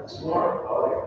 Smart, I like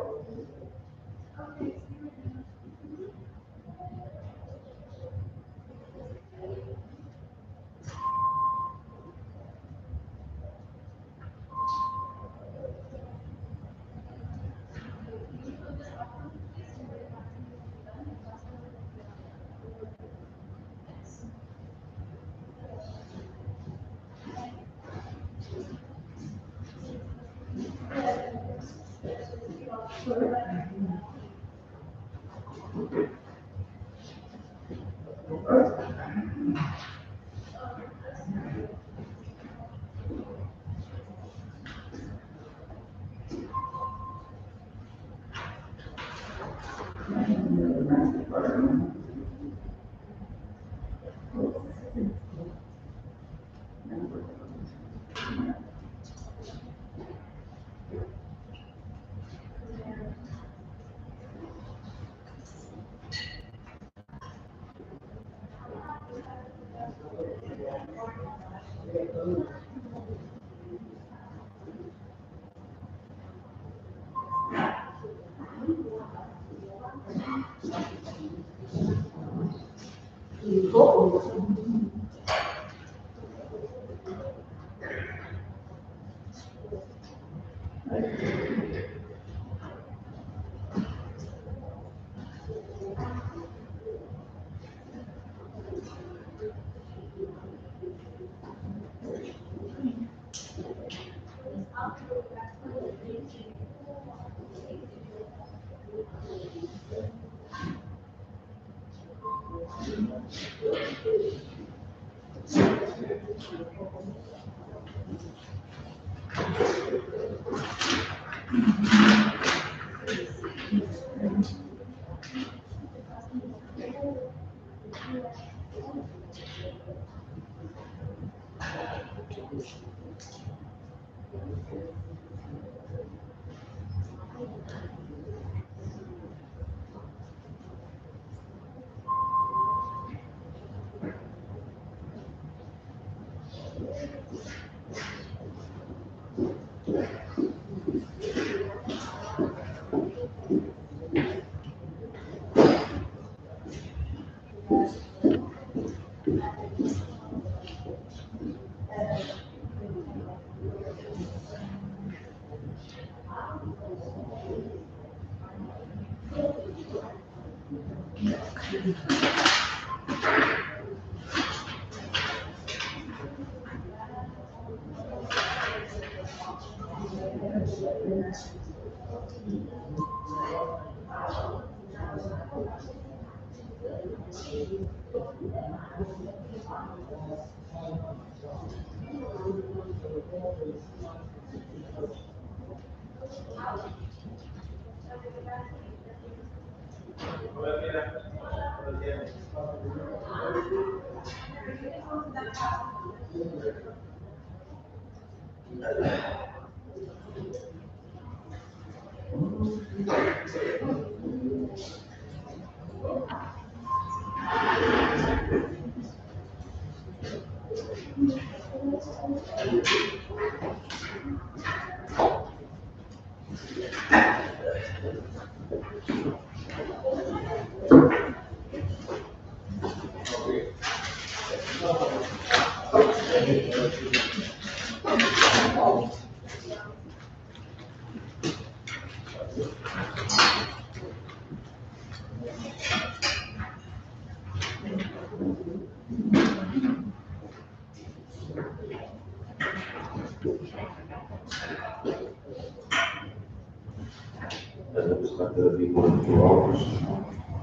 that it's not gonna be more than 2 hours,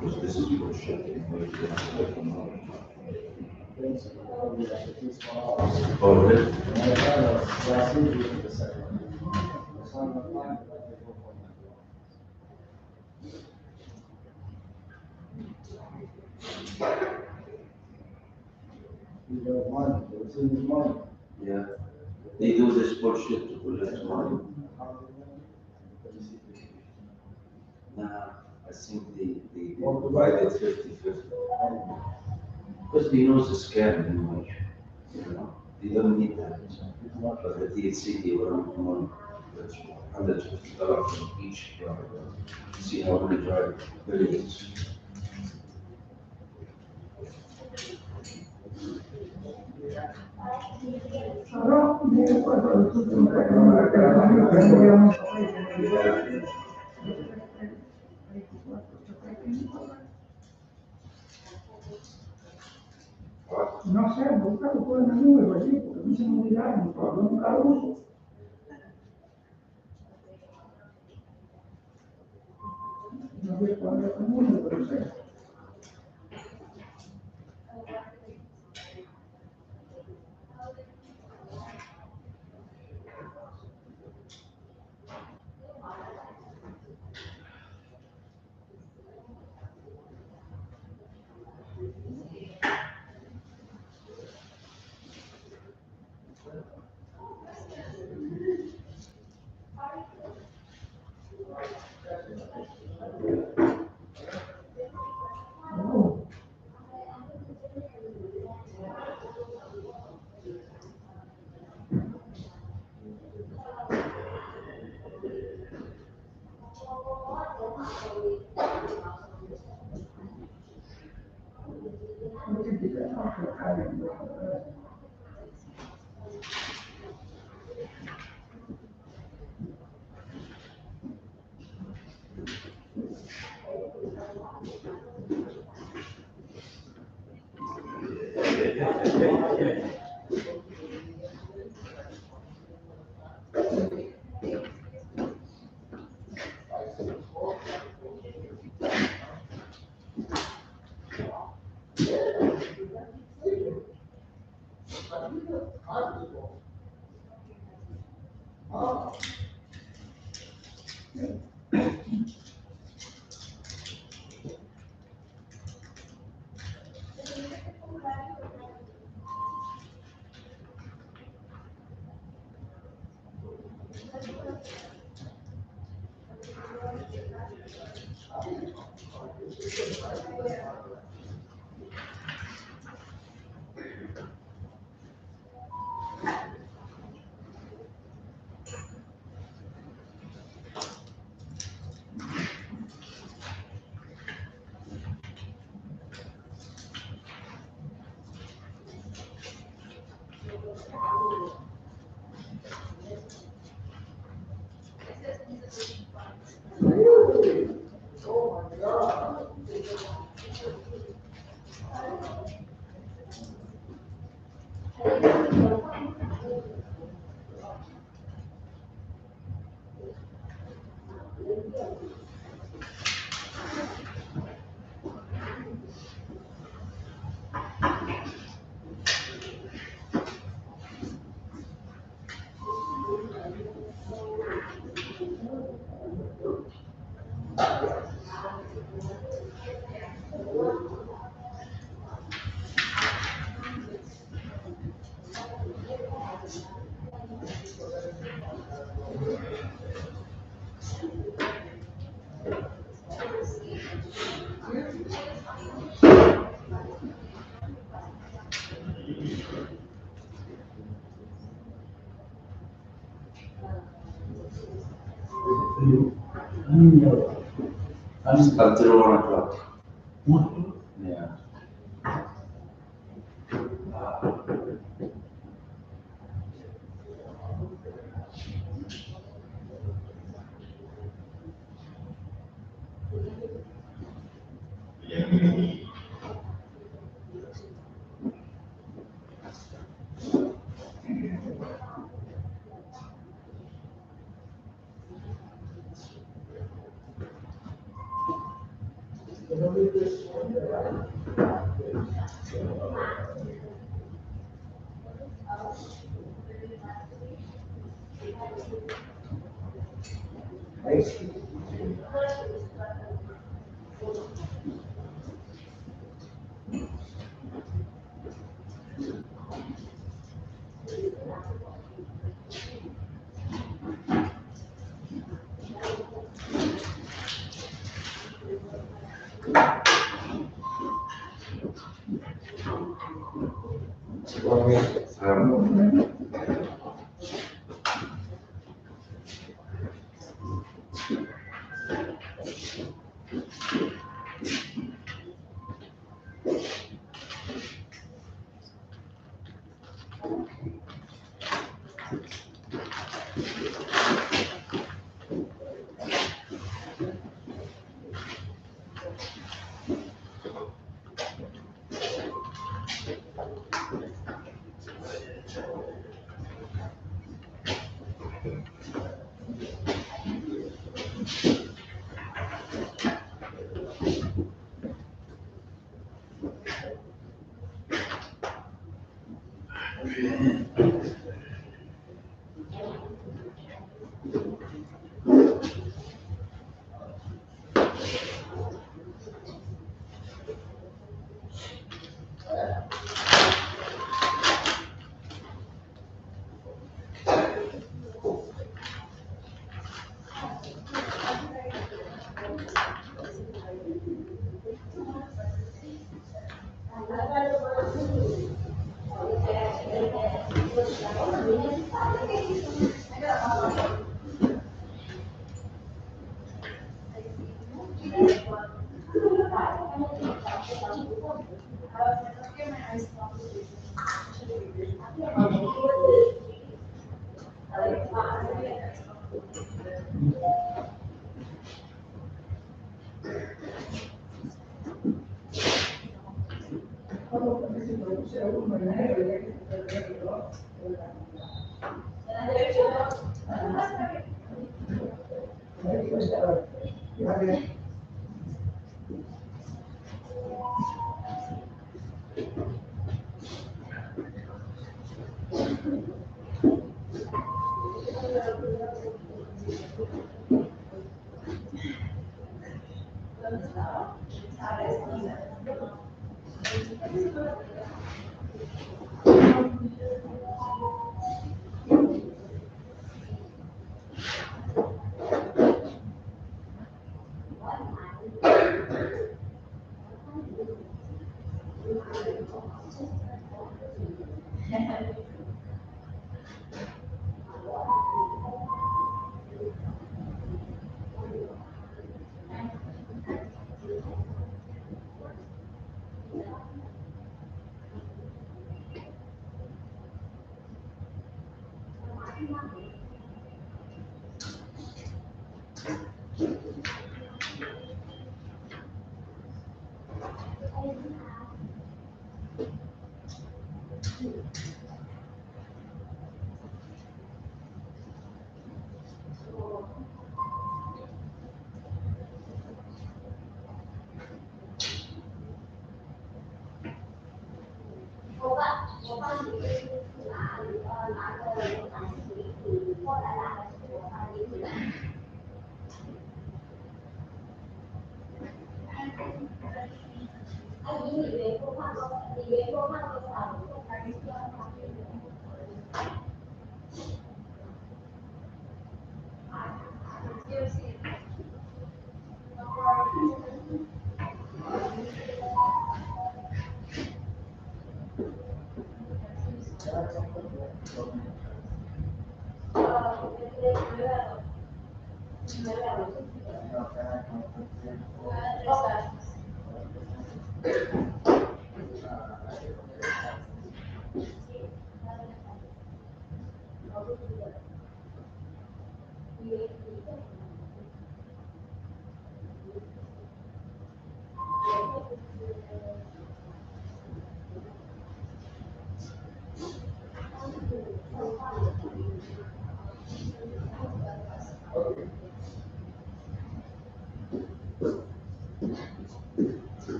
because this is your shit anyway, you have to let them know. Oh, really? Yeah, they do this bullshit to collect money. Nah, I think they divide it 50-50. Because they know it's a scam anyway, you know, they don't need that. But the THC, they want money. That's $150 from each drive. See how many drive videos. Però tutto un prendiamo no sé, buscalo por la nube allí, porque no se me olvidaron, pero nunca lo uso. No sé cuándo es el mundo, pero sé. Until 1 o'clock. Yeah.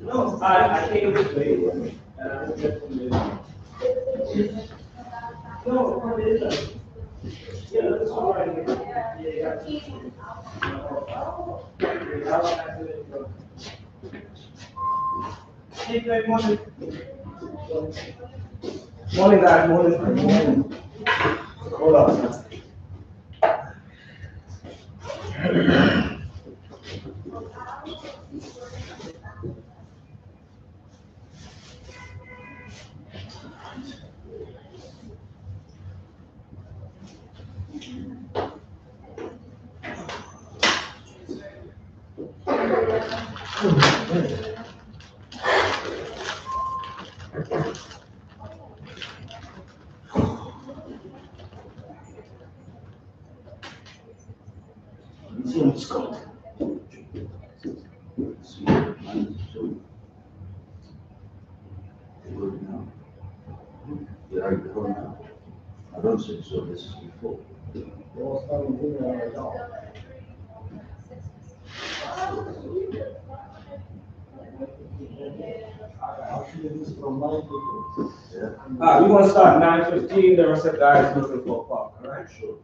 No, I came this way, and I was just from the. No, from the inside. Yeah, this one right here. Yeah, yeah. Morning. Morning, guys, morning. Hold on. Let's go. See, mine is two. They go now. They are going now. I don't think so, this is before. Yeah, We want to start 9:15. The rest of the guys looking for a park. All right, sure.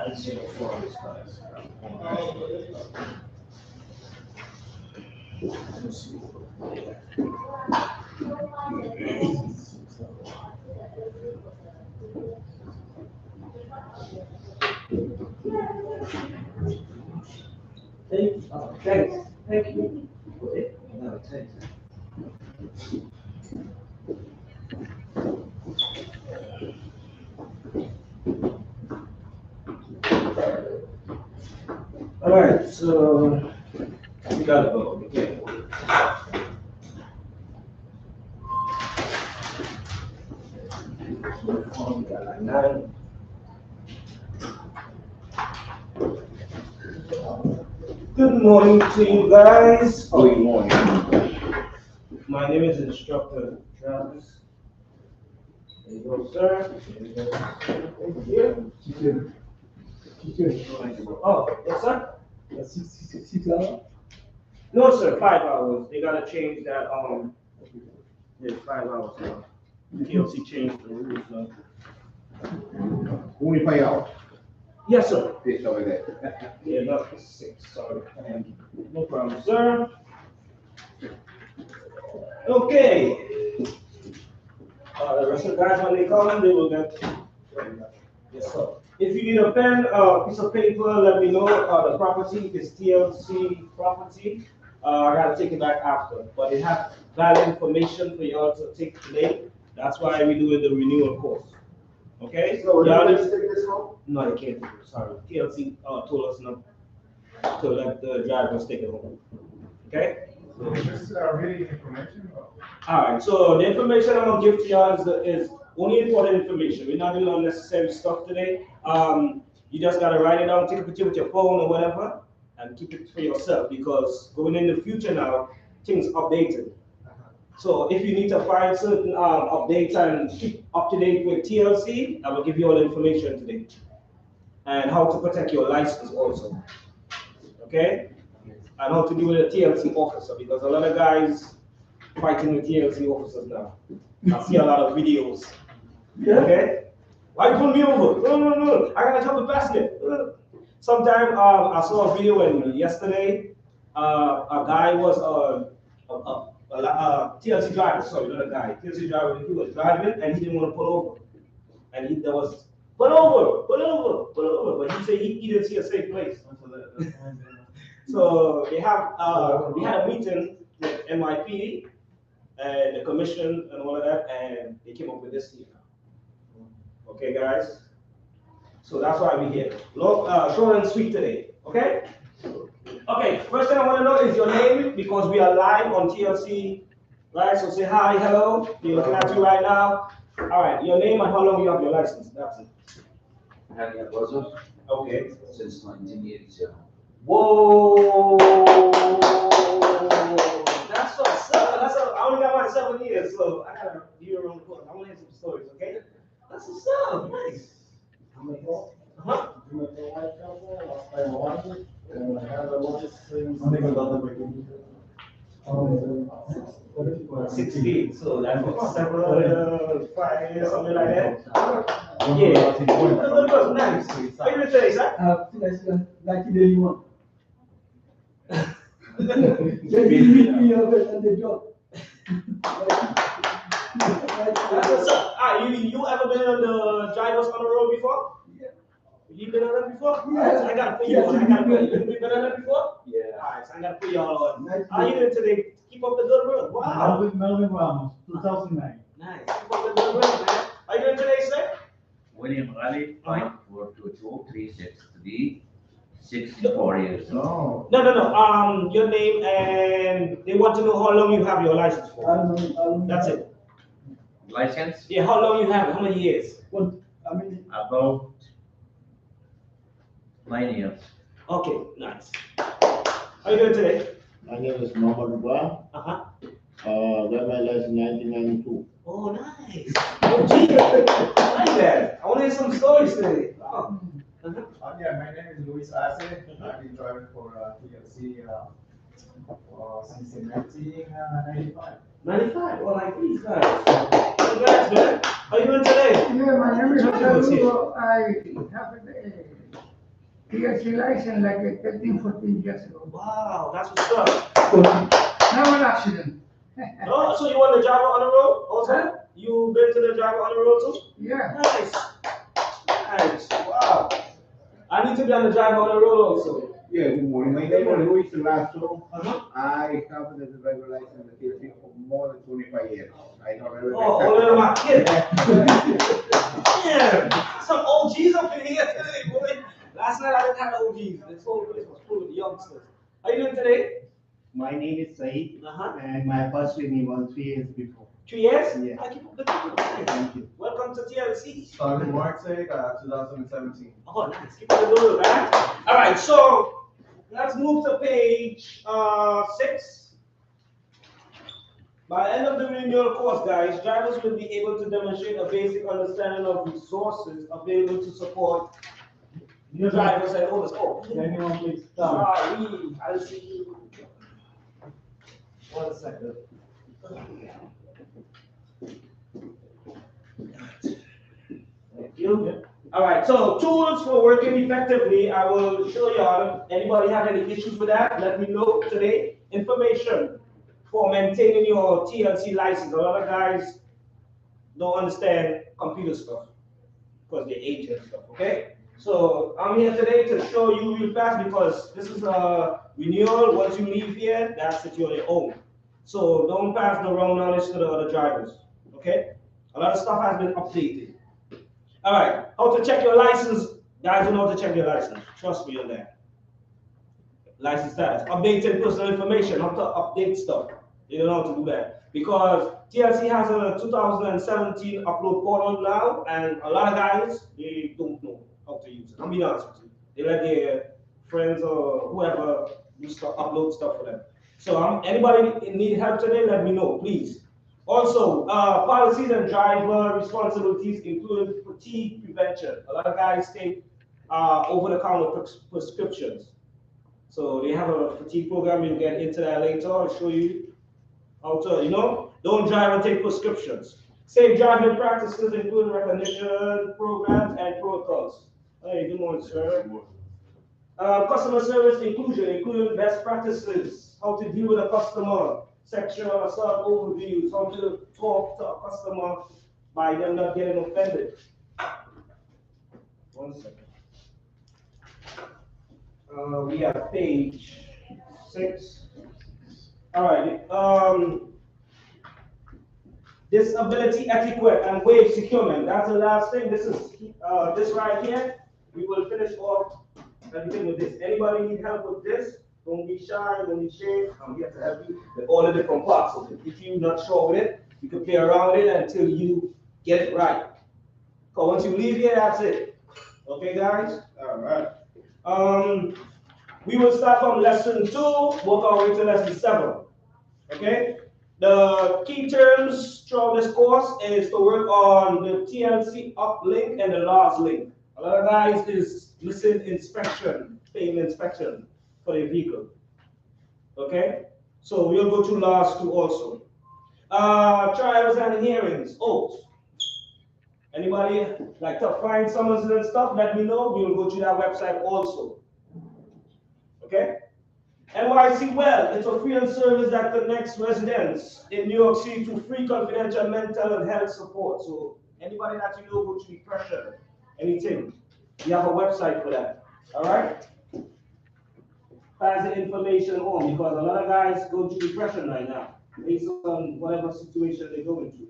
guys, for this guys. Thank you. No, thanks. All right, so we gotta go. Okay. We got like 9. Good morning to you guys. Good morning. My name is Instructor Travis. There you go, sir. There you go. Thank you. Oh, yes, sir? 6 hours? No, sir, 5 hours. They gotta change that, it's 5 hours now. TLC changed the rules now. Only 5 hours. Yes, sir. Fish over there. Yeah, not 6, sorry. No problem, sir. Okay. The rest of the guys, when they come, they will get. Yes, sir. If you need a pen, piece of paper, let me know. The property is TLC property. I gotta take it back after, but it has valid information for y'all to take today. That's why we do the renewal course. Okay? So, Y'all you just take this home? no, they can't take it. Sorry. TLC told us not to let the drivers take it home. Okay? So this is really information? All right. So the information I'm gonna give to y'all is only important information. We're not doing unnecessary stuff today. You just gotta write it down, take a picture with your phone or whatever, and keep it for yourself because going in the future now, things updated. So if you need to find certain updates and keep up to date with TLC, I will give you all the information today. And how to protect your license also. Okay? And how to deal with a TLC officer because a lot of guys fighting with TLC officers now. I see a lot of videos. Okay? Why you pulling me over? No. I gotta jump the basket. Sometime I saw a video yesterday. A guy was a TLC driver, sorry, not a guy. TLC driver, he was driving and he didn't want to pull over. And there was, pull over. But he said he didn't see a safe place. So we had a meeting with NYPD and the commission and all of that, and they came up with this here. Okay, guys? So that's why we're here. Short and sweet today, okay? Okay, first thing I want to know is your name because we are live on TLC, right? So say hi, hello. We're looking at you right now. All right, your name and how long you have your license. That's it. Having a buzzer Okay. since 1987. Whoa! That's what's up. I only got mine 7 years, so I gotta hear around the corner. I want to hear some stories, okay? That's what's up. Nice. Huh? Oh, 6 feet, so that's what, 5 years, something like that. Yeah. Good, nice. How you doing today, sir? like you want. Just meet me over on the job. That's what's up. You ever been on the drivers on the road before? Yeah. You been on that before? Yeah. Alright, so I gotta put you on. You been on that before? Yeah. Alright, so I gotta put you all on. Nice. How you doing today? Keep up the good work. Wow. Melvin Ramos, 2009. Nice. Keep up the good work, man. How you doing today, sir? William Raleigh, 5422 64 years old. No. No. Your name and they want to know how long you have your license I for. don't know. That's it. License Yeah, how long you have it? How many years? about 9 years. Okay, nice. How you doing today? My name is Mohammed Ba. Uh-huh. Got my license in 1992. Oh, nice. Oh, gee. I like that. I want to hear some stories today. Oh. Uh-huh. Yeah, my name is Luis Arce. I've been driving for TLC since 1995. 95. Oh, like these guys. Congrats, man. How you doing today? Yeah, my name is Johnny was here. I have a TLC license like 13, 14 years ago. Wow, that's what's up. Now an accident. Oh, so you want the driver on the road also? You been to the driver on the road too? Yeah. Nice. Nice. Wow. I need to be on the driver on the road also. Yeah, good morning. My name is Luis Lasso. Uh-huh. I have the driver license in the TLC for more than 25 years. I don't remember. Oh, older than my kid. Yeah. Some OGs up in here today, boy. Last night I didn't have the OGs. This whole place was full of youngsters. How you doing today? My name is Saeed, Uh-huh. and my first renewal 3 years before. 3 years? Yeah. I keep up the people. Thank you. Welcome to TLC. Started March 2017. Oh, nice. Keep it a little, right? All right, so let's move to page 6. By the end of the renewal course, guys, drivers will be able to demonstrate a basic understanding of resources available to support new drivers and owners. Oh, Anyone please sorry, I'll see you. 1 second. Thank you. All right, so tools for working effectively. I will show y'all. Anybody have any issues with that? Let me know today. Information for maintaining your TLC license. A lot of guys don't understand computer stuff because they're age and stuff, okay? So I'm here today to show you real fast because this is a renewal. Once you leave here, that's it, you're on your own. So don't pass the wrong knowledge to the other drivers, okay? A lot of stuff has been updated. All right, how to check your license. Guys don't know how to check your license. Trust me on that. License status. Updating personal information, how to update stuff. You don't know how to do that. Because TLC has a 2017 upload portal now, and a lot of guys, they don't know how to use it. I'm being honest with you. They let their friends or whoever do stuff, upload stuff for them. So anybody need help today, let me know, please. Also, policies and driver responsibilities, including fatigue prevention. A lot of guys take over-the-counter prescriptions. So they have a fatigue program. We'll get into that later. I'll show you how to, don't drive and take prescriptions. Safe driving practices, including recognition programs and protocols. Hey, good morning, sir. Customer service inclusion, including best practices, how to deal with a customer, sexual assault overviews, how to talk to a customer by them not getting offended. 1 second. We have page 6. All right. Disability etiquette and wage securement. That's the last thing. This is this right here. We will finish off everything with this. Anybody need help with this? Don't be shy, don't be ashamed. I'm here to help you with all the different parts of it. If you're not sure with it, you can play around with it until you get it right. Because once you leave here, that's it. Okay, guys? All right. We will start from lesson 2, work our way to lesson 7. Okay? The key terms throughout this course is to work on the TLC uplink and the last link. A lot of guys is missing inspection, paying inspection for their vehicle. Okay? So we'll go to last 2 also. Trials and hearings, oaths. Anybody like to find summons and stuff, let me know. We will go to that website also. Okay? NYC Well, it's a free and service that connects residents in New York City to free confidential mental and health support. So anybody that you know go to depression, anything, you have a website for that. All right? Pass the information on because a lot of guys go to depression right now based on whatever situation they're going through.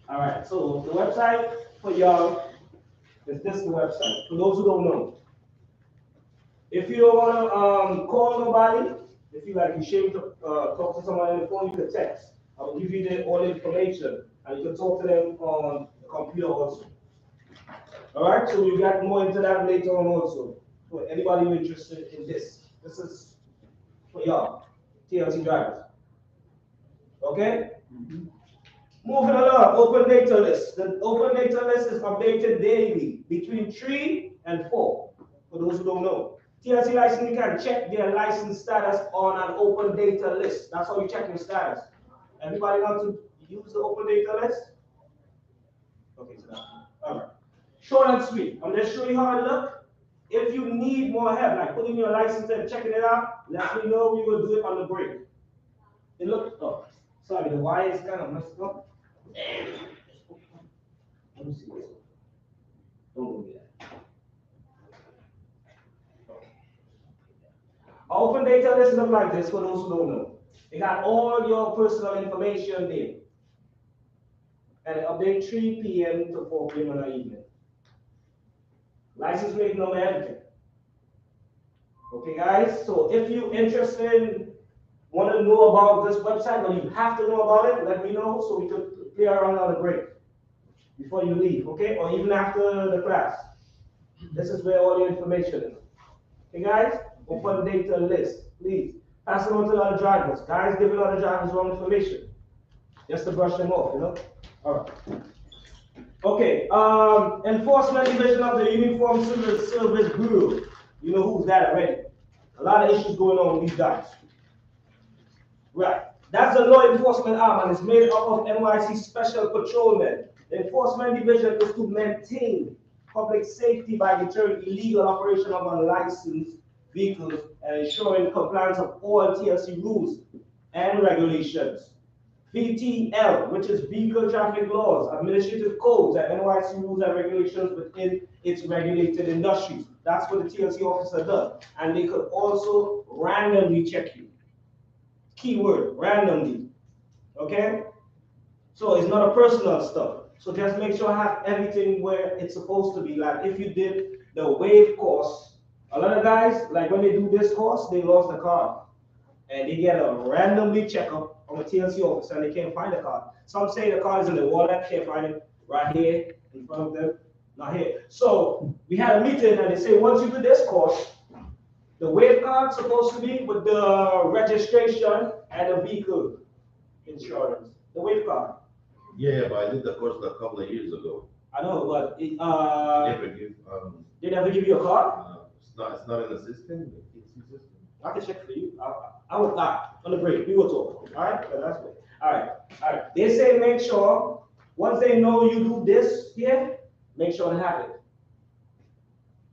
All right, so the website for y'all is this the website. For those who don't know, if you don't want to call nobody, if you like ashamed to talk to someone on the phone, you can text. I will give you all the information, and you can talk to them on the computer also. All right, so we got more into that later on also. For anybody who interested in this, this is for y'all, TLC drivers. Okay? Mm-hmm. Moving along, open data list. The open data list is updated daily between 3 and 4, for those who don't know. TLC license, you can check their license status on an open data list. That's how you check your status. Everybody want to use the open data list? Okay, so that's all right. Short and sweet. I'm gonna show you how it looks. If you need more help, like putting your license and checking it out, let me know. We will do it on the break. It looks, oh, sorry, the wire is kind of messed up. Let me see this. Don't do that. Open data list look like this for those who don't know. It got all your personal information there. And it update 3 p.m. to 4 p.m. in the evening. License plate number, everything. Okay, guys, so if you're interested, want to know about this website, or you have to know about it, let me know so we can play around on the break before you leave, okay? Or even after the class. This is where all your information is. Okay, guys? Open data list, please. Pass it on to the other drivers. Guys, giving other drivers wrong information. Just to brush them off, you know? All right. Okay, Enforcement Division of the Uniform Civil Service Bureau. You know who's that already. A lot of issues going on with these guys. Right. That's the law enforcement arm, and it's made up of NYC Special Patrolmen. The Enforcement Division is to maintain public safety by deterring illegal operation of unlicensed vehicles and ensuring compliance of all TLC rules and regulations. VTL, which is Vehicle Traffic Laws, Administrative Codes, and NYC rules and regulations within its regulated industries. That's what the TLC officer does. And they could also randomly check you. Keyword, randomly. Okay? So it's not a personal stuff. So just make sure I have everything where it's supposed to be. Like if you did the wave course, a lot of guys, like when they do this course, they lost the card. And they get a randomly checkup on a TLC office and they can't find the card. Some say the card is in the wallet, can't find it right here in front of them, not here. So we had a meeting and they say once you do this course, the wave card's supposed to be with the registration and the vehicle insurance. The wave card. Yeah, but I did the course a couple of years ago. I know, but They never give, they never give you a card? it's not in the system, the TLC system. I can check for you. I would not on the break. We will talk. All right, so that's good. All right. They say make sure once they know you do this here, make sure they have it.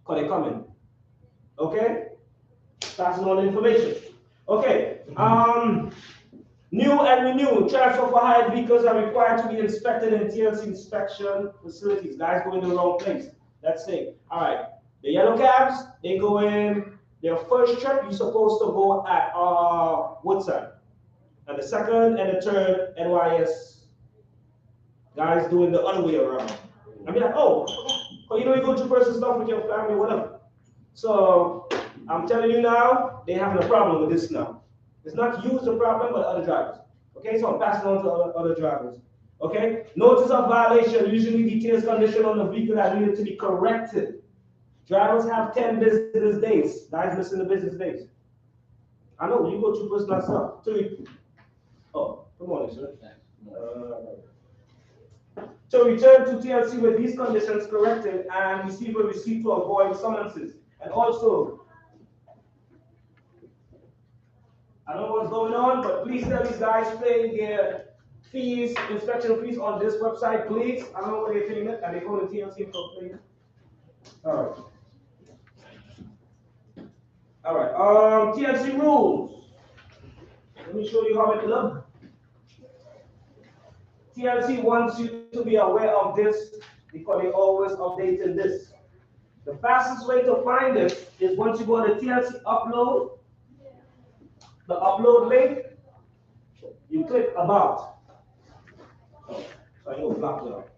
Cause they coming. Okay. Passing on information. Okay. New and renewal transfer for hired vehicles are required to be inspected in TLC inspection facilities. Guys go in the wrong place. Let's say. All right. The yellow cabs, they go in. Their first trip, you're supposed to go at Woodside. And the second and the third, NYS. Guys doing the other way around. I mean, like, oh, you know, you go to personal stuff with your family, whatever. So, I'm telling you now, they're having a problem with this now. It's not you the problem, but other drivers. Okay, so I'm passing on to other drivers. Okay, notice of violation usually details condition on the vehicle that needed to be corrected. Drivers have 10 business days. Guys, listen to business days. I know, you go through personal stuff. Oh, good morning, sir. To return to TLC with these conditions corrected and receive a receipt to avoid summonses. And also, I don't know what's going on, but please tell these guys paying their fees, inspection fees on this website, please. I don't know what they're paying it, and they call it TLC for paying. All right. TLC rules. Let me show you how it looks. TLC wants you to be aware of this because they always updating this. The fastest way to find this is once you go to TLC upload, the upload link, you click about. So I know block it up.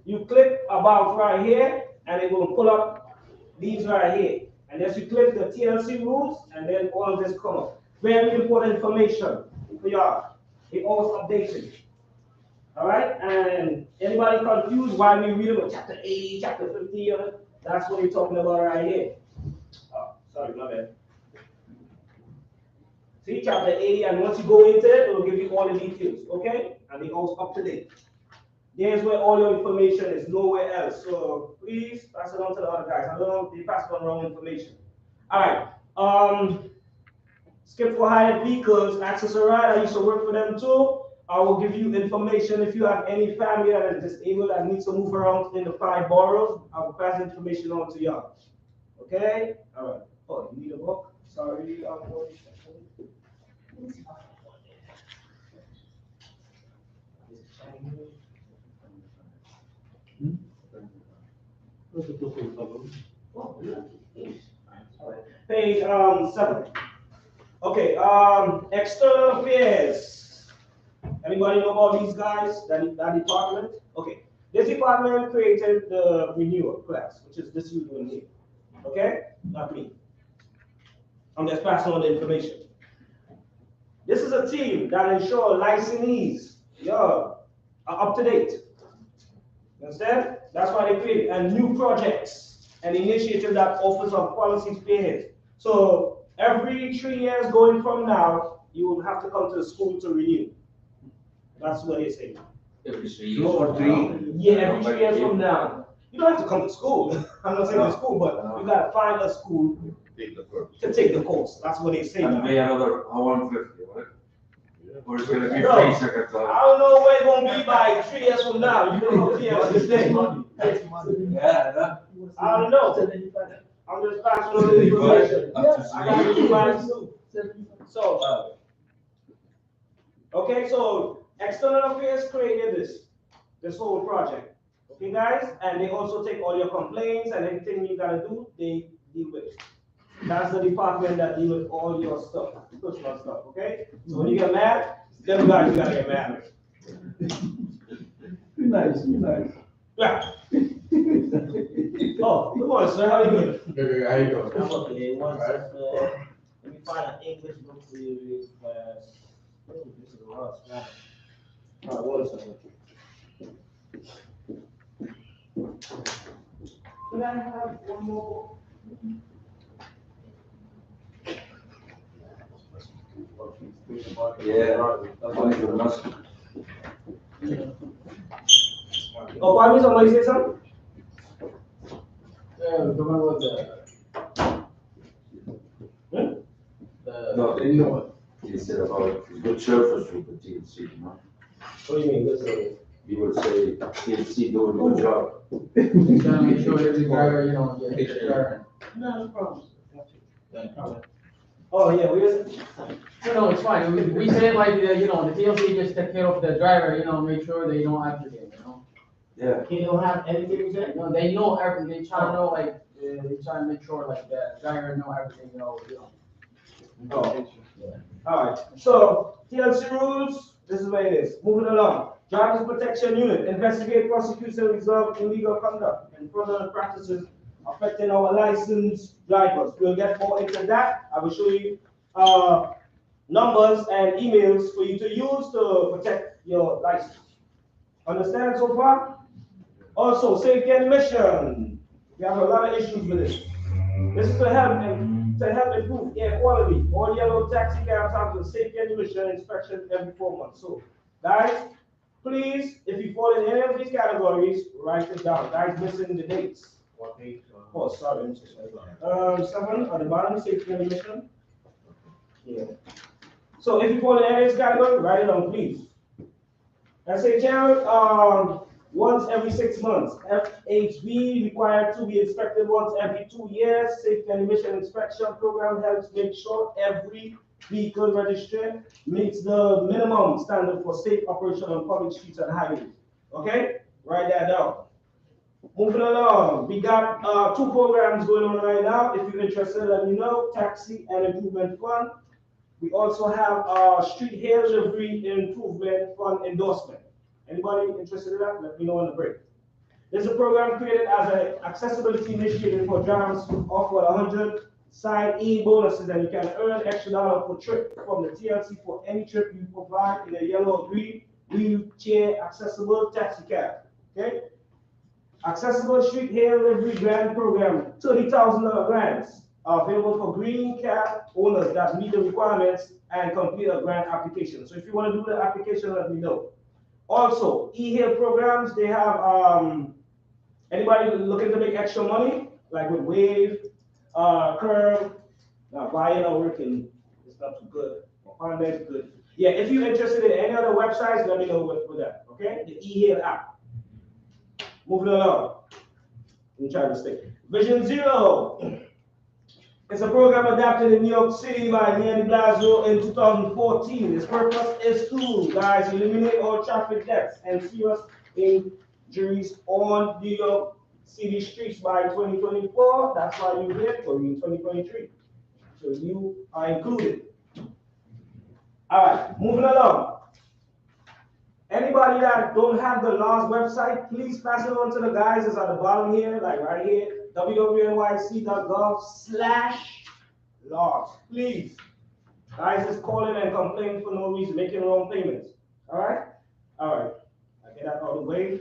You click about right here, and it will pull up these right here. And as you click the TLC rules, and then all of this come up. Very important information for y'all. It always updated. All right, and anybody confused why we read about chapter 80, chapter 50, that's what we're talking about right here. Oh, sorry, my bad. See, chapter 80, and once you go into it, it will give you all the details, okay? And it goes up to date. There's where all your information is, nowhere else. So please pass it on to the other guys. I don't know if they passed on wrong information. All right. Skip for hired vehicles, access a ride. I used to work for them too. I will give you information if you have any family that is disabled that needs to move around in the 5 boroughs. I will pass information on to y'all. Okay? All right. Oh, you need a book? Sorry. Page 7. Okay, external affairs. Anybody know about these guys, that department? Okay, this department created the renewal class, which is this you doing here. Okay, not me. I'm just passing on the information. This is a team that ensure licensees, are up to date. You understand? That's why they created and new projects and initiative that offers on policy spearhead. So every 3 years going from now, you will have to come to the school to renew. That's what they say. Every 3 2 years. or 3. Yeah, every 3 years from now. You don't have to come to school. I'm not saying to school, but you gotta find a school Take the course. to take the course. That's what they say. And now. pay another 150, right? Or it's gonna be No. free second I class. don't know where it's gonna be by 3 years from now. You don't know 3 years today. Yeah, I don't know. I'm just passing on the information. I got you guys too. So, okay, so external affairs created this whole project. Okay, guys, and they also take all your complaints and anything you gotta do, they deal with it. That's the department that deal with all your stuff, personal stuff. Okay, so when you get mad, them guys you gotta get mad with. Be nice, be nice. Yeah. Oh, good morning, sir. How you doing? Okay, how you doing? I'm okay. One second. Let me find an English book for you real fast. Oh, this is a lot. All right, one second. Can I have one more book? Yeah, that's why you're not. Oh, pardon me, somebody say something? No, they know what. He said about good service with the TNC, you know? What do you mean, good service? You would say TNC doing a good job. Gotta make sure every driver, gets the driver. No problem. Oh, yeah, we just. No, it's fine. We say like, the TLC just take care of the driver, make sure they don't accident, Yeah. You don't have anything to say? They know everything. They try to know, like, they try to make sure, like, the driver know everything, Oh. All right, so TLC rules, this is what it is. Moving along. Drivers Protection Unit, investigate, prosecute, and resolve illegal conduct and fraudulent practices affecting our licensed drivers. We'll get more into that. I will show you numbers and emails for you to use to protect your license. Understand so far? Also, safety and mission. We have a lot of issues with this. This is to help improve air quality. All yellow taxi cabs have the safety and emission inspection every 4 months. So, guys, please, if you fall in any of these categories, write it down. Guys, missing the dates. What page? Oh, sorry. 7 at the bottom, safety and emission. Yeah. So, if you fall in any of these categories, write it down, please. SHL, once every 6 months. FHV required to be inspected once every 2 years. Safety and emission inspection program helps make sure every vehicle registered meets the minimum standard for safe operation on public streets and highways. Okay, write that down. Moving along, we got 2 programs going on right now. If you're interested, let me know. Taxi and Improvement Fund. We also have Street Hail Livery Improvement Fund endorsement. Anybody interested in that? Let me know on the break. This is a program created as an accessibility initiative for drivers to offer 100 side E bonuses, and you can earn extra $1 per trip from the TLC for any trip you provide in a yellow or green wheelchair accessible taxi cab. Okay? Accessible Street Hail Livery Grant Program, $30,000 grants are available for green cab owners that meet the requirements and complete a grant application. So if you want to do the application, let me know. Also, e-hail programs, they have, anybody looking to make extra money, like with Wave, curb, now buying or working, it's not too good. Honda is good. Yeah, if you're interested in any other websites, let me know with that, okay? The e-hail app. Moving along. I'm trying to stay. Vision Zero. It's a program adapted in New York City by Neil deBlasio in 2014. Its purpose is to, guys, eliminate all traffic deaths and serious injuries on New York City streets by 2024. That's why you're here for in 2023. So you are included. All right, moving along. Anybody that don't have the LAWS website, please pass it on to the guys. It's at the bottom here, like right here, www.nyc.gov/LAWS. Please. Guys is calling and complaining for no reason, making wrong payments. All right? All right. I get that out of the way.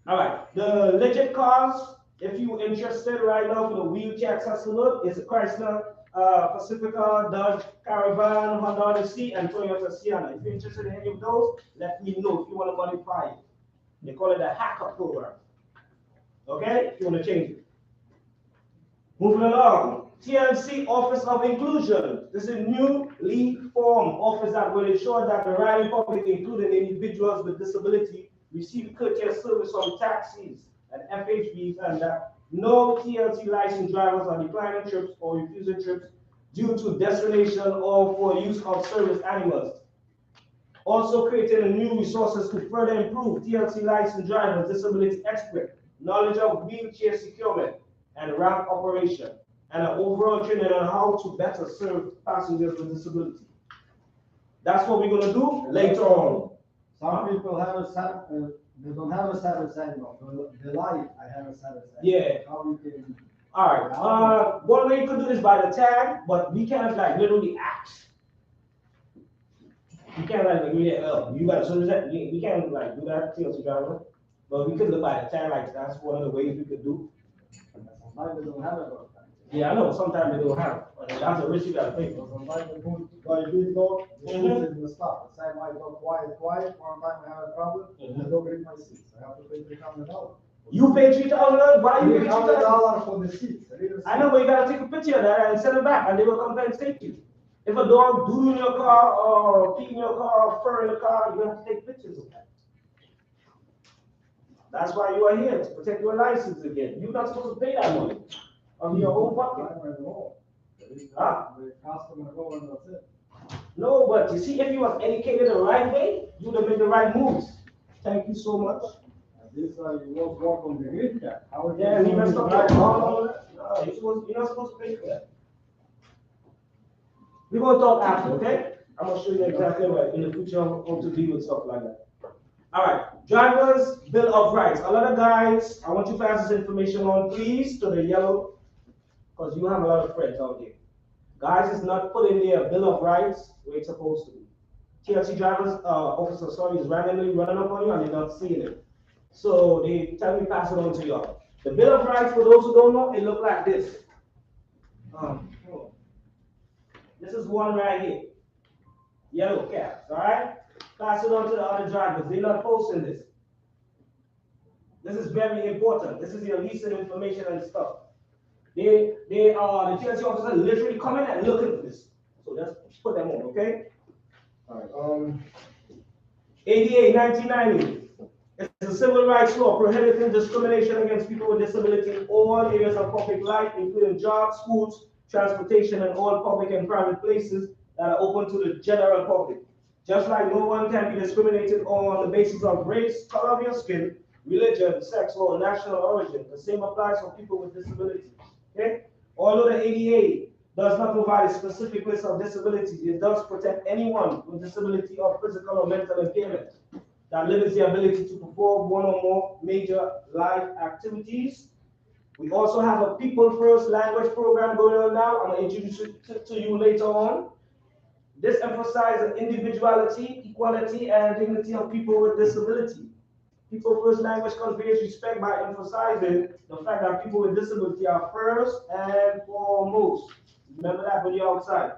All right. The legit cars, if you're interested right now for the wheelchair accessible, it's a Chrysler Pacifica, Dodge Caravan, Honda Odyssey, and Toyota Sienna. If you're interested in any of those, let me know if you want to modify it. They call it a hacker program. Okay? If you want to change it. Moving along. TLC Office of Inclusion. This is a newly formed office that will ensure that the riding public, including individuals with disability, receive courteous service from taxis and FHBs, and that no TLC licensed drivers are declining trips or refusing trips due to destination or for use of service animals. Also creating new resources to further improve TLC licensed drivers' disability expert, knowledge of wheelchair securement and ramp operation, and an overall training on how to better serve passengers with disability. That's what we're going to do later on. Some people have a they don't have a service animal. They lie, I have a service animal. Yeah. How you can? All right. One way you could do this by the tag, but we can't like literally ask. You can't like you got a service that we can't like do that TLC driver, but we could look by the tag. Like that's one of the ways we could do. Sometimes they don't have it. Yeah, I know. Sometimes they don't have it, but that's a risk you got to take. Sometimes they put, while you dog, they put it in the stop. The same I go quiet. One time I have a problem, the dog ate my seats. I have to pay $300. You pay $3,000. Why you pay $3,000? $300 for the seats. I know, but you gotta take a picture of that and send it back, and they will compensate you. If a dog doo in your car or pee in your car or fur in the car, you have to take pictures of that. That's why you are here, to protect your license again. You're not supposed to pay that money on your own pocket. Ah. The customer go and that's it. No, but you see, if you was educated the right way, you would have made the right moves. Thank you so much. This you won't work on the grid cat. Yeah, he messed up that. No, you're not supposed to pay for that. We're going to talk after, okay? I'm going to show you exactly what in the future how to deal with stuff like that. All right, Drivers Bill of Rights. A lot of guys, I want you to pass this information on, please, to the yellow, because you have a lot of friends out there. Guys, it's not put in their Bill of Rights where it's supposed to be. TLC drivers, officer, sorry, is randomly running up on you and they're not seeing it. So they tell me pass it on to y'all. The Bill of Rights, for those who don't know, it look like this. This is one right here. Yellow caps, all right? Pass it on to the other drivers. They're not posting this. This is very important. This is your leasing information and stuff. The TLC officer literally come in and look at this. So let's put them on, okay? All right. ADA 1990. It's a civil rights law prohibiting discrimination against people with disability in all areas of public life, including jobs, schools, transportation, and all public and private places that are open to the general public. Just like no one can be discriminated on the basis of race, color of your skin, religion, sex, or national origin. The same applies for people with disabilities. Okay? Although the ADA does not provide a specific list of disabilities, it does protect anyone with disability of physical or mental impairment that limits the ability to perform one or more major life activities. We also have a People First language program going on now. I'm going to introduce it to you later on. This emphasizes individuality, equality, and dignity of people with disability. People First language conveys respect by emphasizing the fact that people with disability are first and foremost. Remember that when you're outside.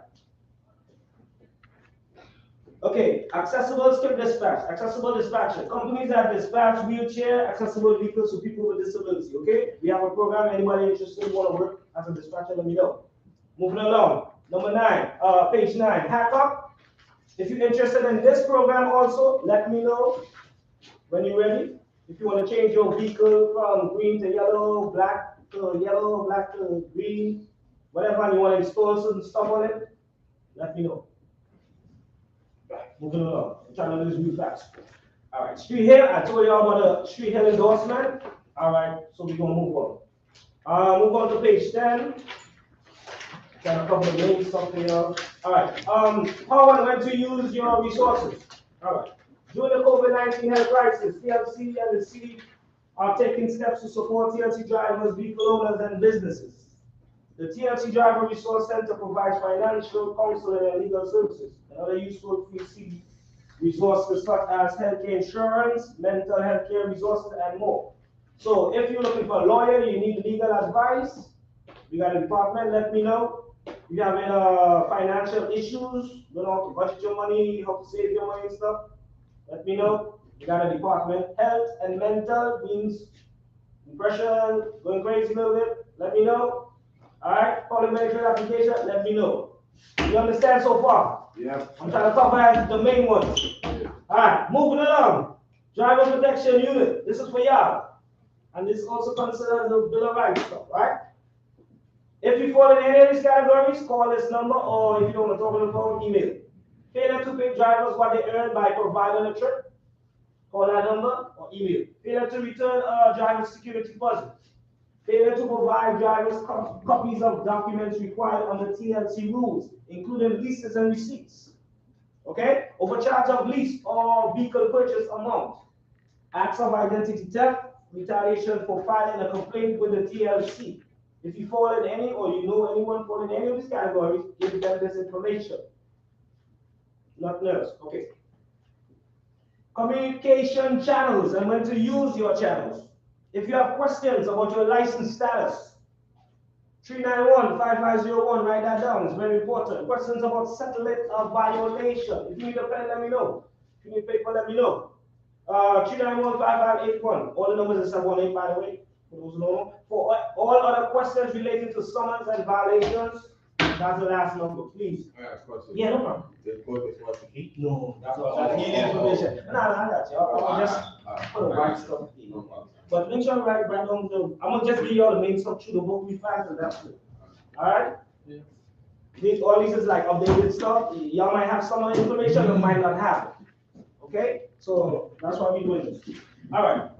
Okay, accessible skip dispatch, accessible dispatcher. Companies that dispatch wheelchair accessible vehicles to people with disability. Okay, we have a program. Anybody interested want to work has a distraction, let me know. Moving along, number 9, page 9, hack up. If you're interested in this program also, let me know when you're ready. If you want to change your vehicle from green to yellow, black to green, whatever, and you want to install certain stuff on it, let me know. Right, moving along. I'm trying to do this real fast. All right, Street Hill, I told you all about the Street Hill endorsement. All right, so we're going to move on. Move on to page 10. Got a couple of main stuff here. All right, how and when to use your resources. All right, during the COVID-19 health crisis, TLC and the city are taking steps to support TLC drivers, vehicle owners, and businesses. The TLC Driver Resource Center provides financial, counseling, and legal services and other useful free city resources such as healthcare insurance, mental health care resources, and more. So if you're looking for a lawyer, you need legal advice, we got a department, let me know. If you're having financial issues, you know how to budget your money, how to save your money and stuff, let me know. We got a department. Health and mental means depression, going crazy a little bit, let me know. All right, parliamentary application, let me know. You understand so far? Yeah. I'm trying to cover the main ones. All right, moving along. Driver protection unit. This is for y'all. And this also considers the Bill of Rights stuff, right? If you fall in any of these categories, call this number, or if you don't want to talk on the phone, email. Failure to pay drivers what they earn by providing a trip, call that number or email. Failure to return driver's security deposit. Failure to provide drivers copies of documents required under TLC rules, including leases and receipts. Okay? Overcharge of lease or vehicle purchase amount. Acts of identity theft, retaliation for filing a complaint with the TLC. If you fall in any or you know anyone fall in any of these categories, give them this information. Nothing else. Okay. Communication channels and when to use your channels. If you have questions about your license status, 391-5501, write that down, it's very important. Questions about settlement of violation. If you need a pen, let me know. If you need paper, let me know. 391-5581, all the numbers are 718, by the way, for those who know. For all other questions relating to summons and violations, that's the last number, please. Yeah, no problem. No, that's all. I need information. No, I got you. I'll just put the right stuff in. But make sure I write right on the. I'm gonna just give you all the main stuff through the book we fast, and that's it. All right. Yeah. All these is like updated stuff. Y'all might have some information, you might not have. Okay, so that's why we're doing this. All right.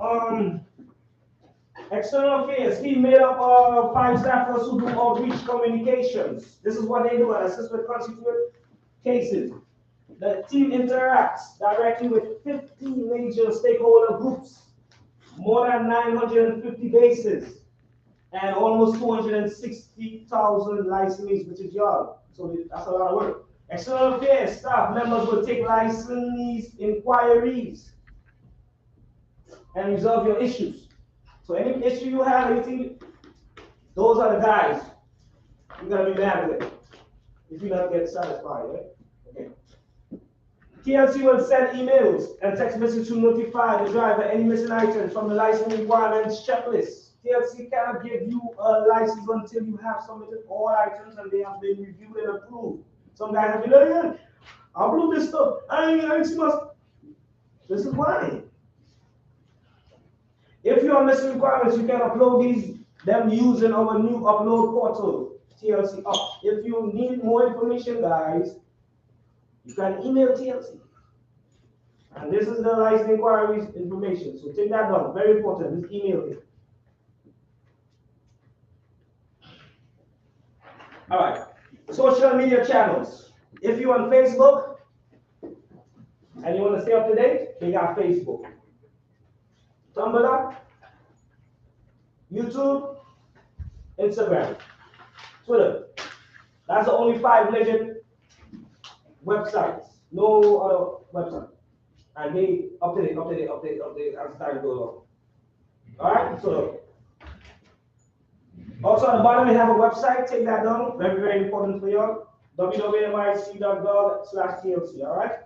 External affairs. He made up of 5 staffers who do outreach communications. This is what they do and assist with constituent cases. The team interacts directly with 50 major stakeholder groups, more than 950 bases, and almost 260,000 licensees, which is y'all. So that's a lot of work. External affairs staff members will take licensees inquiries and resolve your issues. So any issue you have, anything, those are the guys you're gonna be mad with if you not get satisfied, right? Okay. TLC will send emails and text messages to notify the driver any missing items from the license requirements checklist. TLC cannot give you a license until you have submitted all items and they have been reviewed and approved. Some guys have been like, yeah, I'll upload this stuff. I ain't see much. This is why. If you are missing requirements, you can upload them using our new upload portal, TLC Up. If you need more information, guys, you can email TLC. And this is the license inquiries information. So take that down. Very important. This email here. All right. Social media channels. If you're on Facebook and you want to stay up to date, we got Facebook. Tumblr, YouTube, Instagram, Twitter. That's the only 5 legit websites. No other website. And they update as time goes on. All right, so also at the bottom we have a website. Take that down. Very, very important for you. www.mic.gov/TLC. All right.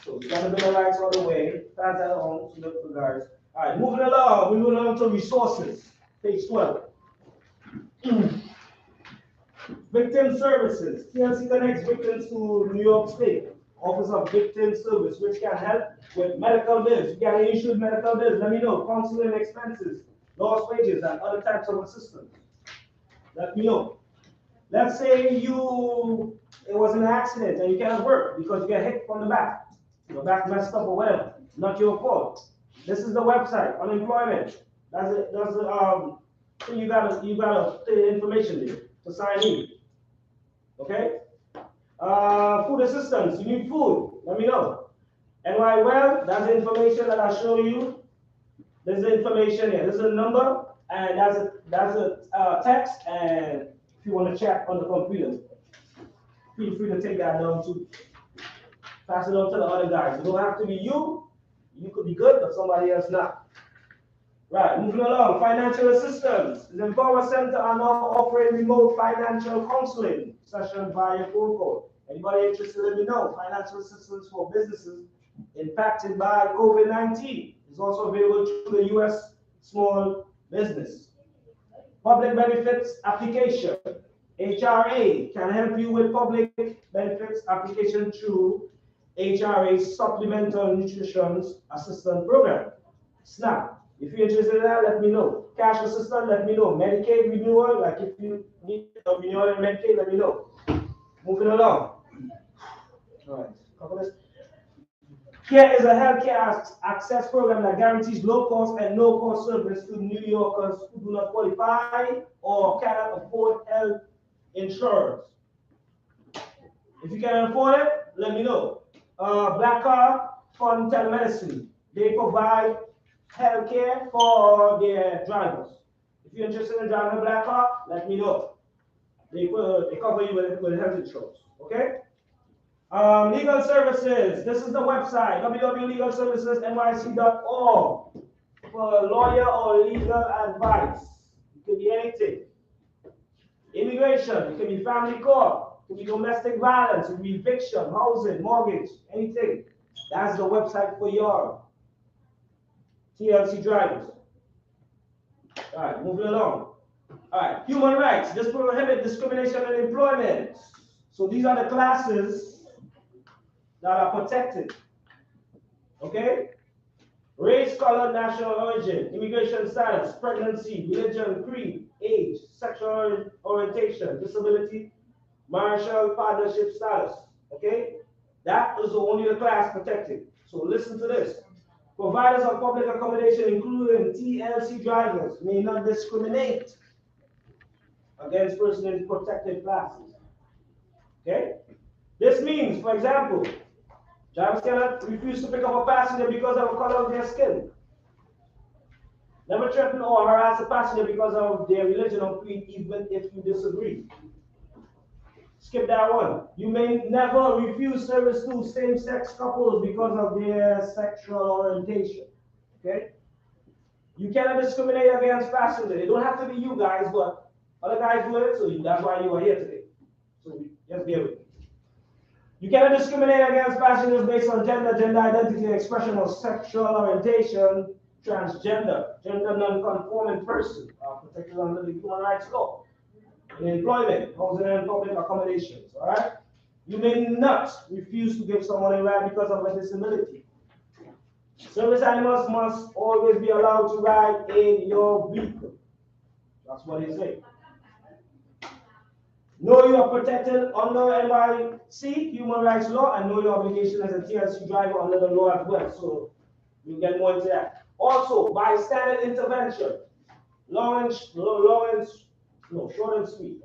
So we got the Bill of Rights all the way. Pass that on to the guys. All right, moving along, we're moving on to resources, page 12. Victim services. TLC connects victims to New York State Office of Victim Service, which can help with medical bills. You got any issue with medical bills? Let me know. Counseling expenses, lost wages, and other types of assistance. Let me know. Let's say it was an accident and you cannot work because you get hit from the back. Your back messed up or whatever. Not your fault. This is the website, unemployment. That's it. That's the thing you gotta put the information there to sign in. Okay? Food assistance, you need food, let me know. NY Well, that's the information that I show you. There's the information here. This is a number, and that's a text, and if you want to chat on the computer, feel free to take that down too. Pass it on to the other guys. It don't have to be you. You could be good, but somebody else not. Right, moving along, financial assistance. The Empower Center are now offering remote financial counseling session via phone call. Anybody interested, let me know. Financial assistance for businesses impacted by COVID-19 is also available through the U.S. Small Business. Public benefits application. HRA can help you with public benefits application through HRA's Supplemental Nutrition Assistance Program. SNAP. If you're interested in that, let me know. Cash assistance, let me know. Medicaid renewal, like if you need a renewal in Medicaid, let me know. Moving along. All right. CARE is a healthcare access program that guarantees low cost and no cost service to New Yorkers who do not qualify or cannot afford health insurance. If you can afford it, let me know. Black Card Fund Telemedicine. They provide healthcare for their drivers. If you're interested in driving a black car, let me know. They cover you with health insurance. Okay? Legal services. This is the website, www.legalservicesnyc.org, for lawyer or legal advice. It could be anything. Immigration, it could be family court, it could be domestic violence, it could be eviction, housing, mortgage, anything. That's the website for your TLC drivers. All right, moving along. All right, human rights. This prohibits discrimination in employment. So these are the classes that are protected. Okay? Race, color, national origin, immigration status, pregnancy, religion, creed, age, sexual orientation, disability, marital partnership status. Okay? That is only the class protected. So listen to this. Providers of public accommodation, including TLC drivers, may not discriminate against persons in protected classes. Okay? This means, for example, drivers cannot refuse to pick up a passenger because of the color of their skin. Never threaten or harass a passenger because of their religion or creed, even if you disagree. Skip that one. You may never refuse service to same-sex couples because of their sexual orientation. Okay? You cannot discriminate against passengers. It don't have to be you guys, but other guys do it, so that's why you are here today. So just bear with me. You cannot discriminate against passengers based on gender, gender identity, expression of sexual orientation, transgender, gender non-conforming person, protected under the human rights law. In employment, housing, and public accommodations. All right. You may not refuse to give someone a ride because of a disability. Service animals must always be allowed to ride in your vehicle. That's what they say. Know you are protected under NYC human rights law and know your obligation as a TLC driver under the law as well. So we'll get more into that. Also, bystander intervention. Short and sweet.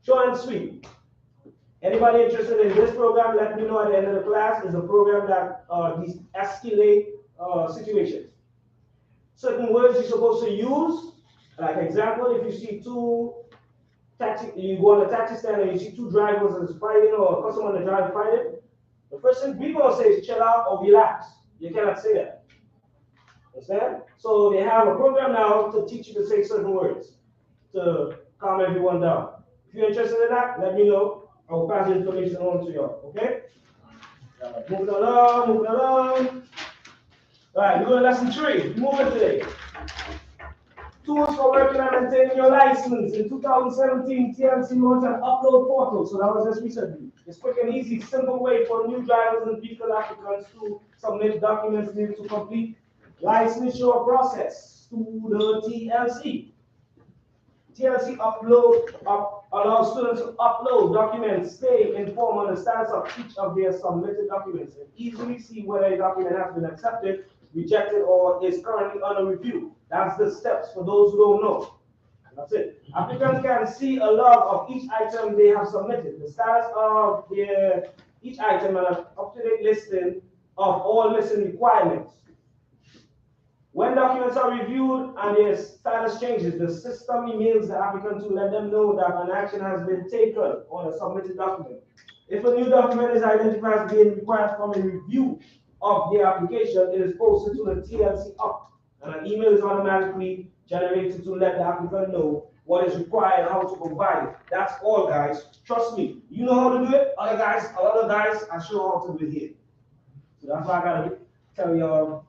Short and sweet. Anybody interested in this program, let me know at the end of the class. It's a program that these escalate situations. Certain words you're supposed to use, like example, if you see you go on a taxi stand and you see two drivers that's fighting or a customer on the drive fighting, the first thing we're going to say is chill out or relax. You cannot say that. Understand? So they have a program now to teach you to say certain words to calm everyone down. If you're interested in that, let me know. I will pass the information on to you. Okay? Moving along. All right, we're doing lesson 3. Moving today. Tools for working and maintaining your license. In 2017, TLC launched an upload portal, so that was just recently. It's quick and easy, simple way for new drivers and vehicle applicants to submit documents needed to complete licensure process to the TLC. TLC allows students to upload documents, stay informed on the status of each of their submitted documents, and easily see whether a document has been accepted, rejected, or is currently under review. That's the steps for those who don't know. That's it. Applicants can see a log of each item they have submitted, the status of each item, and an up-to-date listing of all missing requirements. When documents are reviewed and their status changes, the system emails the applicant to let them know that an action has been taken on a submitted document. If a new document is identified as being required from a review of the application, it is posted to the TLC app, and an email is automatically generated to let the applicant know what is required, how to provide it. That's all, guys. Trust me. You know how to do it. Other guys, I show how to do it here. So that's why I gotta tell y'all.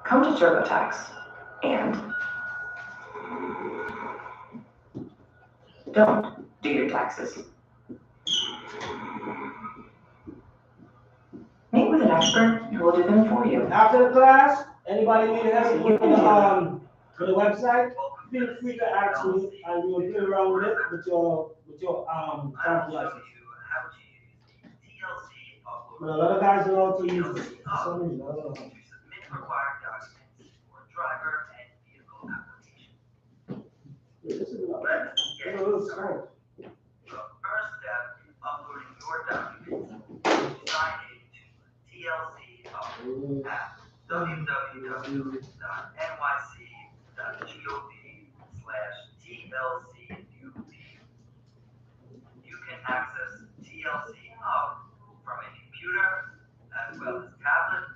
Come to TurboTax and don't do your taxes. Meet with an expert who will do them for you. After the class, anybody need help with the website, feel free to ask me, and we will play around with it with your driver's license. But a lot of guys don't know how to use it for some reason. I don't know. Required documents for driver and vehicle application. Yeah, this is a lot. Let's It's get a little started. slow. The first step is uploading your documents. Sign into TLC at www.nyc.gov/TLCUP. You can access TLC Hub from a computer as well as tablet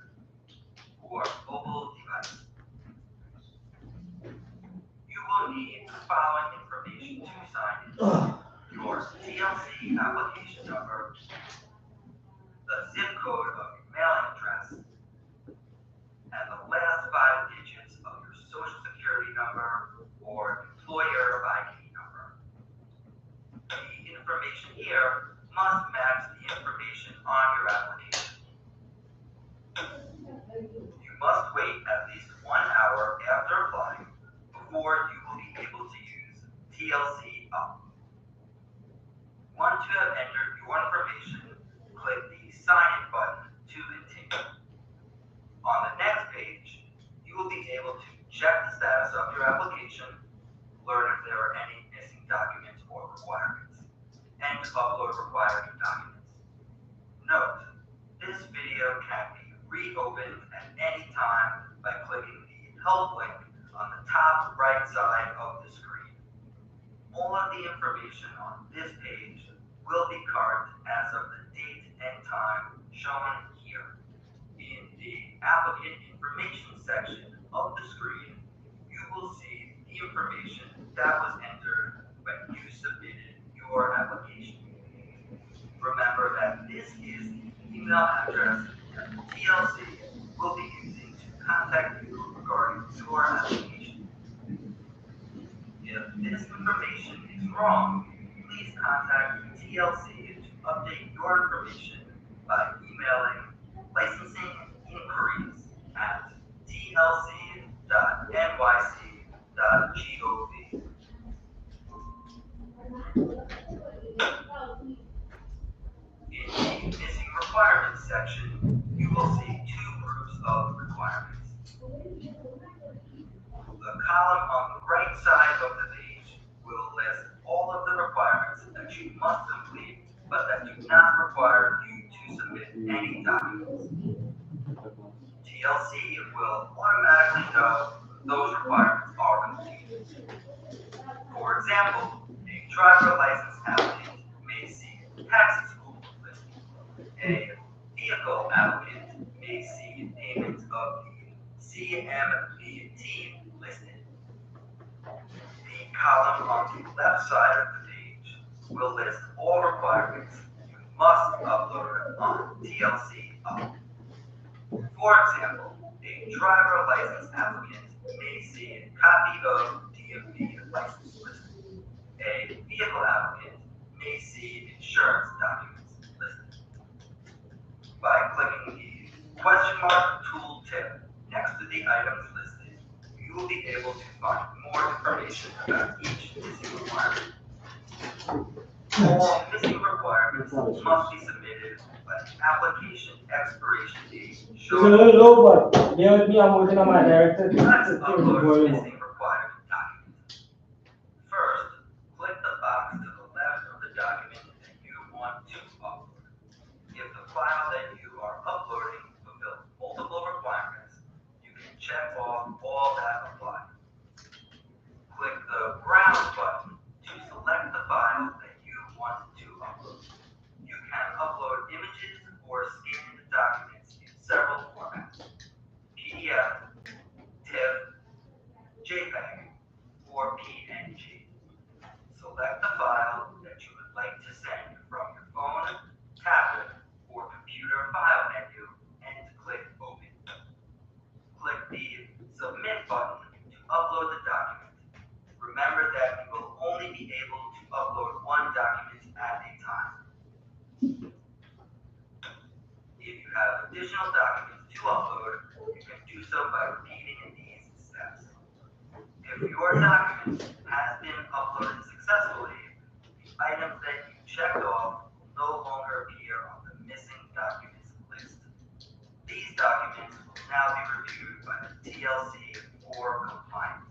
or mobile device. You will need the following information to sign in. Your TLC application number, the zip code of your mailing address, and the last 5 digits of your social security number or employer ID number. The information here must match the information on your application. You must wait at least 1 hour after applying before you will be able to use TLC Up. Once you have entered your information, click the Sign In button to continue. On the next page, you will be able to check the status of your application, learn if there are any missing documents or requirements, and upload required documents. Note, this video can be reopened at any time by clicking the Help link on the top right side of the screen. All of the information on this page will be carved as of the date and time shown here. In the applicant information section of the screen, you will see the information that was entered when you submitted your application. Remember that this is the email address that the TLC will be using to contact you regarding your application. If this information is wrong, please contact the TLC to update your information by emailing licensing inquiries at tlc.nyc.gov. In the missing requirements section, you will see 2 groups of requirements. The column on the right side of the page will list all of the requirements that you must complete TLC will automatically know those requirements are completed. For example, a driver license applicant may see taxi school listed. A vehicle applicant may see payment of the CMB listed. The column on the left side of the page will list all requirements you must upload on TLC Up. For example, a driver license applicant may see a copy of DMV license listed. A vehicle applicant may see insurance documents listed. By clicking the question mark tool tip next to the items listed, you will be able to find more information about each missing requirement. All missing requirements must be submitted by the application expiration date It's a shown. little low, but bear with me, I'm working on my director. Let's upload missing required documents. First, click the box to the left of the document that you want to upload. If the file that you are uploading fulfills multiple requirements, you can check off all that apply. Click the Browse button to select the file that you want to upload. You can upload images or scanned documents in several formats: PDF, TIFF, JPEG, or PNG. Select the file that you would like to send from your phone, tablet, or computer file menu and click Open. Click the Submit button to upload the document. Remember that you will only be able to upload one document at a time. If you have additional documents to upload, you can do so by repeating these steps. If your document has been uploaded successfully, the items that you checked off will no longer appear on the missing documents list. These documents will now be reviewed by the TLC for compliance.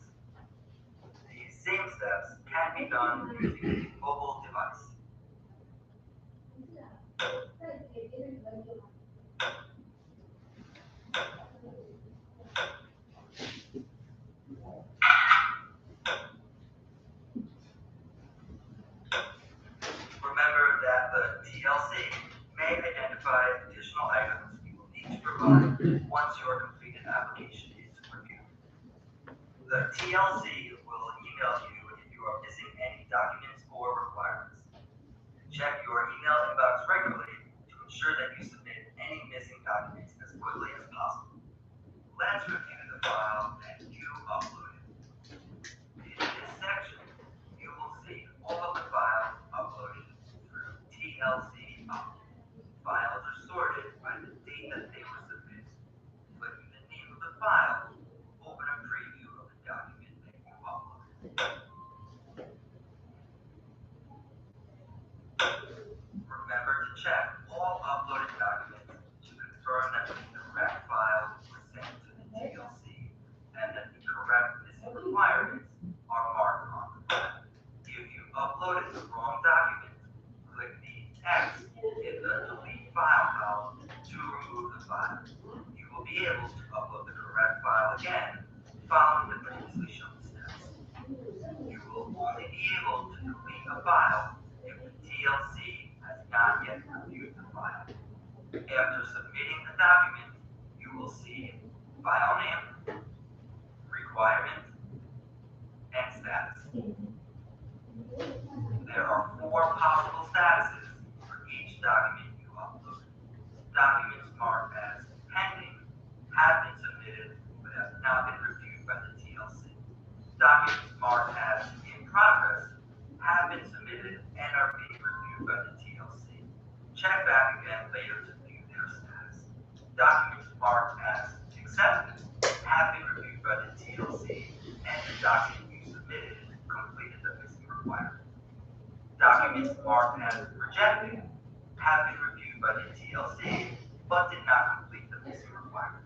These same steps can be done using a mobile device. Remember that the TLC may identify additional items you will need to provide once your completed application is reviewed. The TLC will email you if you are missing any documents or requirements. Check your email inbox regularly to ensure that you submit any missing documents as quickly as possible. Let's review the file that you uploaded. In this section, you will see all of the files uploaded through TLC Up. Files are sorted by the date that they were submitted. Clicking the name of the file will open a preview of the document that you uploaded. Remember to check all uploaded documents to confirm that the correct file was sent to the TLC and that the correct missing requirements are marked on the file. If you uploaded the wrong document, click the X in the Delete File column to remove the file. You will be able to upload the correct file again following the previously shown steps. You will only be able to delete a file if the TLC has not yet reviewed the file. After submitting the document, you will see file name, requirement, and status. There are 4 possible statuses for each document you upload. Documents marked as pending have been submitted but have not been reviewed by the TLC. Documents marked as in progress have been submitted and are being reviewed by the TLC. Check back again later to view their status. Documents marked as accepted have been reviewed by the TLC and the document you submitted completed the missing requirement. Documents marked as rejected have been reviewed by the TLC but did not complete the missing requirement.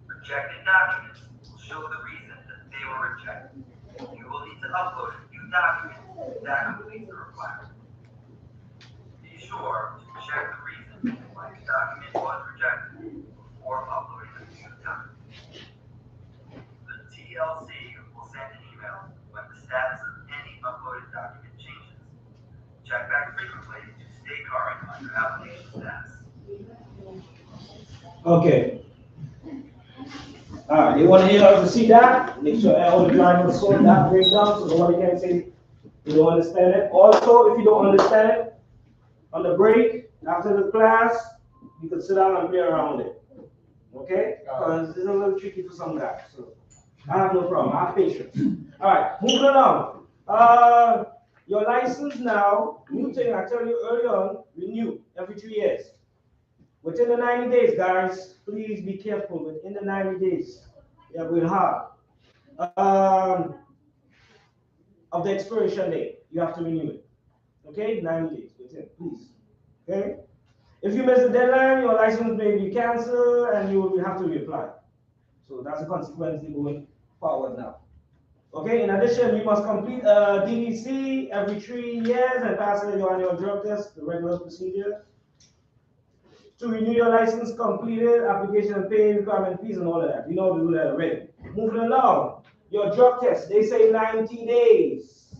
Rejected documents will show the reason that they were rejected. You will need to upload a new document that completes the requirement. Be sure to check the reason why the document was rejected before uploading a new document. Okay. All right, you want to see that? Make sure all the drivers saw that breakdown so nobody can say you don't understand it. Also, if you don't understand it, on the break, after the class, you can sit down and play around it. Okay? Because it's a little tricky for some guys. So I have no problem. I have patience. All right, moving along. Your license now, new thing I tell you early on, renew every 2 years. Within the 90 days, guys, please be careful. Within the 90 days, we are going hard. Of the expiration date, you have to renew it. Okay, 90 days within, please. Okay. If you miss the deadline, your license may be canceled and you will have to reapply. So that's a consequence going forward now. Okay, in addition, you must complete a DVC every 3 years and pass your annual drug test, the regular procedure. To renew your license, completed application and pay requirement fees and all of that. You know to do that already. Moving along, your drug test, they say 90 days.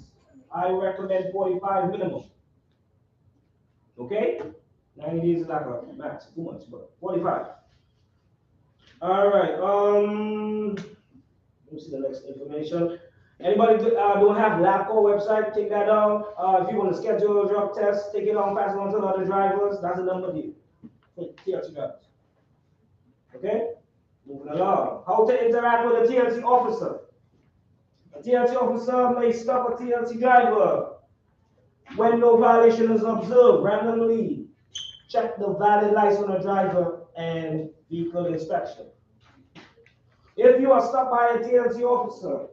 I recommend 45 minimum. Okay? 90 days is like a max, too much, but 45. All right, let me see the next information. Anybody don't have LabCo website, take that down. If you want to schedule a drug test, take it on, pass it on to the other drivers. That's the number here. TLC drivers. Okay? Moving along. How to interact with a TLC officer. A TLC officer may stop a TLC driver when no violation is observed randomly. Check the valid license of driver and vehicle inspection. If you are stopped by a TLC officer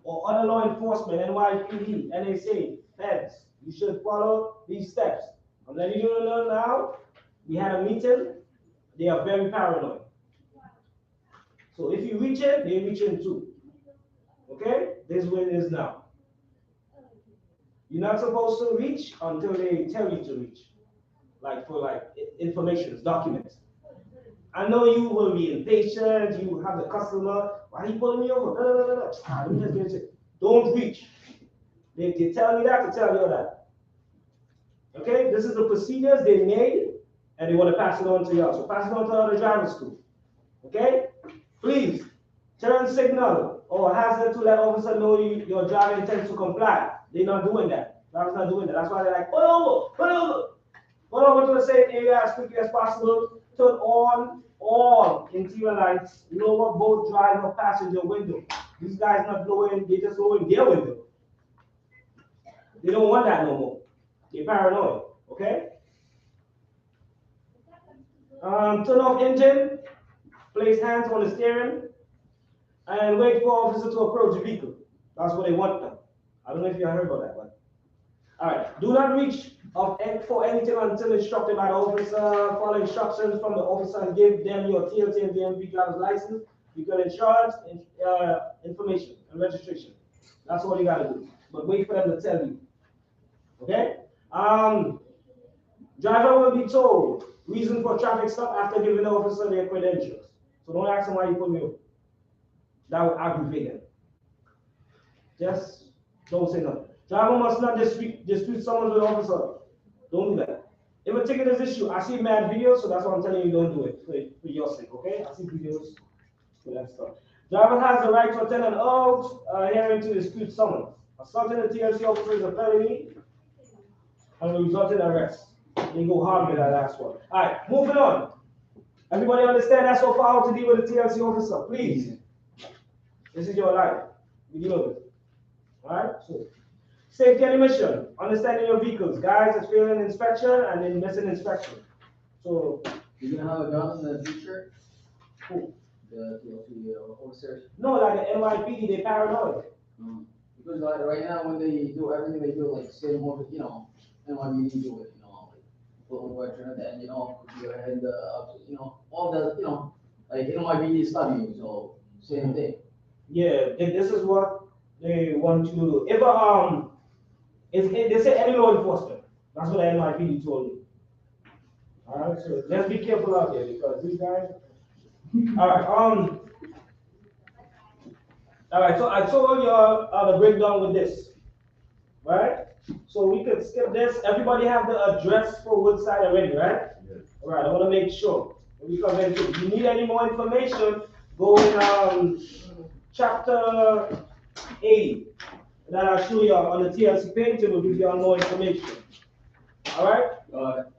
or other law enforcement, NYPD, NSA, feds, you should follow these steps. I'm letting you know now, we had a meeting, they are very paranoid. So if you reach it, they reach in too. Okay? This is where it is now. You're not supposed to reach until they tell you to reach. Like for information, documents. I know you will be impatient, you have the customer, why are you pulling me over? Let me just get it. Don't reach. They tell me that to tell you that. Okay, this is the procedures they made, and they want to pass it on to y'all. So pass it on to other drivers too. Okay? Please, turn signal or hazard to let officer know your driver intends to comply. They're not doing that. Driver's not doing that. That's why they're like, pull over, pull over. Pull over to the safe area as quickly as possible. Turn on all interior lights. Lower both driver passenger window. These guys not lowering, they just lowering their window. They don't want that no more. They're paranoid. Okay? Turn off engine. Place hands on the steering. And wait for officer to approach the vehicle. That's what they want now. I don't know if you heard about that one. All right. Do not reach for anything until instructed by the officer. Follow instructions from the officer and give them your TLC and DMV driver's license, vehicle insurance, information, and registration. That's all you got to do. But wait for them to tell you. Okay? Driver will be told reason for traffic stop after giving the officer their credentials. So don't ask them why you put me over. That will aggravate them. Just don't say nothing. Driver must not dispute someone with the officer. Don't do that. If a ticket is issued, I see mad videos, so that's why I'm telling you don't do it for your sake, okay? I see videos for that stuff. Driver has the right to attend an hearing to dispute someone. Assaulting a TLC officer is a felony and will result in arrest. You go hard with that last one. All right, moving on. Everybody understand that so far how to deal with a TLC officer, please. This is your life. We deal with it. All right, so. Safety and emission, understanding your vehicles. Guys, it's failing inspection and then missing inspection. So, you're gonna have a gun in the future? Who? The officers. No, like the NYPD, they paranoid. Because like right now, when they do everything they do, like state more, NYPD do it, like put on veteran and put your head up, all the, like NYPD study you, so same thing. Yeah, this is what they want you to do. If they say any law enforcement, that's what the NYPD told me. All right, so let's be careful out there because these guys. All right, so I told you the breakdown with this, right? So we could skip this. Everybody have the address for Woodside already, right? Yes. All right, I want to make sure. If you need any more information, go in chapter 80. That I'll show you on the TLC page, it will give you all more information. Alright?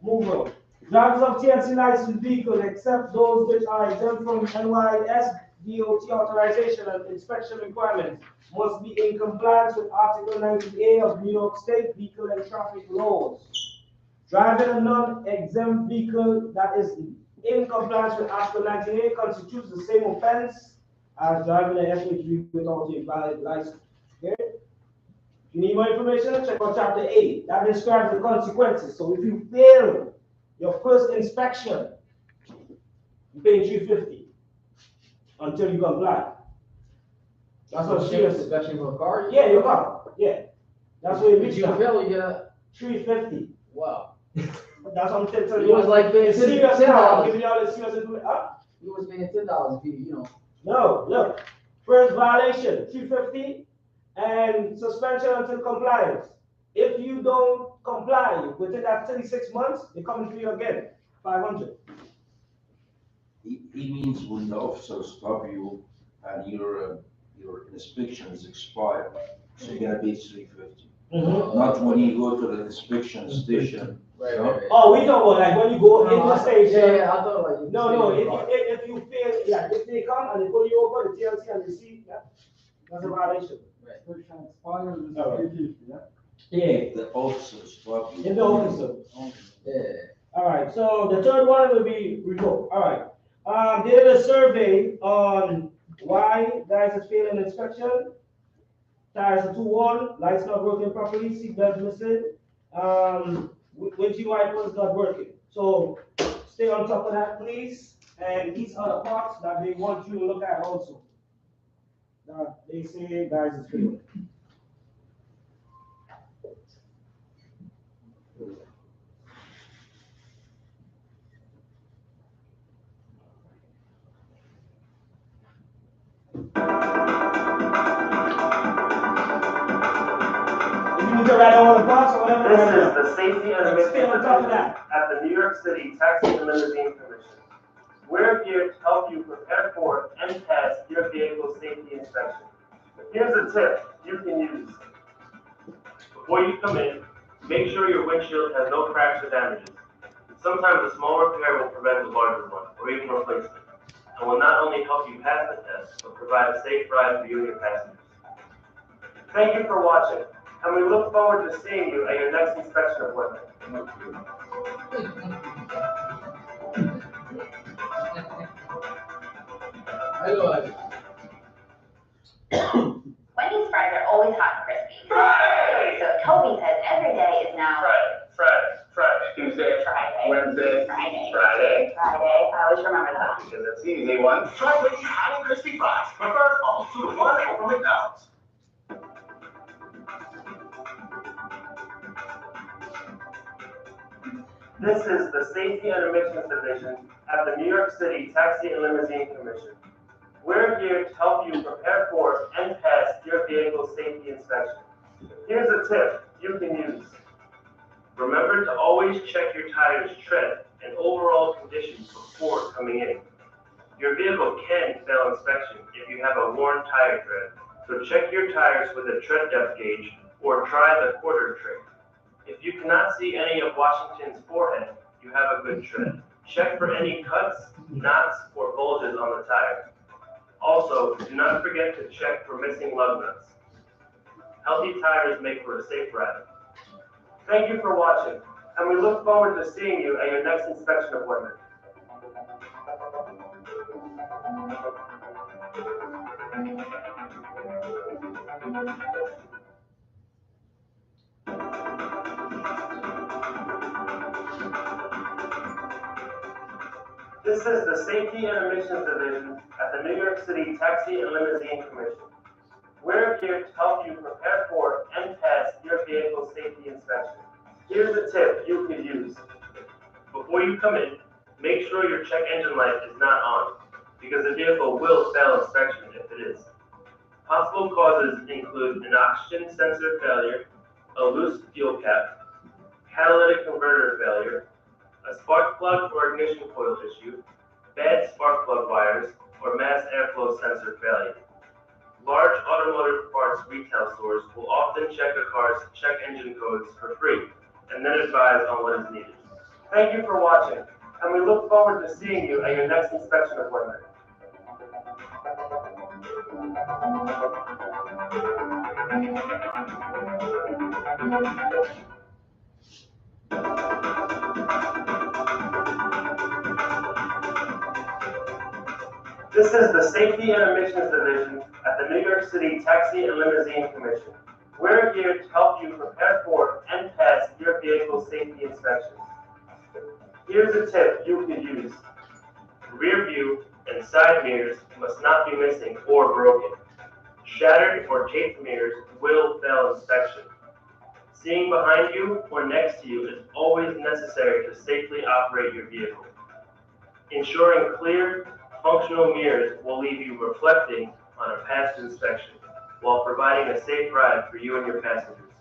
Move on. Drivers of TLC licensed vehicles, except those which are exempt from NYS DOT authorization and inspection requirements, must be in compliance with Article 90A of New York State Vehicle and Traffic Laws. Driving a non-exempt vehicle that is in compliance with Article 90A constitutes the same offense as driving an FHV without a valid license. Okay? If you need more information, check out chapter 8. That describes the consequences. So if you fail your first inspection, you pay $350 until you comply. That's what serious inspection for a car? Yeah, your car. Yeah. That's what it If you fail, you get $350. wow. That's what I'm telling It you. was like it's serious $10. now. I'm giving you all the serious information. You was paying $10 if you know. No, look. First violation, $350, and suspension until compliance. If you don't comply within that 36 months, they come to you again, $500. He means when the officer stop you and your inspection is expired, so you're gonna pay $350. Not when you go to the inspection station. Right, you know? right, right. Oh, we talk about like when you go into the station. Yeah, I thought like. No, if you fail, yeah, if they come and they pull you over, the TLC and they see, yeah, that's a violation. Inspection expires, it's All right. $350, yeah? Yeah, If the officer stop you. if the officer. Yeah. All right, so the third one will be revoked. All right. They did a survey on why guys are failing inspection. Tires are too worn, lights not working properly, seat belts missing, windshield wipers not working. So stay on top of that, please. And these are the parts that they want you to look at also. That they say guys is failing. If you need to write all the parts or whatever. This is the Safety and Emissions Stay on top of Division that. at the New York City Taxi and Limousine Commission. We're here to help you prepare for and pass your vehicle safety inspection. Here's a tip you can use. Before you come in, make sure your windshield has no cracks or damages. Sometimes a small repair will prevent a larger one, or even replacement, and will not only help you pass the test, but provide a safe ride for you and your passengers. Thank you for watching, and we look forward to seeing you at your next inspection appointment. Wendy's fries are always hot and crispy. Friday! So Toby says every day is now Friday. Tuesday, Friday. Wednesday, Friday. Friday. Friday. I always remember that. Because it's easy one. Try Wendy's hot and crispy fries. Prefer almost 2 to 1 over McDonald's. This is the Safety and Emissions Division at the New York City Taxi and Limousine Commission. We're here to help you prepare for and pass your vehicle safety inspection. Here's a tip you can use. Remember to always check your tires' tread and overall condition before coming in. Your vehicle can fail inspection if you have a worn tire tread, so check your tires with a tread depth gauge or try the quarter trick. If you cannot see any of Washington's forehead, you have a good tread. Check for any cuts, knots, or bulges on the tire. Also, do not forget to check for missing lug nuts. Healthy tires make for a safe ride. Thank you for watching, and we look forward to seeing you at your next inspection appointment. This is the Safety and Emissions Division at the New York City Taxi and Limousine Commission. We're here to help you prepare for and pass your vehicle safety inspection. Here's a tip you could use. Before you come in, make sure your check engine light is not on, because the vehicle will fail inspection if it is. Possible causes include an oxygen sensor failure, a loose fuel cap, catalytic converter failure, a spark plug or ignition coil issue, spark plug wires, or mass airflow sensor failure. Large automotive parts retail stores will often check a car's check engine codes for free and then advise on what is needed. Thank you for watching, and we look forward to seeing you at your next inspection appointment. This is the Safety and Emissions Division at the New York City Taxi and Limousine Commission. We're here to help you prepare for and pass your vehicle safety inspection. Here's a tip you can use. Rear view and side mirrors must not be missing or broken. Shattered or taped mirrors will fail inspection. Seeing behind you or next to you is always necessary to safely operate your vehicle. Ensuring clear, functional mirrors will leave you reflecting on a past inspection while providing a safe ride for you and your passengers.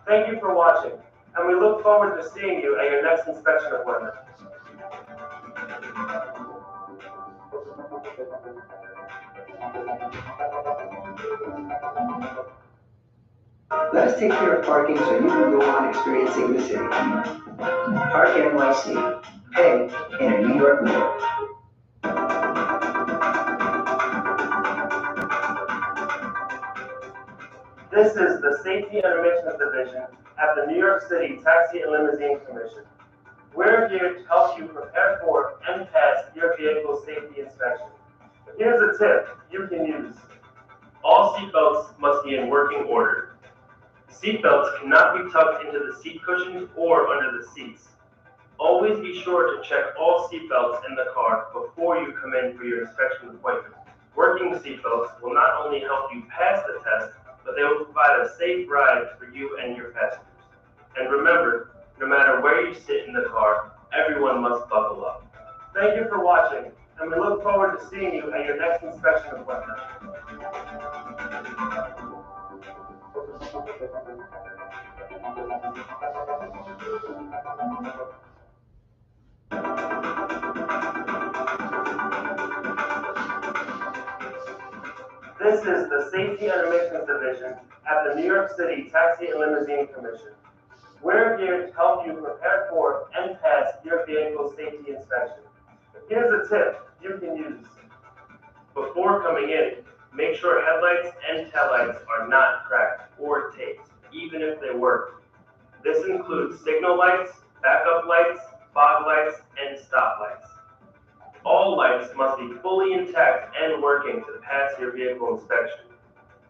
Thank you for watching, and we look forward to seeing you at your next inspection appointment. Let us take care of parking so you can go on experiencing the city. Park NYC. Pay in a New York minute. This is the Safety and Emissions Division at the New York City Taxi and Limousine Commission. We're here to help you prepare for and pass your vehicle safety inspection. Here's a tip you can use. All seatbelts must be in working order. Seatbelts cannot be tucked into the seat cushions or under the seats. Always be sure to check all seatbelts in the car before you come in for your inspection appointment. Working seatbelts will not only help you pass the test, but they will provide a safe ride for you and your passengers. And remember, no matter where you sit in the car, everyone must buckle up. Thank you for watching, and we look forward to seeing you at your next inspection appointment. This is the Safety and Emissions Division at the New York City Taxi and Limousine Commission. We're here to help you prepare for and pass your vehicle safety inspection. Here's a tip you can use. Before coming in, make sure headlights and taillights are not cracked or taped, even if they work. This includes signal lights, backup lights, fog lights, and stop lights. All lights must be fully intact and working to pass your vehicle inspection.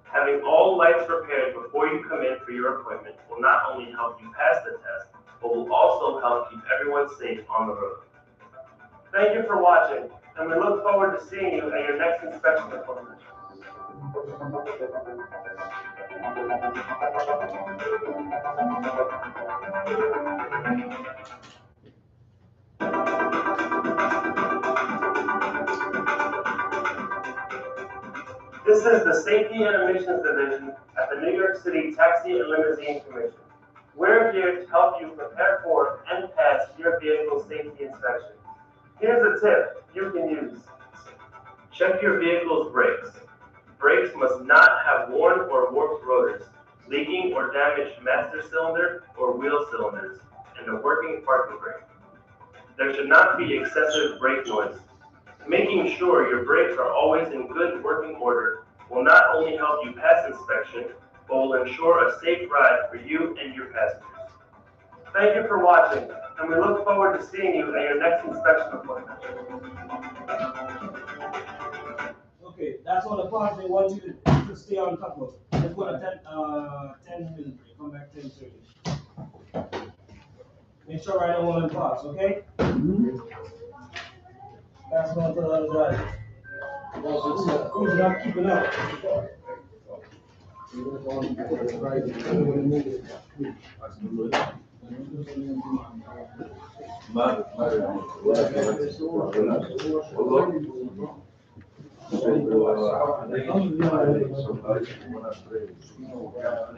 Having all lights repaired before you come in for your appointment will not only help you pass the test, but will also help keep everyone safe on the road. Thank you for watching, and we look forward to seeing you at your next inspection appointment. This is the Safety and Emissions Division at the New York City Taxi and Limousine Commission. We're here to help you prepare for and pass your vehicle safety inspection. Here's a tip you can use. Check your vehicle's brakes. Brakes must not have worn or warped rotors, leaking or damaged master cylinder or wheel cylinders, and a working parking brake. There should not be excessive brake noise. Making sure your brakes are always in good working order will not only help you pass inspection, but will ensure a safe ride for you and your passengers. Thank you for watching, and we look forward to seeing you at your next inspection appointment. Okay, that's all the parts they want you to stay on top of. Let's go to 10 minutes break. Come back 10:30. Make sure I don't want to parts, okay? That's going to the other driver. Who's not keeping up?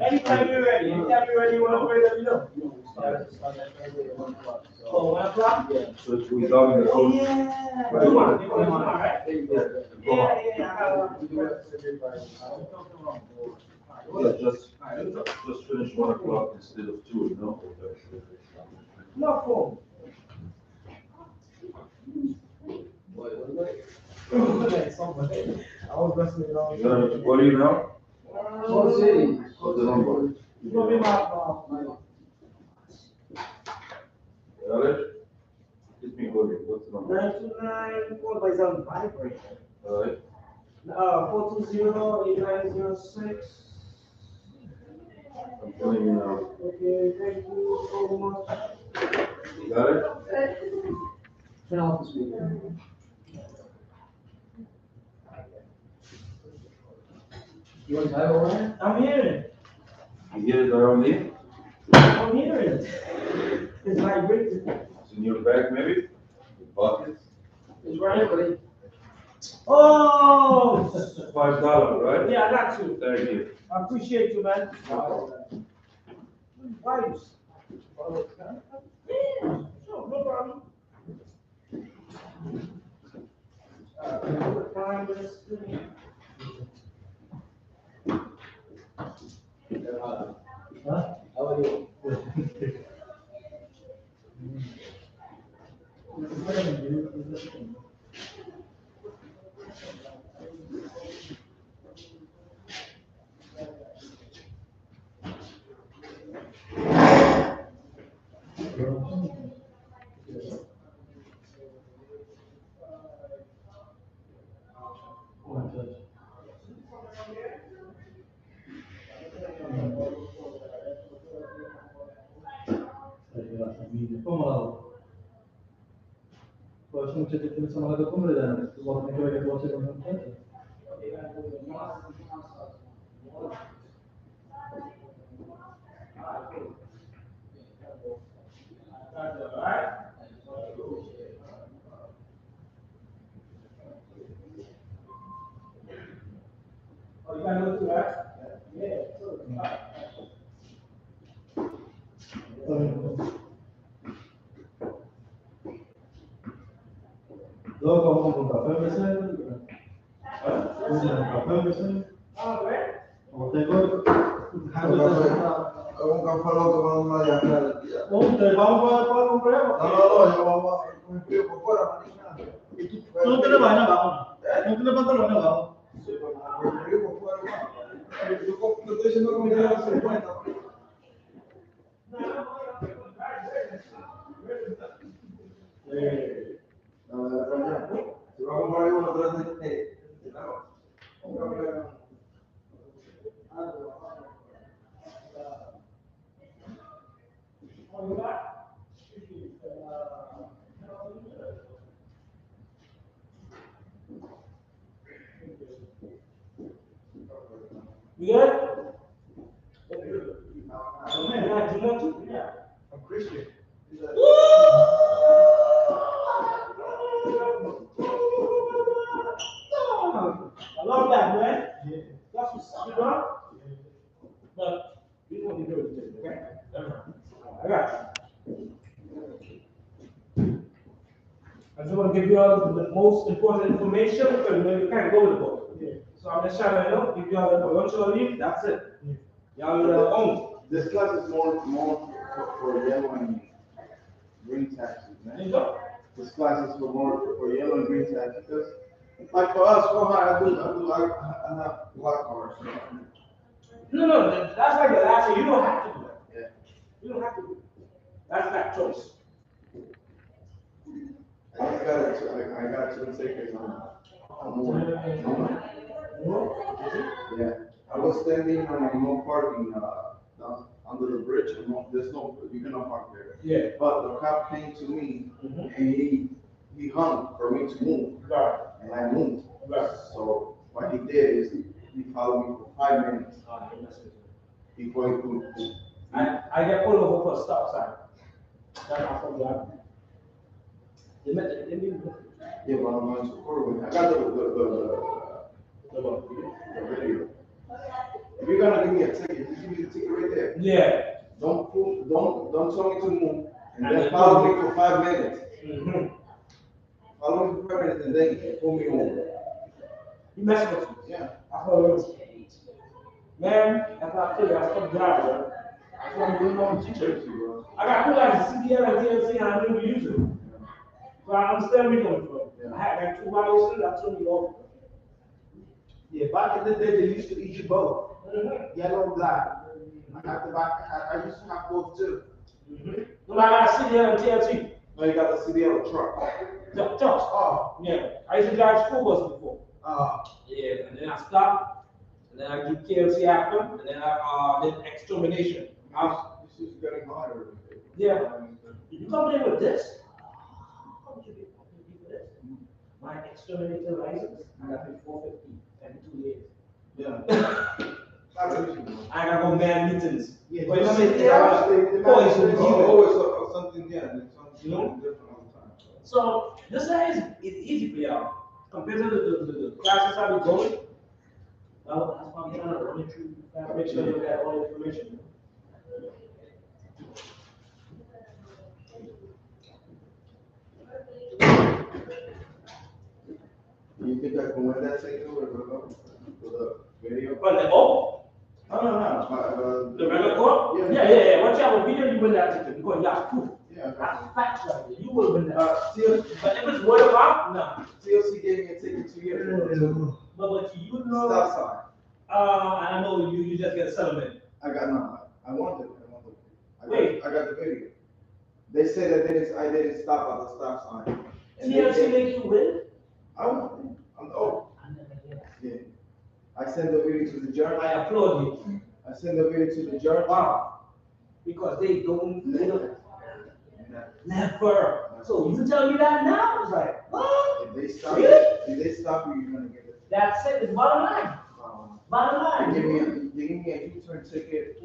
Anytime you're ready, you want to pray, let me know. Oh, 1 o'clock? So it's regarding the Oh, yeah. right? Yeah, just finish 1 o'clock instead of 2, you know? No problem. I was messing around. You gonna call you now? What city? What's the number? You gonna be Got it? Let me call you, what's the number? 929, followed by some vibrator. Alright, 420-8906. I'm telling you now. Okay, thank you so much. You got it? Turn off the speaker. You want to type over there? I'm hearing it. You hear it around here? I'm hearing it. It's vibrating. It's in your bag maybe? Your pockets? It's right here, buddy. Oh! $5, right? Yeah, I got you. Thank you. I appreciate you, man. Vibes. Yeah, sure, no problem. Find this thing. Huh? How are you? Poi non c'è che pensano alla comune, tu vuoi mettere le cose con un tempo? Oh, you gotta go through that? Yeah. Dopo vamos con café, ¿ves? Café, ¿ves? Ah, right? Como tengo, Un café loco con una llamada. te vamos a comprar. No, yo vamos a cumplir por fuera, mañana. No te le vayas abajo. No te le pantalones abajo. Sí, pues, cumplir por fuera, yo estoy diciendo que me llevan 50. Si va a comprar uno, tres de You good? Oh, man, God, you want to? Yeah. I'm Christian. I love that, man. That's what's up, you know? But we want to do it, okay? I got you. I just want to give you all the most important information because you know you can't go with the book. So I'm just trying to give you all the once you leave, that's it. Y'all own. This class is more for yellow and green taxes, There man. you go. This class is for yellow and green taxes, because, like for us, go high, I have black cars. No, that's like the last year. You don't have to do that. Yeah. You don't have to do that. That's that choice. I got two tickets on. Yeah, I was standing on a no parking, down under the bridge, and there's no, you cannot park there. Yeah. But the cop came to me, and he hung for me to move, Right. and I moved. Right. So what he did is he followed me for 5 minutes before he could. I get pulled over for a stop sign. That's not from the Yeah, but I'm going to court. I got the video. If you're gonna give me a ticket, just give me the ticket right there. Yeah. Don't tell me to move, and then follow me for 5 minutes. Follow me for 5 credit and then he pulled me over. You mess with you. Yeah. I thought it was, man, that's not clear. I stopped driving. That's what I'm doing on teacher. I got two licenses, CDL and TLC, and I never use it. So I understand where you're coming from. I had like 2 licenses, I took you over. Yeah, back in the day, they used to issue both, yellow and black. I have to buy, I used to have both too. No, I got a CDL and TLC. No, you got the CDL truck. Trucks. Oh. Yeah. I used to drive school bus before. Oh. Yeah, and then I stopped, and then I did TLC after, and then I did extermination. This is getting harder. Yeah. You come in with this? How much you get for this? My exterminator license, I got paid $450 and 2 years. Yeah. I gotta go man meetings. Yeah, But you know, they always something, yeah, and something different all the time. So this is easy for y'all compared to the classes I be going. Well, that's why I'm trying to run it through, make sure you got all the information. You think I can win that ticket with the video? But the No. The regular court? Yeah. Watch out, with video, you win that ticket because you got proof. Yeah. That's facts right there. You will win that. TLC, But if it's word of mouth, no. TLC gave me a ticket 2 years ago. But you know. Stop sign. I know you just get a settlement. I got no. I wanted. Wait. I got the video. They said that I didn't stop at the stop sign. And TLC make you win? I won. Yeah. I sent the video to the judge. I applaud you. I sent the video to the judge. Wow. Because they don't. Never. So you tell me that now? It's like, what? If they stop, really? If they stop you, you're gonna get it. That's it. It's bottom line. Bottom line. They gave me a U-turn ticket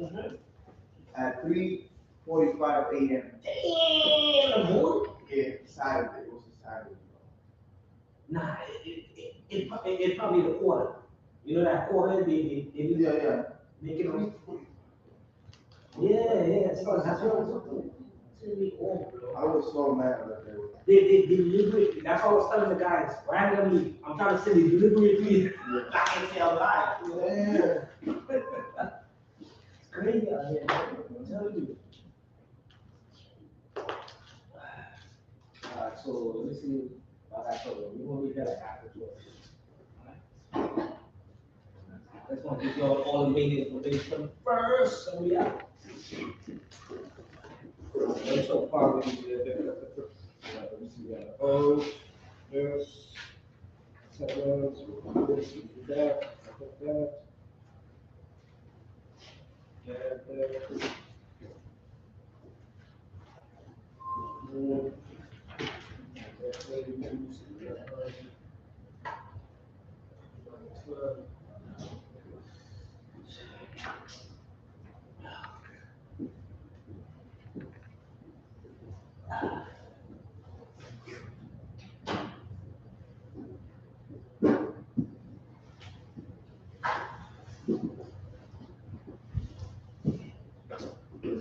at 3:45 a.m. Damn. Yeah, Saturday. It was a Saturday. Nah, it probably the quarter. You know that quarter they Yeah. make it on. Yeah. So that's what I was so mad that day. They deliberately, that's what I was telling the guys, randomly, I'm trying to say they deliberately, I can't say I'm lying. Yeah. It's crazy out here, man. I'm telling you. Alright, so let me see, like I told you, we're gonna be better after 12. Alright? I just want to give you all the main information first, and we out. So far, we need to let me see, we got O's, this, sevens, this, that, that.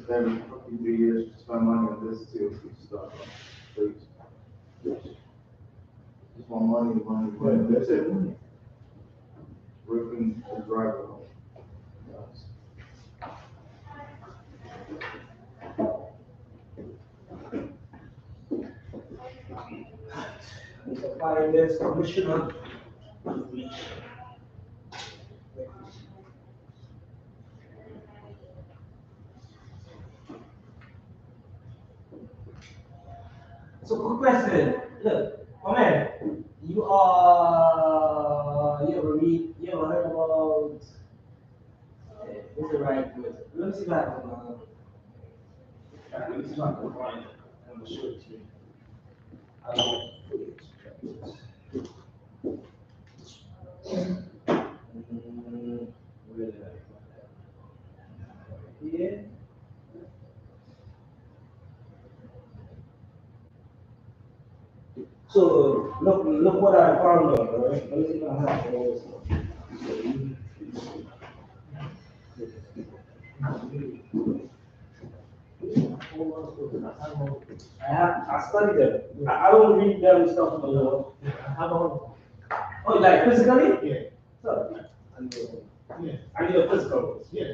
Every fucking 3 years, to spend money on this TLC stuff. Please. Just want money. That's it. Ripping the driver. Mr. Finance Commissioner. So quick question, look, oh man, you ever heard about, what's the right word? Let me see if I can, let me see if I can find it, I'm gonna show it to you. I don't know. Where did I find that? Here. So look what I found out, right? Let me see if I have all this stuff. I studied them. I don't read them stuff alone. have all Oh, like physically? of them. Yeah. So, Yeah. I need a physical. Yeah.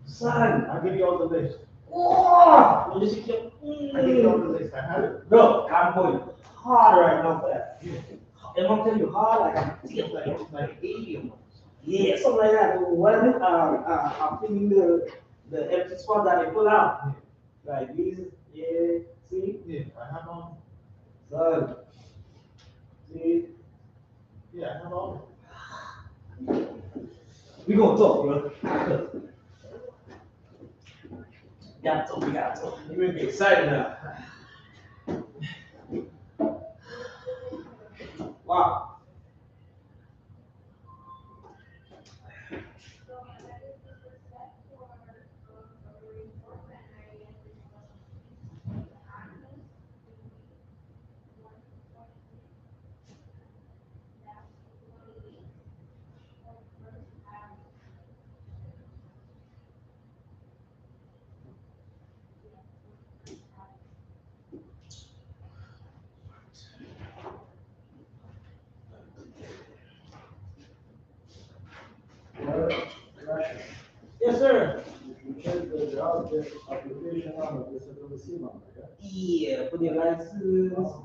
Son. I'll give you all the list. Oh! I'll give you all the list. I have it. Bro, I'm going hard right now for that. And I'm telling you, hard like I'm It's like 80 of them. yeah, something like that. What is it? I'm thinking the empty spot that they pull out. Like these, yeah, see? Yeah, I have all. Son. See? Yeah, I have all. We gonna talk, bro. Gotta talk, we gotta talk. You make me excited now. Wow. Yes, sir. You check the job, the application number, the disability number, yeah? Yeah, put your license,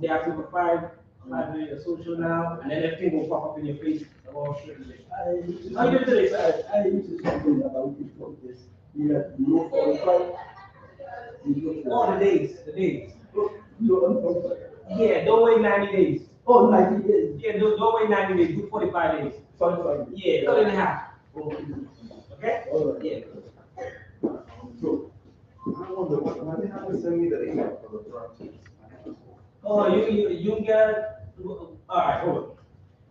they have to provide your social now, and then everything will pop up in your face. Oh, shit. How you doing today, sir? I used to something about before this. You have no qualified. All the days, the days. You unqualified. Yeah, don't wait 90 days. Oh, 90 days. Yeah, don't wait 90 days, do 45 days. 45. Yeah, cut it in half. Okay. Okay? All right. Yeah. So, I wonder, why they haven't sent me the email for the drug test? Oh, you get, all right, hold on.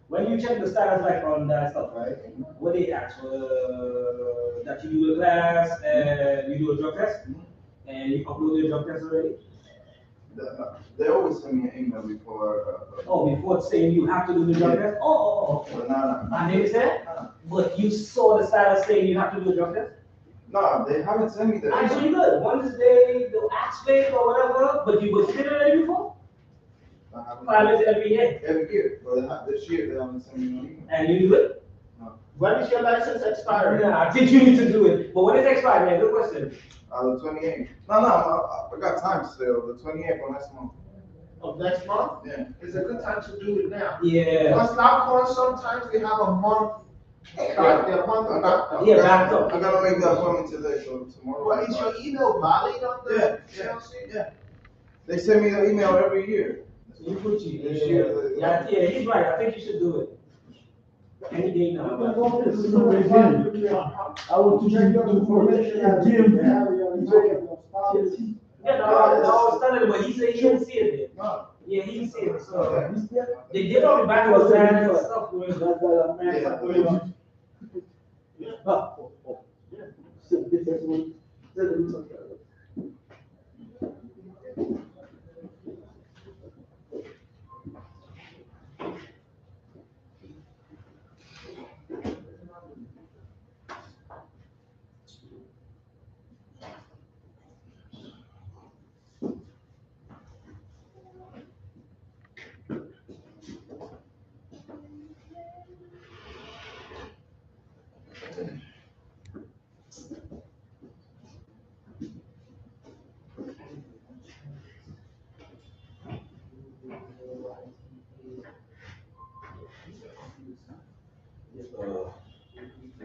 When you check the status like on that stuff, right? What they ask, that you do a class and you do a drug test, and you upload your drug test already? They always send me an email before. Oh, before saying you have to do the drug test? Oh. But no. I didn't say that? But you saw the status saying you have to do a drug test? No, they haven't sent me the email. Actually, good. Once they'll ask fake or whatever, but you did it already before? I haven't. Filed it every year. Every year, but this year they haven't sent me no email. And you do it? No. When is your license expiring? Yeah, I think you need to do it. But when it's expired, man, good question. The 28th. No, I got time still. The 28th of next month. Of next month? Yeah. It's a good time to do it now. Yeah. Because now for sometimes they have a month. They're a month backed up. Yeah, backed up. I gotta make the appointment today, so tomorrow. Well, is your email valid on the TLC? Yeah. They send me the email every year. You put you. This year, Yeah, he's right. I think you should do it. Any day now. I want to check your information at gym. Yeah, no, I was telling him, but he said he didn't see it yet. No. Yeah, he didn't see it. So they did all the backwards and stuff.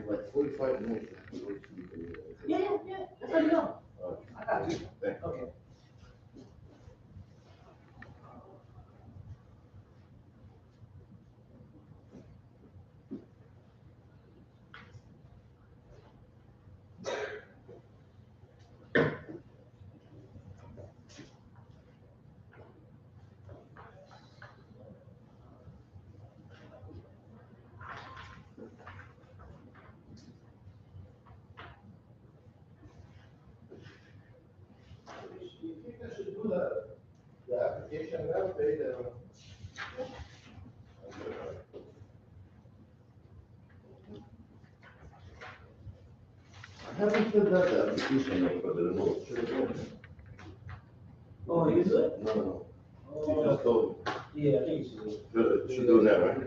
Like 45 minutes. Yeah. That's how you know. I got you. Thank you. Okay. You think I should do the application now, pay the. I haven't filled out the application yet for the renewal. Oh, you do it? No. Oh. You just told me. Yeah, I think you should. Good, should do that, right?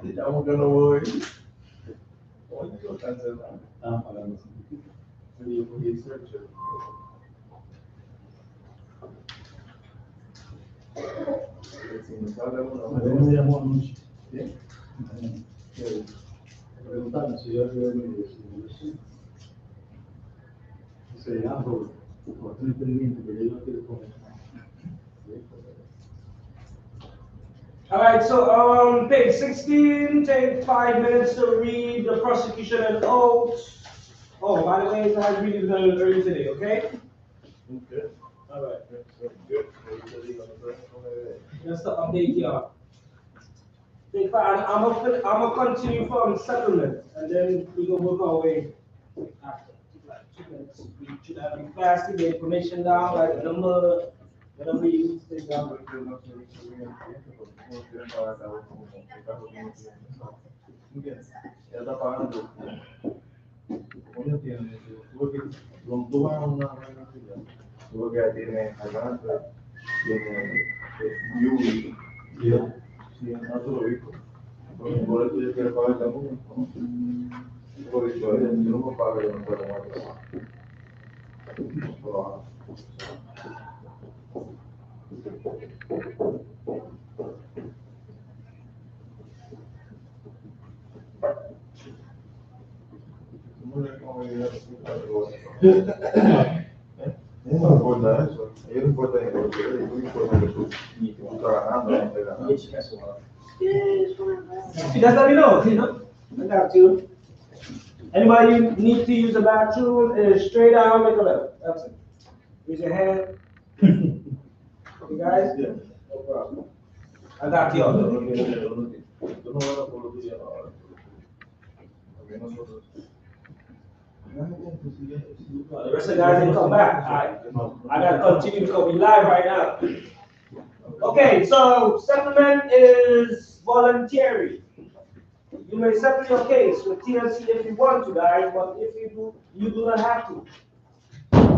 Estamos que no voy. Oye, lo cancelan. Ah, pagando. Sí, yo cogí el search. Si me sale uno. Me llamó anoche. ¿Bien? Preguntando si yo había venido. Se llama por estoy pendiente, pero yo no quiero comer. All right, so page 16, take 5 minutes to read the prosecution and oath. Oh, by the way, I read it early today, okay? Okay. All right. Good. Just to update y'all. Take 5, I'm gonna continue from settlement, and then we go work our way after. Like 2 minutes. We should have been fasting, the information down, like the number, whatever you need to take down. Ya está pagando. Como yo entiendo, tuve que, tú vas a una universidad, tuve que tiene adelante, tiene Yuri, y en otro hijo. Por eso yo quiero pagar también. Por eso yo no me pago, yo no puedo más. No importa eso, a ellos no importa ni lo que ellos, no importa que tú estás ganando, no te ganando. You just let me know, you know? I got you. Anybody you need to use the bathroom is straight down, make a left. That's it. Raise your hand. You guys? Yeah. No problem. I got you. Yo no voy a por los días ahora. También nosotros. The rest of the guys didn't come back. I gotta continue because we live right now. Okay, so settlement is voluntary. You may settle your case with TLC if you want to, guys, but if you do, you do not have to.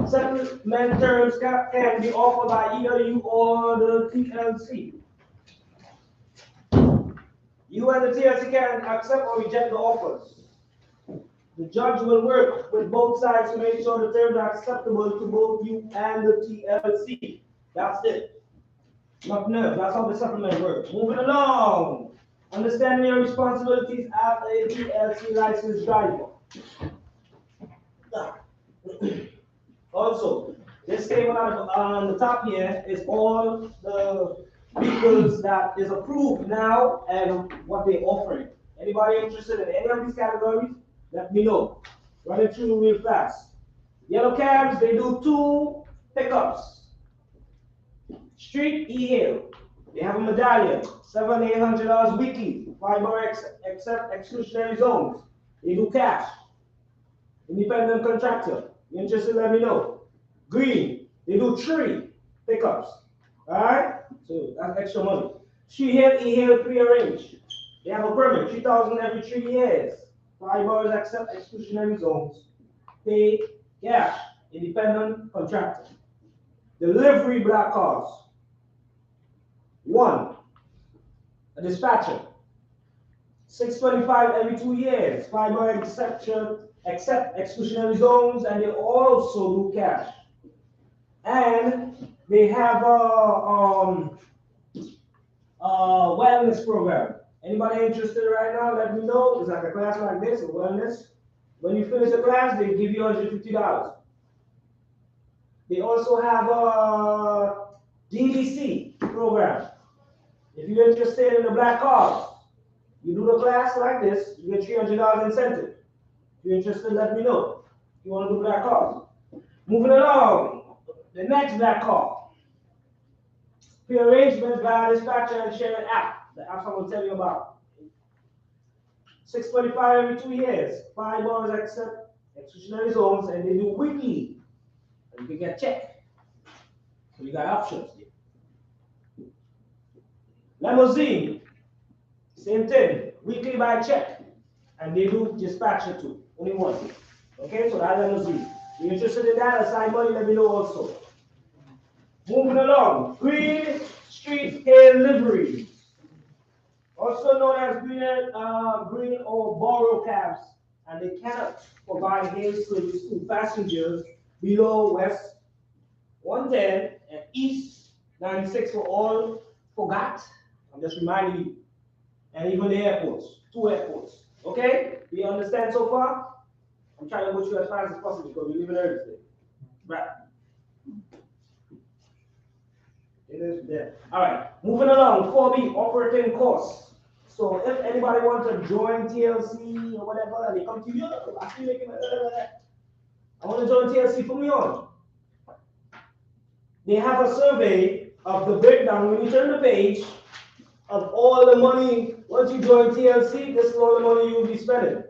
Settlement terms can be offered by either you or the TLC. You and the TLC can accept or reject the offers. The judge will work with both sides to make sure the terms are acceptable to both you and the TLC. That's it. Nothing else. That's how the settlement works. Moving along. Understanding your responsibilities as a TLC licensed driver. Also, this table on the top here is all the vehicles that is approved now and what they're offering. Anybody interested in any of these categories? Let me know. Run it through real fast. Yellow cabs, they do 2 pickups. Street e-hail, they have a medallion, $700 to $800 weekly, 5-hour except exclusionary zones. They do cash. Independent contractor, you interested, let me know. Green, they do 3 pickups. Alright? So that's extra money. Street hail, e-hail, pre-arranged. They have a permit, $3,000 every 3 years. 5 hours except exclusionary zones. Pay cash. Independent contractor. Delivery black cars. 1. A dispatcher. $625 every 2 years. 5 hour exception except exclusionary zones, and they also do cash. And they have wellness program. Anybody interested right now, let me know. It's like a class like this, a wellness. When you finish the class, they give you $150. They also have a DDC program. If you're interested in the black card, you do the class like this, you get $300 incentive. If you're interested, let me know. If you want to do black cards. Moving along, the next black card. Prearrangement via dispatcher and sharing app. The app I'm going to tell you about. 625 every 2 years. 5 boroughs accept exclusionary zones, and they do weekly. And you can get check. So you got options here. Limousine, same thing. Weekly by check. And they do dispatcher too. Only one. Okay, so that's limousine. If you're interested in that, assign money, let me know also. Moving along, Green Street Hail Livery, also known as green or borough cabs, and they cannot provide hail service to passengers below West 110 and East 96 for all forgot. I'm just reminding you, and even the airports, 2 airports. Okay, do you understand so far? I'm trying to go through as fast as possible because we live in Thursday. Right. It is there. All right, moving along, 4B, operating costs. So if anybody wants to join TLC or whatever, and they come to you, I feel like I want to join TLC, put me on. They have a survey of the breakdown when you turn the page of all the money. Once you join TLC, this is all the money you will be spending.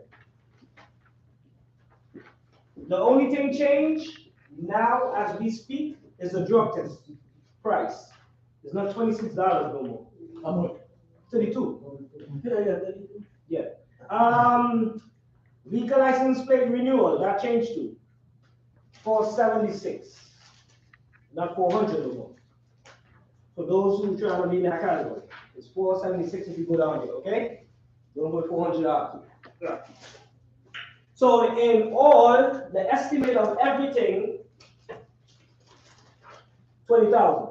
The only thing changed now as we speak is the drug test price. It's not $26 no more. How much? 32. Yeah. Vehicle license plate renewal, that changed to $476. Not $400 no more. For those who try to be in that category, it's $476 if you go down here, okay? Don't go $400. Yeah. So in all, the estimate of everything, 20,000.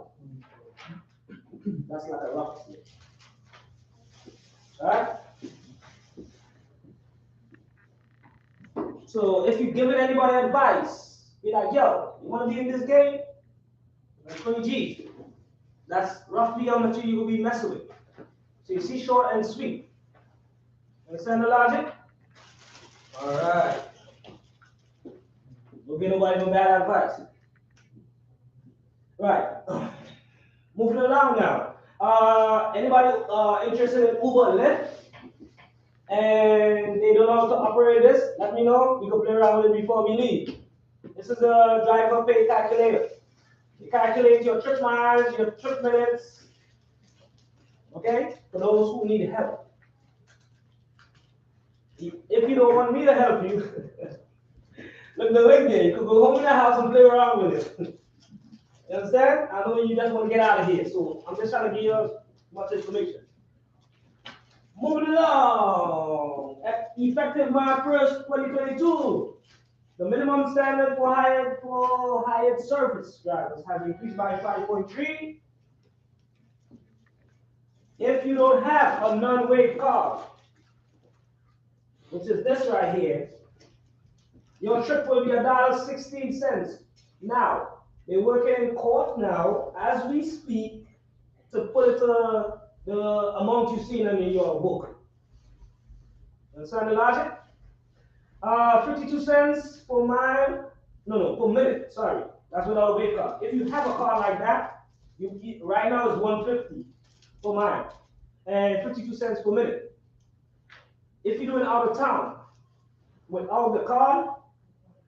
That's like a rough estimate. All right? So if you give anybody advice, be like, yo, you want to be in this game? That's 20 G's. That's roughly how much you will be messing with. So you see, short and sweet. Understand the logic? All right. Don't give nobody no bad advice. Right. Moving along now. Anybody interested in Uber and Lyft? And they don't know how to operate this? Let me know. We can play around with it before we leave. This is a driver pay calculator. You calculate your trip miles, your trip minutes. Okay? For those who need help. If you don't want me to help you, look the link there. You could go home in the house and play around with it. You understand? I know you just want to get out of here, so I'm just trying to give you as much information. Moving along. Effective March 1st, 2022. The minimum standard for hired service drivers has increased by 5.3. If you don't have a non-weight car, which is this right here, your trip will be $1.16. Now, they're working in court now, as we speak, to put it to the amount you see in your book. Understand the logic? 52 cents per mile, per minute, sorry. That's without a weight car. If you have a car like that, right now it's 150 per mile and 52 cents per minute. If you're doing out of town without the car,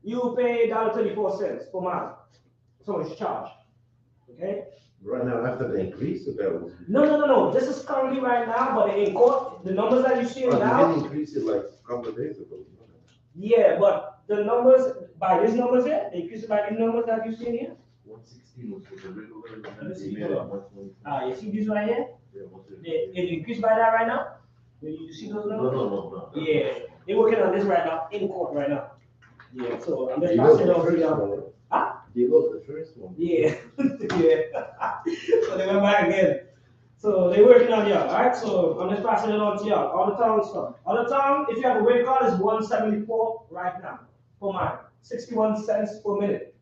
you will pay $1.34 per mile. So it's charged. Okay? Right now, after the increase, or that was? No. This is currently right now, but in court, the numbers that you see now. They increased it like a couple of days ago. Yeah, but the numbers, by these numbers here, they increased by these numbers that you see here. 116 was the regular. Let me see. You see this right here? Yeah, it increased by that right now? You see those numbers? No. Yeah, they're working on this right now, in court right now. Yeah, so I'm just passing it on to you. Huh? You lost the first one. Yeah, yeah. So they went back again. So they're working on y'all, alright? So I'm just passing it on to y'all. All the town stuff. All the town, if you have a rate card, is 174 right now for mine. 61 cents per minute.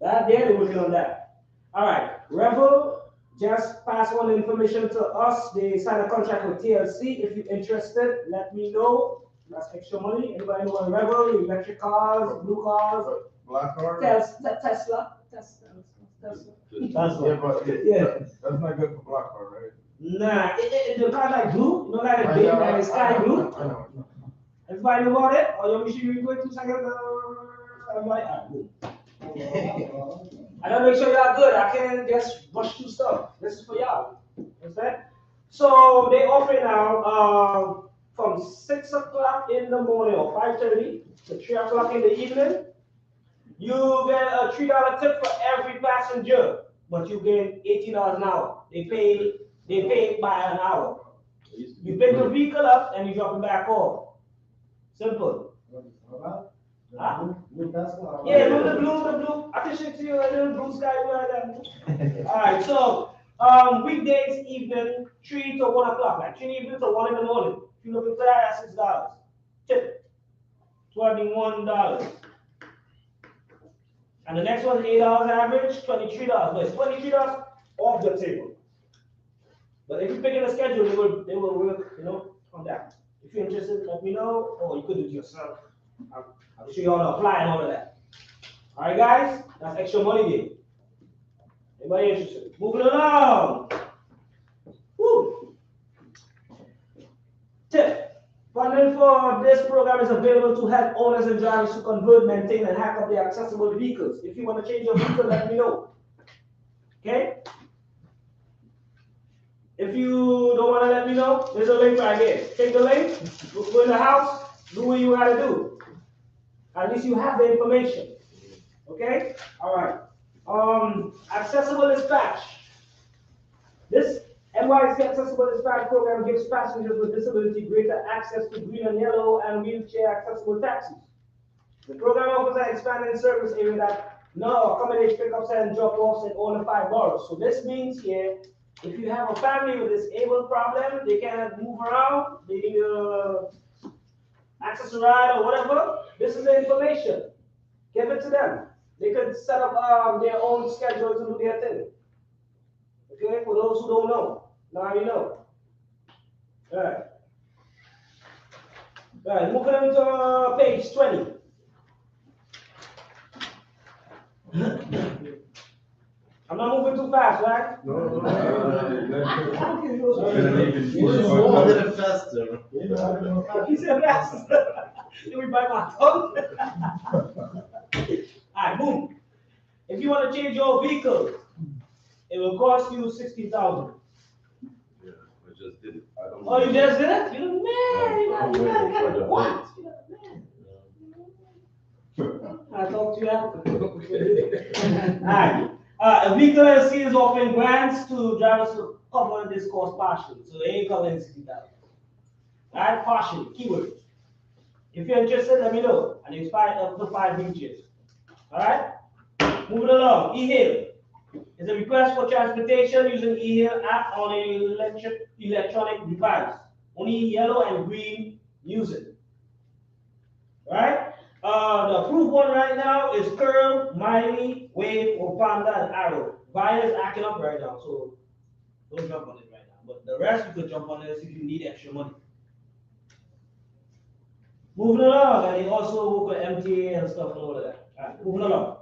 That there, they're working on that. Alright, Rebel just pass on the information to us. They signed a contract with TLC. If you're interested, let me know. That's extra money. Anybody know what Rebel, electric cars, blue cars? Black card? Tesla. Yeah, but that's not good for black card, right? Nah, the car like blue, you know, like a big, like sky blue. I know. Everybody know about it? Or you wish you wait 2 seconds? Everybody, I gotta make sure y'all good. I can't just rush through stuff. This is for y'all. Understand? So they offer now from 6 o'clock in the morning or 5:30 to 3 o'clock in the evening. You get a $3 tip for every passenger, but you get $18 an hour. They pay by an hour. You pick the vehicle up and you drop it back off. Simple. Huh? Yeah, the blue. I can show it to you a little blue sky weather. Alright, so weekdays evening 3 to 1 o'clock, like 3 evening to 1 in the morning. If you're looking for that, that's $6. Tip. $21. And the next one is $8 average, $23. But it's $23 off the table. But if you pick in a schedule, they will work, on that. If you're interested, let me know, or you could do it yourself. I'll show you how to apply and all of that. All right, guys, that's extra money day. Anybody interested? Moving along. Woo. Tip. Funding for this program is available to help owners and drivers to convert, maintain, and hack up their accessible vehicles. If you want to change your vehicle, let me know. Okay? If you don't want to let me know, there's a link right here. Take the link, go in the house, do what you gotta do. At least you have the information. Okay? All right. Accessible dispatch. This NYC Accessible Dispatch Program gives passengers with disability greater access to green and yellow and wheelchair accessible taxis. The program offers an expanded service area that now accommodates pickups and drop-offs in all the 5 boroughs. So this means here, if you have a family with disabled problem, they can't move around, they need access to ride or whatever, this is the information. Give it to them. They could set up their own schedule to do their thing. Okay, for those who don't know, now you know. All right. All right, moving on to page 20. I'm not moving too fast, right? No. A little faster. He said faster. Let me bite my tongue. All right, boom. If you want to change your vehicle, it will cost you $60,000. Yeah, I just did it. Oh, you just did it? You're the man. You got the what? I talk to you after. Alright. A vehicle LC is offering grants to drivers to cover this cost partially. So they ain't covering $60,000. Alright, partially, keyword. If you're interested, let me know. And it's up to 5 wheelchairs. Alright? Moving along. E-Hail. It's a request for transportation using e-hail app on an electronic device. Only yellow and green use it. Right? The approved one right now is Curl, Miley, Wave, or Panda, and Arrow. Via is acting up right now, so don't jump on it right now. But the rest you could jump on this if you need extra money. Moving along, and they also work with MTA and stuff and all of that. All right, moving along.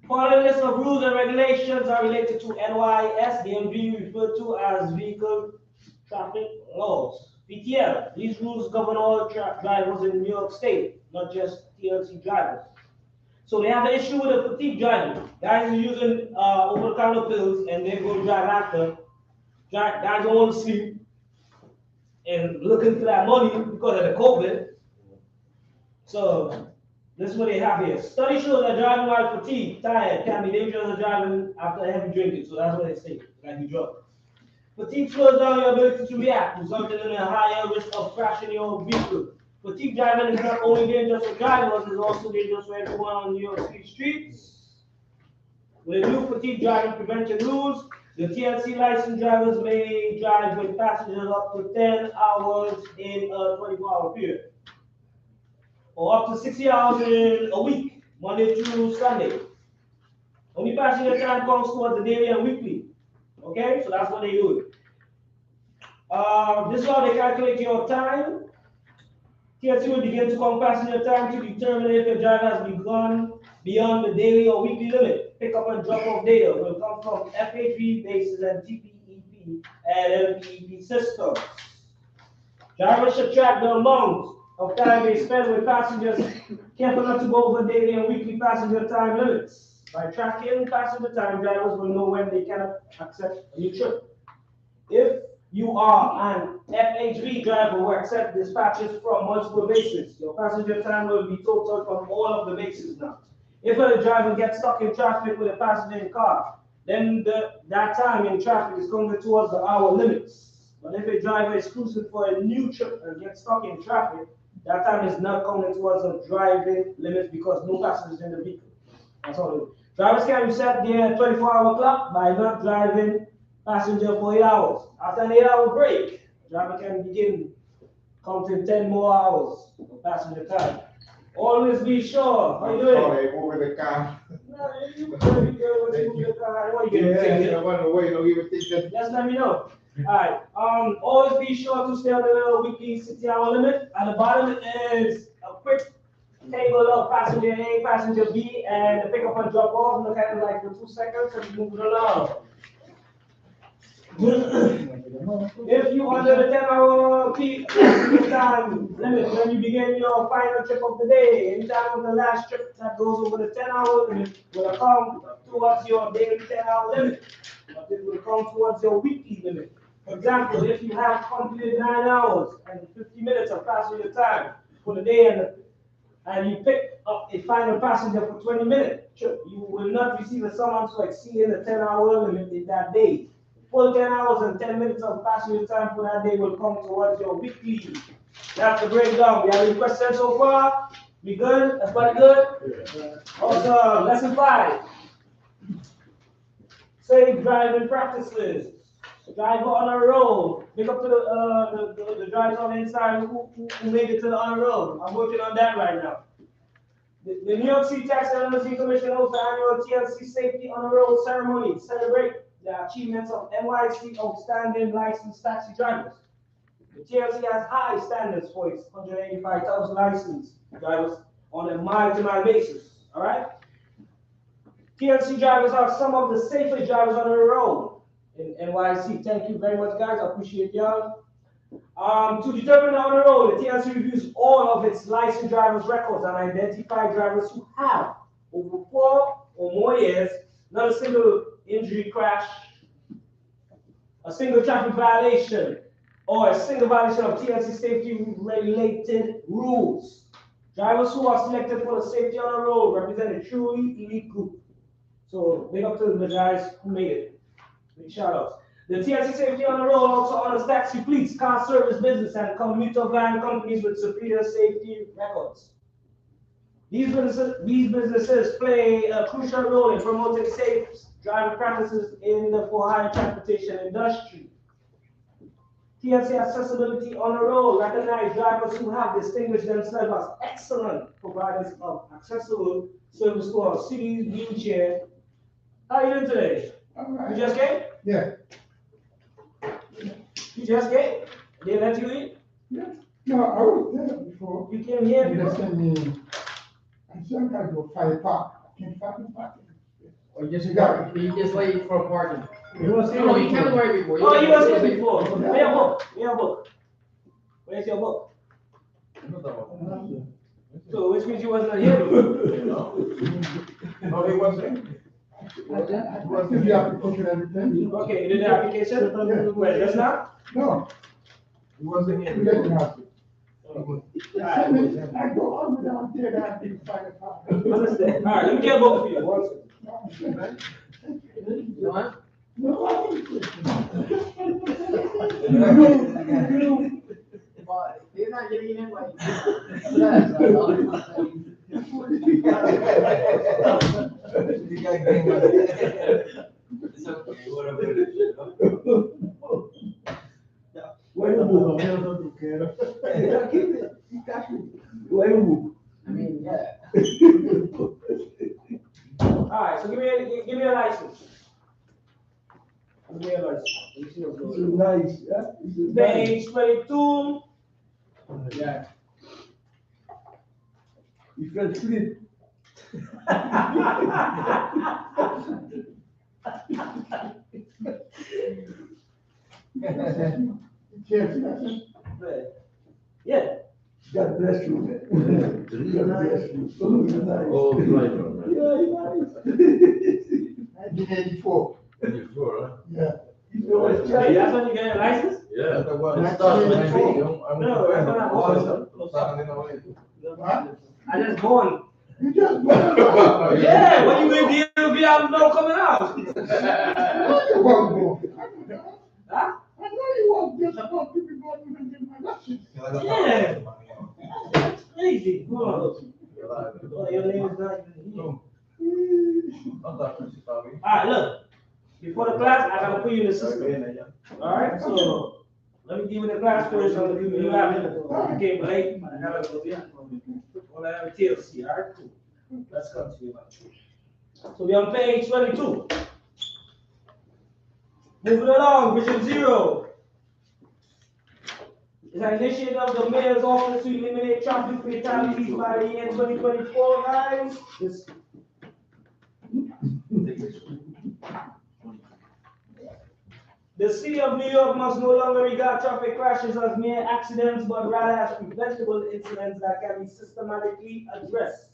Following list of rules and regulations are related to NYS, DMV, referred to as Vehicle Traffic Laws. VTL. These rules govern all drivers in New York State, not just TLC drivers. So they have an issue with the fatigue driving. Guys are using over-the-counter pills and they go drive after. Guys don't want to sleep and looking for that money because of the COVID. So this is what they have here. Study shows that driving while fatigued, tired, can be dangerous as driving after heavy drinking. So that's what they say, like you drunk. Fatigue slows down your ability to react, resulting in a higher risk of crashing your vehicle. Fatigue driving is not only dangerous for drivers, it's also dangerous for everyone on New York City streets. With the new fatigue driving prevention rules, The TLC licensed drivers may drive with passengers up to 10 hours in a 24-hour period, or up to 60 hours in a week, Monday through Sunday. Only passenger time comes towards the daily and weekly. Okay, so that's what they do. This is how they calculate your time. TLC will begin to count passenger time to determine if your driver has begun beyond the daily or weekly limit. Pickup and drop-off data will come from FHV bases and TPEP and LPEP systems. Drivers should track the amount of time they spend with passengers. Careful not to go over daily and weekly passenger time limits. By tracking passenger time, drivers will know when they cannot accept a new trip. If you are an FHV driver who accepts dispatches from multiple bases, your passenger time will be totaled from all of the bases now. If a driver gets stuck in traffic with a passenger in car, then that time in traffic is counted towards the hour limits. But if a driver is cruising for a new trip and gets stuck in traffic, that time is not counted towards the driving limits because no passengers in the vehicle. That's all it is. Drivers can reset their 24-hour clock by not driving passenger for 8 hours. After an 8-hour break, the driver can begin counting 10 more hours of passenger time. Always be sure. How you doing? Sorry, over the car. No, you very good. What you move the car? What you getting? Yeah, I went away, don't even think that. Just let me know. Alright. Always be sure to stay on the weekly 60-hour limit. At the bottom is a quick table of passenger A, passenger B, and the pickup and drop off. Look at it like for 2 seconds and move it along. If you under the 10-hour peak time limit when you begin your final trip of the day, anytime of the last trip that goes over the 10-hour limit will come towards your daily 10-hour limit, but it will come towards your weekly limit. For example, if you have completed 9 hours and 50 minutes of passenger time for the day and you pick up a final passenger for 20 minutes, you will not receive a summons for exceeding the 10-hour limit in that day. Full 10 hours and 10 minutes of passenger time for that day will come towards your weekly. That's the breakdown. We have any questions so far? We good? Everybody good? Yeah. Also, lesson 5. Safe driving practices. Driver on a road. Pick up to the drivers on the inside who made it to the on the road. I'm working on that right now. The New York City Taxi and Limousine Commission holds the annual TLC Safety on the Road ceremony to celebrate the achievements of NYC outstanding licensed taxi drivers. The TLC has high standards for its 185,000 licensed drivers on a mile-to-mile basis. All right? TLC drivers are some of the safest drivers on the road in NYC. Thank you very much, guys. I appreciate y'all. To determine on the road, the TLC reviews all of its licensed drivers' records and identify drivers who have over 4 or more years, not a single injury, crash, a single traffic violation, or a single violation of TLC safety-related rules. Drivers who are selected for the safety on the road represent a truly elite group. So big up to the guys who made it. Big shout outs. The TLC Safety on the Road also honors taxi fleets, car service business, and commuter van companies with superior safety records. These businesses play a crucial role in promoting safe driving practices in the for-hire transportation industry. TLC Accessibility on the Road recognizes drivers who have distinguished themselves as excellent providers of accessible service to our city's wheelchair. How are you doing today? All right. You just came? Yeah. You just came? They let you in? Yeah. No, I was there before. You came here They before? sent me, I said I gotta go find a park. I can't find a park. Or just wait for parking. You want to see No, what you can't wait before. Oh, you was here before. Where's your book? Where's your book? Where's your book? So, which means you wasn't here before. No, they wasn't. I did the application and everything. Okay, you did the application? Yeah. Wait, just now? No. He wasn't here. He didn't have to. I go all the way down there and I didn't find a park. Understand. All right, let me get a book for you. One second. You want? No, But they're not getting in like. It's okay, whatever. I mean, yeah. Alright, so give me a license. Give me a license. Let me see what's going on. Nice, yeah. Page 22. Yeah. You can sleep. Yeah. God bless you, man. God bless you. Oh, you're nice. Oh, driver, man. Yeah, you're nice. 1984. 24, huh? Yeah. You know what's Hey, that's when you get a license? Yeah. That's what it starts when No, that's when I was. I just born. You just Yeah, when you in the DMV, I'm not coming out. I know you won't go. Huh? I know you won't get about to be born and get my license. Yeah. That's crazy. Hold on. Oh, your name is not even here. Alright, look. Before the class, I gotta put you in the system. Alright, so let me give you the class first on the people you have. You came late. I gotta go there. All I have is TLC. Alright, cool. Let's continue. So we're on page 22. Moving along, Vision Zero. Is an initiative of the mayor's office to eliminate traffic fatalities by the year 2024, guys. The city of New York must no longer regard traffic crashes as mere accidents, but rather as preventable incidents that can be systematically addressed.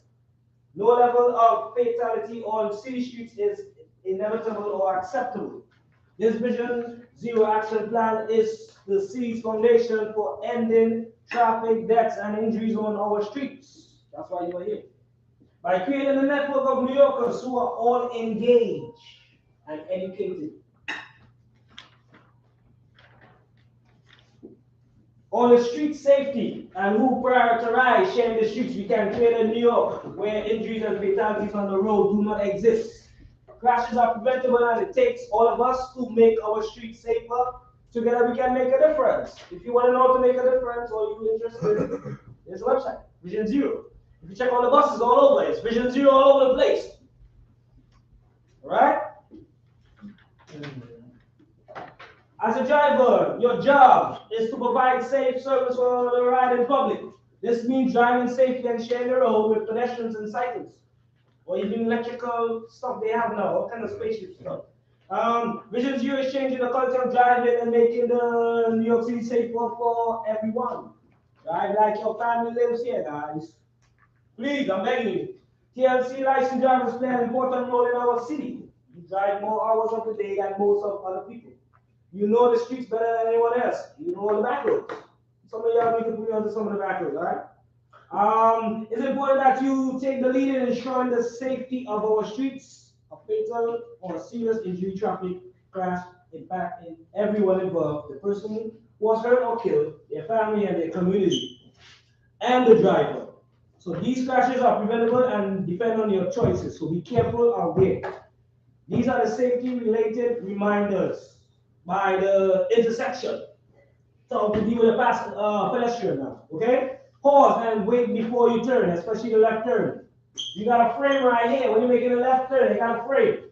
No level of fatality on city streets is inevitable or acceptable. This Vision Zero Action Plan is the city's foundation for ending traffic deaths and injuries on our streets. That's why you are here. By creating a network of New Yorkers who are all engaged and educated on the street safety and who prioritize sharing the streets, we can create a New York where injuries and fatalities on the road do not exist. Crashes are preventable, and it takes all of us to make our streets safer. Together we can make a difference. If you want to know how to make a difference or you're interested, there's a website, Vision Zero. If you check all the buses all over, it's Vision Zero all over the place. All right? As a driver, your job is to provide safe service for the ride in public. This means driving safely and sharing the road with pedestrians and cyclists, or even electrical stuff they have now, all kind of spaceship stuff. Vision Zero is changing the culture of driving and making the New York City safer for everyone. Drive like your family lives here, guys. Please, I'm begging you. TLC licensed drivers play an important role in our city. You drive more hours of the day than most of other people. You know the streets better than anyone else. You know the back roads. Some of y'all need to put me onto some of the back roads, all right? It's important that you take the lead in ensuring the safety of our streets. A fatal or serious injury, traffic crash, impacting everyone involved, the person who was hurt or killed, their family and their community, and the driver. So these crashes are preventable and depend on your choices. So be careful out there. These are the safety-related reminders by the intersection. So to deal with a pedestrian now, okay? Pause and wait before you turn, especially the left turn. You got a frame right here. When you're making a left turn, you got a frame.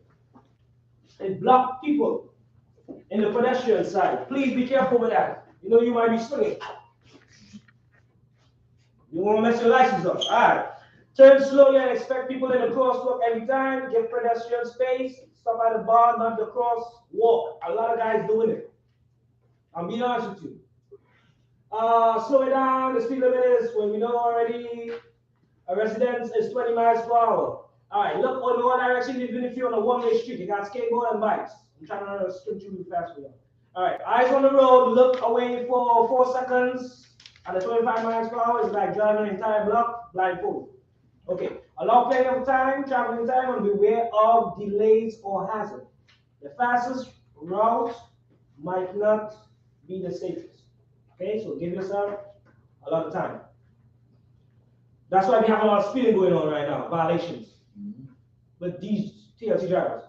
It blocks people in the pedestrian side. Please be careful with that. You know you might be swinging. You won't mess your license up. All right. Turn slowly and expect people in the crosswalk every time. Give pedestrian space. Stop at the bar, not the crosswalk. A lot of guys doing it. I'm being honest with you. Slow it down. The speed limit is, when we know already, a residence is 20 miles per hour. All right, look on the one direction, even if you're on a one-way street. You got skateboard and bikes. I'm trying to sprint you fast for you. All right, eyes on the road. Look away for 4 seconds. At the 25 miles per hour is like driving an entire block blindfolded. Okay, allow plenty of time, traveling time, and beware of delays or hazard. The fastest route might not be the safest. Okay, so give yourself a lot of time. That's why we have a lot of speeding going on right now, violations with these TLC drivers.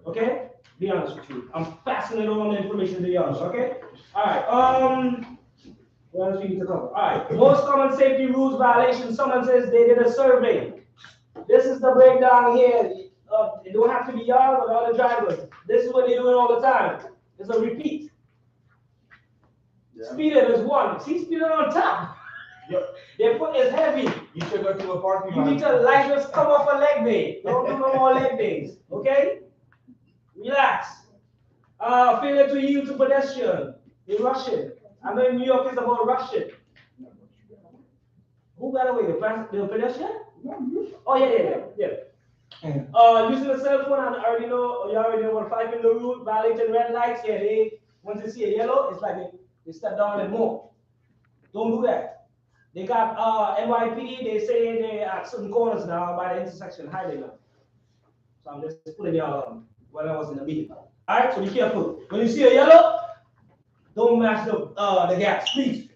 Okay? Be honest with you. I'm passing it on the information to be honest, okay? Alright, what else we need to cover? Alright, most common safety rules violations. Someone says they did a survey. This is the breakdown here. It don't have to be y'all, but other drivers. This is what they're doing all the time. It's a repeat. Speeding is one. See, speeding on top. Their foot is heavy. You should go to a parking You lot. need to like just come off a leg day. Don't do no more leg days. Okay? Relax. Failure to yield to pedestrian. You're rushing. I know in New York it's about rushing. Who got away? The pedestrian? Oh yeah. Using the cell phone, and you already know what 5 in the route, violating red lights. Yeah, they once they see a yellow, it's like they step down and move. Don't do that. They got NYPD. They say they at certain corners now by the intersection hiding now. So I'm just putting y'all when I was in the meeting. All right, so be careful. When you see a yellow, don't match the gaps, please.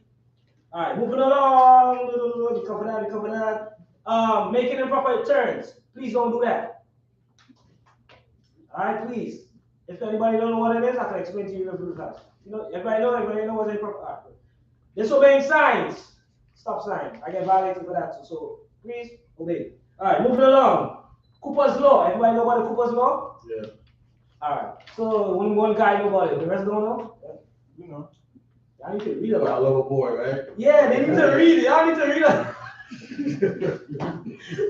All right, moving along. Cover that. Making improper turns. Please don't do that. All right, please. If anybody don't know what it is, I can explain to you in the class. Everybody know what improper. Right. Disobeying signs. Stop sign. I get violated for that. So please obey. All right, moving along. Cooper's Law. Everybody know about the Cooper's Law? Yeah. All right. So one guy know about it. The rest don't know? You know. I need to read about it. That little boy, right? Yeah, they need to read it. I need to read it.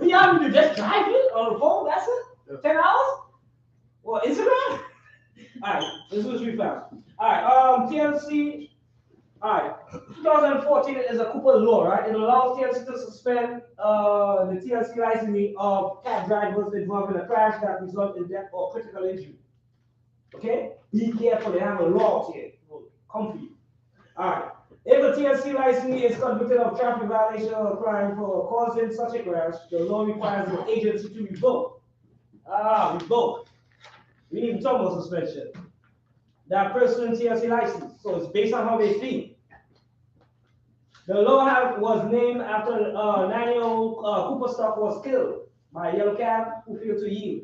Y'all need to just drive it on the phone. That's it? 10 hours? Well, Instagram? All right. This was really fast. All right. TLC. All right, 2014 is a Cooper's Law, right? It allows TLC to suspend the TLC licensing of cab drivers involved in a crash that results in death or critical injury. Okay? Be careful, they have a law here. Comfy. All right. If a TLC licensee is convicted of traffic violation or crime for causing such a crash, the law requires the agency to revoke. Revoke. We need to talk about suspension. That person's TLC license. So it's based on how they feel. The law was named after 9-year-old Cooper Stock was killed by a yellow cab who failed to yield.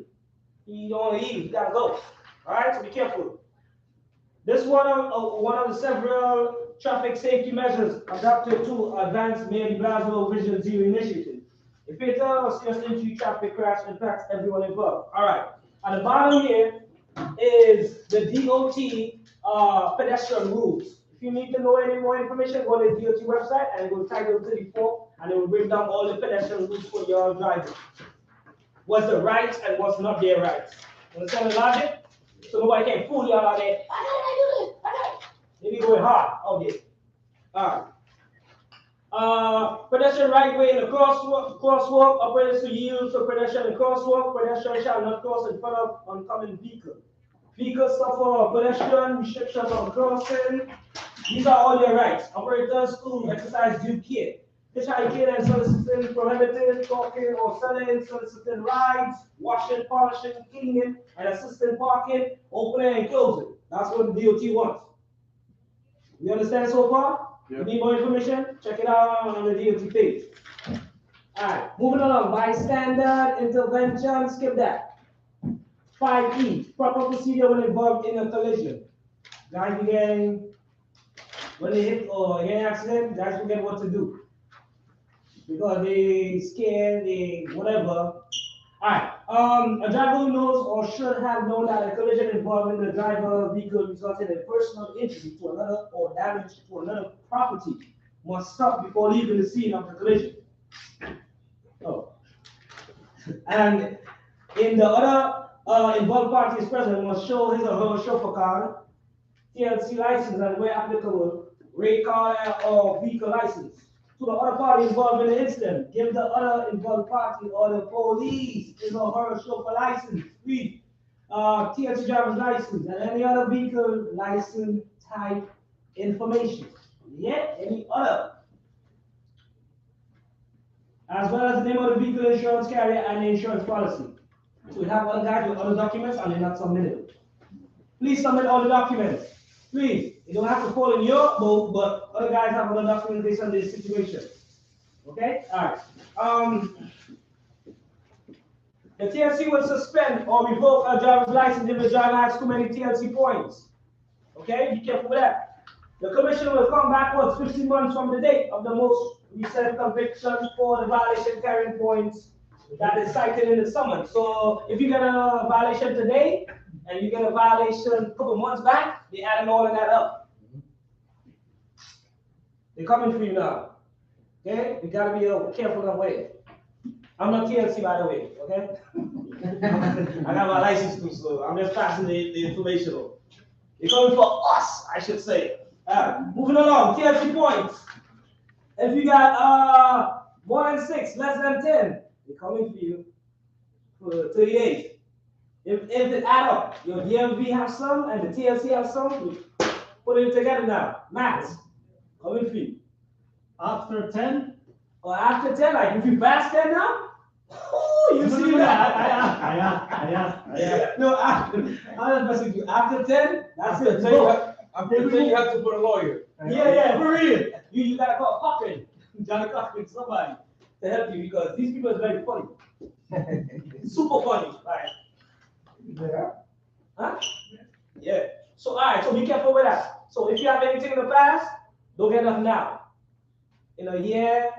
He don't want to yield, he gotta go. All right, so be careful. This is one of the several traffic safety measures adopted to advance Mayor de Blasio Vision Zero initiative. A fatal or serious injury traffic crash impacts everyone involved. All right, at the bottom here is the DOT pedestrian rules. If you need to know any more information, go to the DOT website and go to Title 34, and it will bring down all the pedestrian rules for your driving. What's the rights and what's not their rights. Understand the logic? So nobody can fool you out there. I know. They be going hard out there. All right. Pedestrian right way in the crosswalk, operators to yield to pedestrian in crosswalk. Pedestrian shall not cross in front of oncoming vehicle. Vehicles suffer pedestrian restrictions on crossing. These are all your rights. Operators to exercise due care. Hitchhiking and soliciting prohibited, talking or selling, soliciting rides, washing, polishing, cleaning, and assisting parking, opening and closing. That's what the DOT wants. You understand so far? Yep. You need more information? Check it out on the DOT page. All right, moving along. Bystander intervention, skip that. 5E, proper procedure when involved in a collision. Guys begin, when they hit or get an accident, guys forget what to do. Because they scared, they whatever. Alright, a driver who knows or should have known that a collision involving the driver vehicle resulted in personal injury to another or damage to another property must stop before leaving the scene of the collision. Oh. And in the other involved parties present must show his or her chauffeur card, TLC license, and where applicable, rate card or vehicle license. To the other party involved in the incident, give the other involved party or the police his or her chauffeur license, read, TLC driver's license, and any other vehicle license type information. Yeah, any other. As well as the name of the vehicle insurance carrier and the insurance policy. So we have other guys with other documents and they're not submitted. Please submit all the documents. Please. You don't have to fall in your boat, but other guys have other documents based on this situation. Okay? All right. the TLC will suspend or revoke a driver's license if the driver has too many TLC points. Okay, be careful with that. The commission will come backwards 15 months from the date of the most recent conviction for the violation carrying points that is cited in the summons. So if you get a violation today and you get a violation a couple months back, they adding all of that up. They're coming for you now. Okay, you gotta be careful that way. I'm not TLC, by the way, okay? I got my license too, so I'm just passing the information on. They're coming for us, I should say. Moving along, TLC points. If you got more than 6, less than 10, they're coming for you for 38. If it add up, your DMV have some and the TLC have some, you put it together now. Max, coming for you. After 10? Or after 10, like if you pass 10 now, oh, you see that? I asked. No, I'm messing with you. After 10, that's it. After 10, you have to put a lawyer. Yeah, for real. You gotta call Cochran, Johnny Cochran, somebody to help you because these people are very funny. Super funny, right? Yeah. Huh? Yeah. So, all right, so be careful with that. So, if you have anything in the past, don't get enough now. In a year,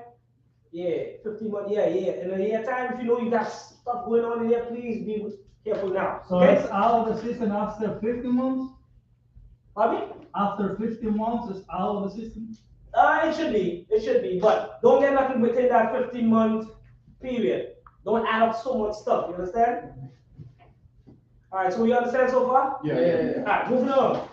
15 months, in a year time, if you know you got stuff going on in here, please be careful now. So okay? it's out of the system after 50 months? Pardon me? After 50 months, it's out of the system? It should be, but don't get nothing within that 15-month period. Don't add up so much stuff, you understand? All right, so you understand so far? Yeah. All right, moving on.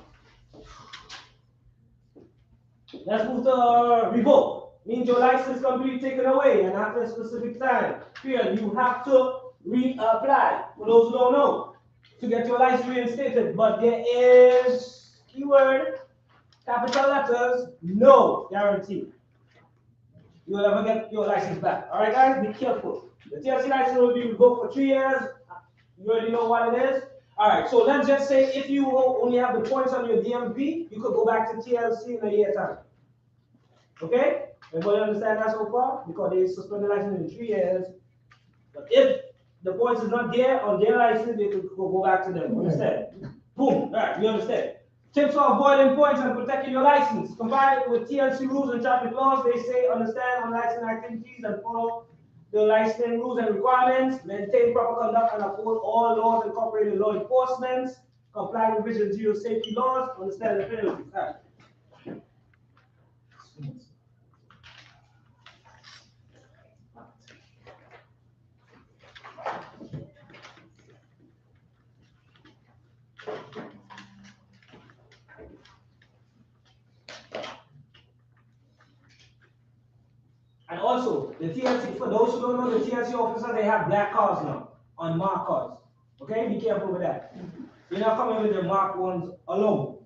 Let's move to revoke. Means your license can be taken away, and after a specific time period, you have to reapply. For those who don't know, to get your license reinstated, but there is keyword, capital letters, no guarantee you will ever get your license back. All right, guys, be careful. The TLC license will be revoked for 3 years. You already know what it is. All right, so let's just say if you only have the points on your DMV, you could go back to TLC in a year time. Okay? Everybody understand that so far? Because they suspend the license in 3 years. But if the points is not there on their license, they could go back to them. Understand? Boom. All right, we understand. Tips for avoiding points and protecting your license. Combined with TLC rules and traffic laws, they say understand unlicensed activities and follow the licensing rules and requirements, maintain proper conduct and uphold all laws incorporated in law enforcement, comply with Vision Zero safety laws, understand the penalties. All right. And also, the TLC, for those who don't know, the TLC officers, they have black cars now, unmarked cars. Okay, be careful with that. You're not coming with the marked ones alone.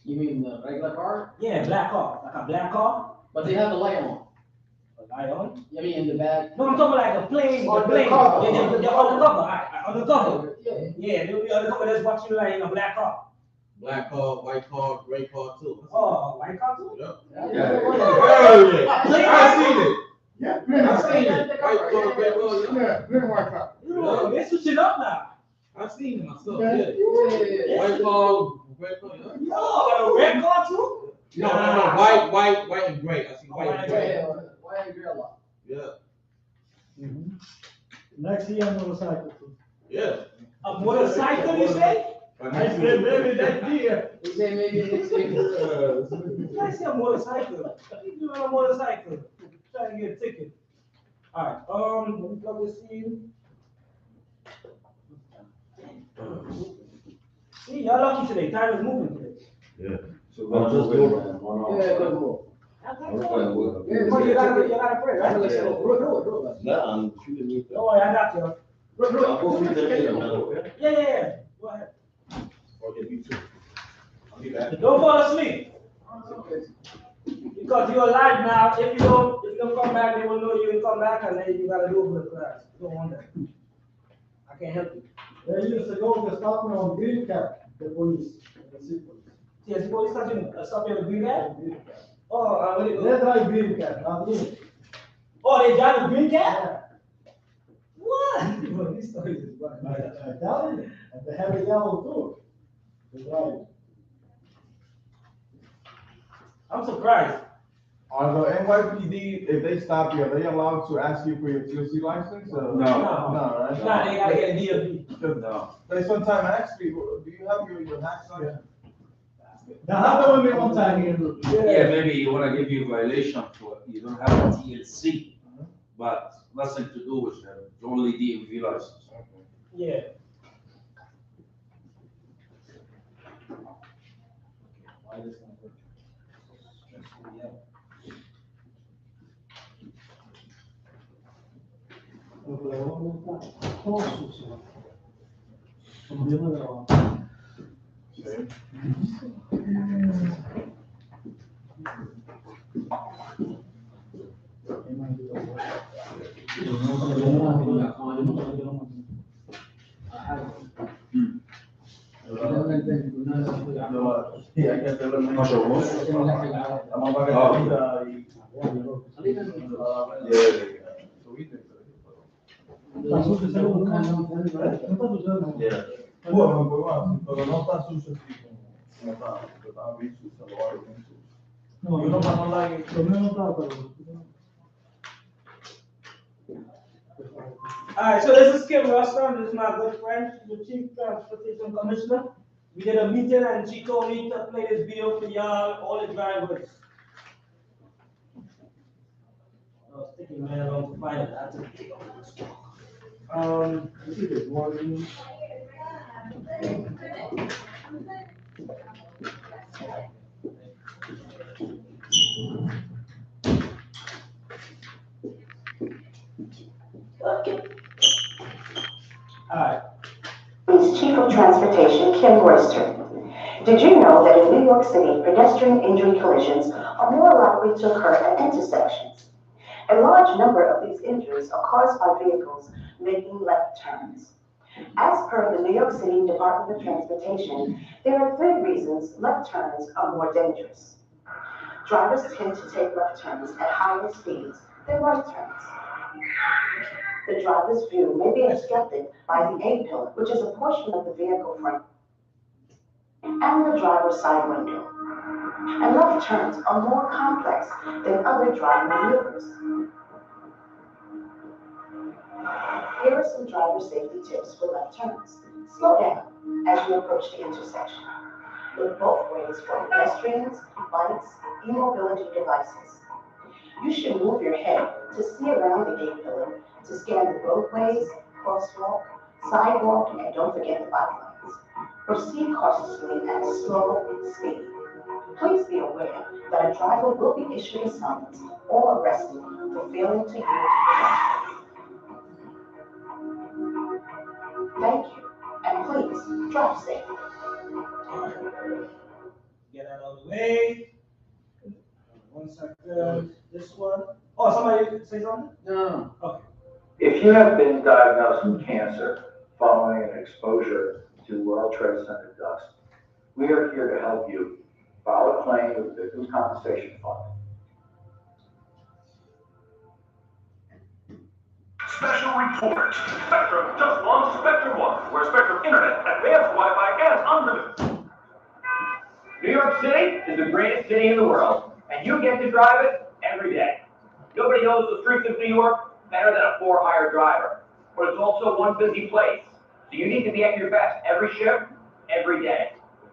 You mean the regular car? Yeah, black car, like a black car. But they have the light on. A light on? I mean in the back. No, I'm talking like a plane, On the the plane. cover. Yeah, they're undercover, undercover. Yeah. Yeah, they'll be undercover, that's watching you like in a black car. Black car, white car, gray car too. Oh, white car too? Yeah. I seen it. Yeah. I seen it. White car, gray car. Yeah, green white car. No, they're switching up now. I seen it myself. Yeah. Yeah. White car, gray car. Yo, got a red car too? No, white and gray. I see white and gray. Why are you a lot? Yeah. Next year, motorcycle too. Yeah. A motorcycle, you say? I said maybe next year. You say maybe next week. I see a motorcycle. You on a motorcycle. Trying to get a ticket. Alright, let me plug this in. See, y'all lucky today. Time is moving today. Yeah. So we're just doing one Yeah, good move. Oh, you gotta pray, right? No, I'm shooting you. Oh, I got you. I'll go through the video. Yeah. Go ahead. Okay, me too. I'll be back. Don't fall asleep. Because you're alive now. If you don't come back, they will know you didn't come back, and then you gotta do over the class. You don't want that. I can't help you. They used to go to stop me on green cap, the police, the city police. Yes, police stop you on the green cap? Green cap. Oh, what They it is? drive green cap, not green. Oh, they drive a green cap? Yeah. What? But these stories is running. I'm telling you, and they have a yellow too. The driver. I'm surprised. Are the NYPD, if they stop you, are they allowed to ask you for your TLC license? No. No, right? Nah, they gotta get a DMV. No. They sometimes ask people, do you have your tax license? Now, how come we one time here? Yeah, maybe you wanna give you a violation for, you don't have a TLC, but nothing to do with only DMV license. Yeah. Why this not working? Stressful, yeah. Sí, hay que hacerlo en Mucho gusto. Vamos a pagar y... Bueno, pues bueno, pero no está sucio así como está, porque estaba bien sucio, lo hago bien sucio. No, Y uno para no dar... lo mío no estaba, pero. Alright, so this is Kim Rostam, this is my good friend, she's the Chief Transportation Commissioner. We did a meeting and she told me to play this video for y'all, all the drivers. I was taking very long to find it, I had to take off this one. This is the warning. Alright. Chief of Transportation Kim Royster. Did you know that in New York City, pedestrian injury collisions are more likely to occur at intersections? A large number of these injuries are caused by vehicles making left turns. As per the New York City Department of Transportation, there are 3 reasons left turns are more dangerous. Drivers tend to take left turns at higher speeds than right turns. The driver's view may be obstructed by the A-pillar, which is a portion of the vehicle frame, and the driver's side window. And left turns are more complex than other driving maneuvers. Here are some driver safety tips for left turns. Slow down as you approach the intersection. Look both ways for pedestrians, bikes, e-mobility devices. You should move your head to see around the A-pillar to scan the roadways, crosswalk, sidewalk, and don't forget the bike lanes. Proceed cautiously at a slow speed. Please be aware that a driver will be issued a summons or arrested for failing to use the traffic. Thank you, and please drive safely. Get out of the way. 1 second, this one. Oh, somebody say something? No. Okay. If you have been diagnosed with cancer following an exposure to World Trade Center dust, we are here to help you file a claim with the Victims' Compensation Fund. Special report. Spectrum just launched Spectrum One, where Spectrum Internet, advanced Wi-Fi, and unlimited. New York City is the greatest city in the world, and you get to drive it every day. Nobody knows the streets of New York better than a for-hire driver, but it's also one busy place, so you need to be at your best every shift, every day.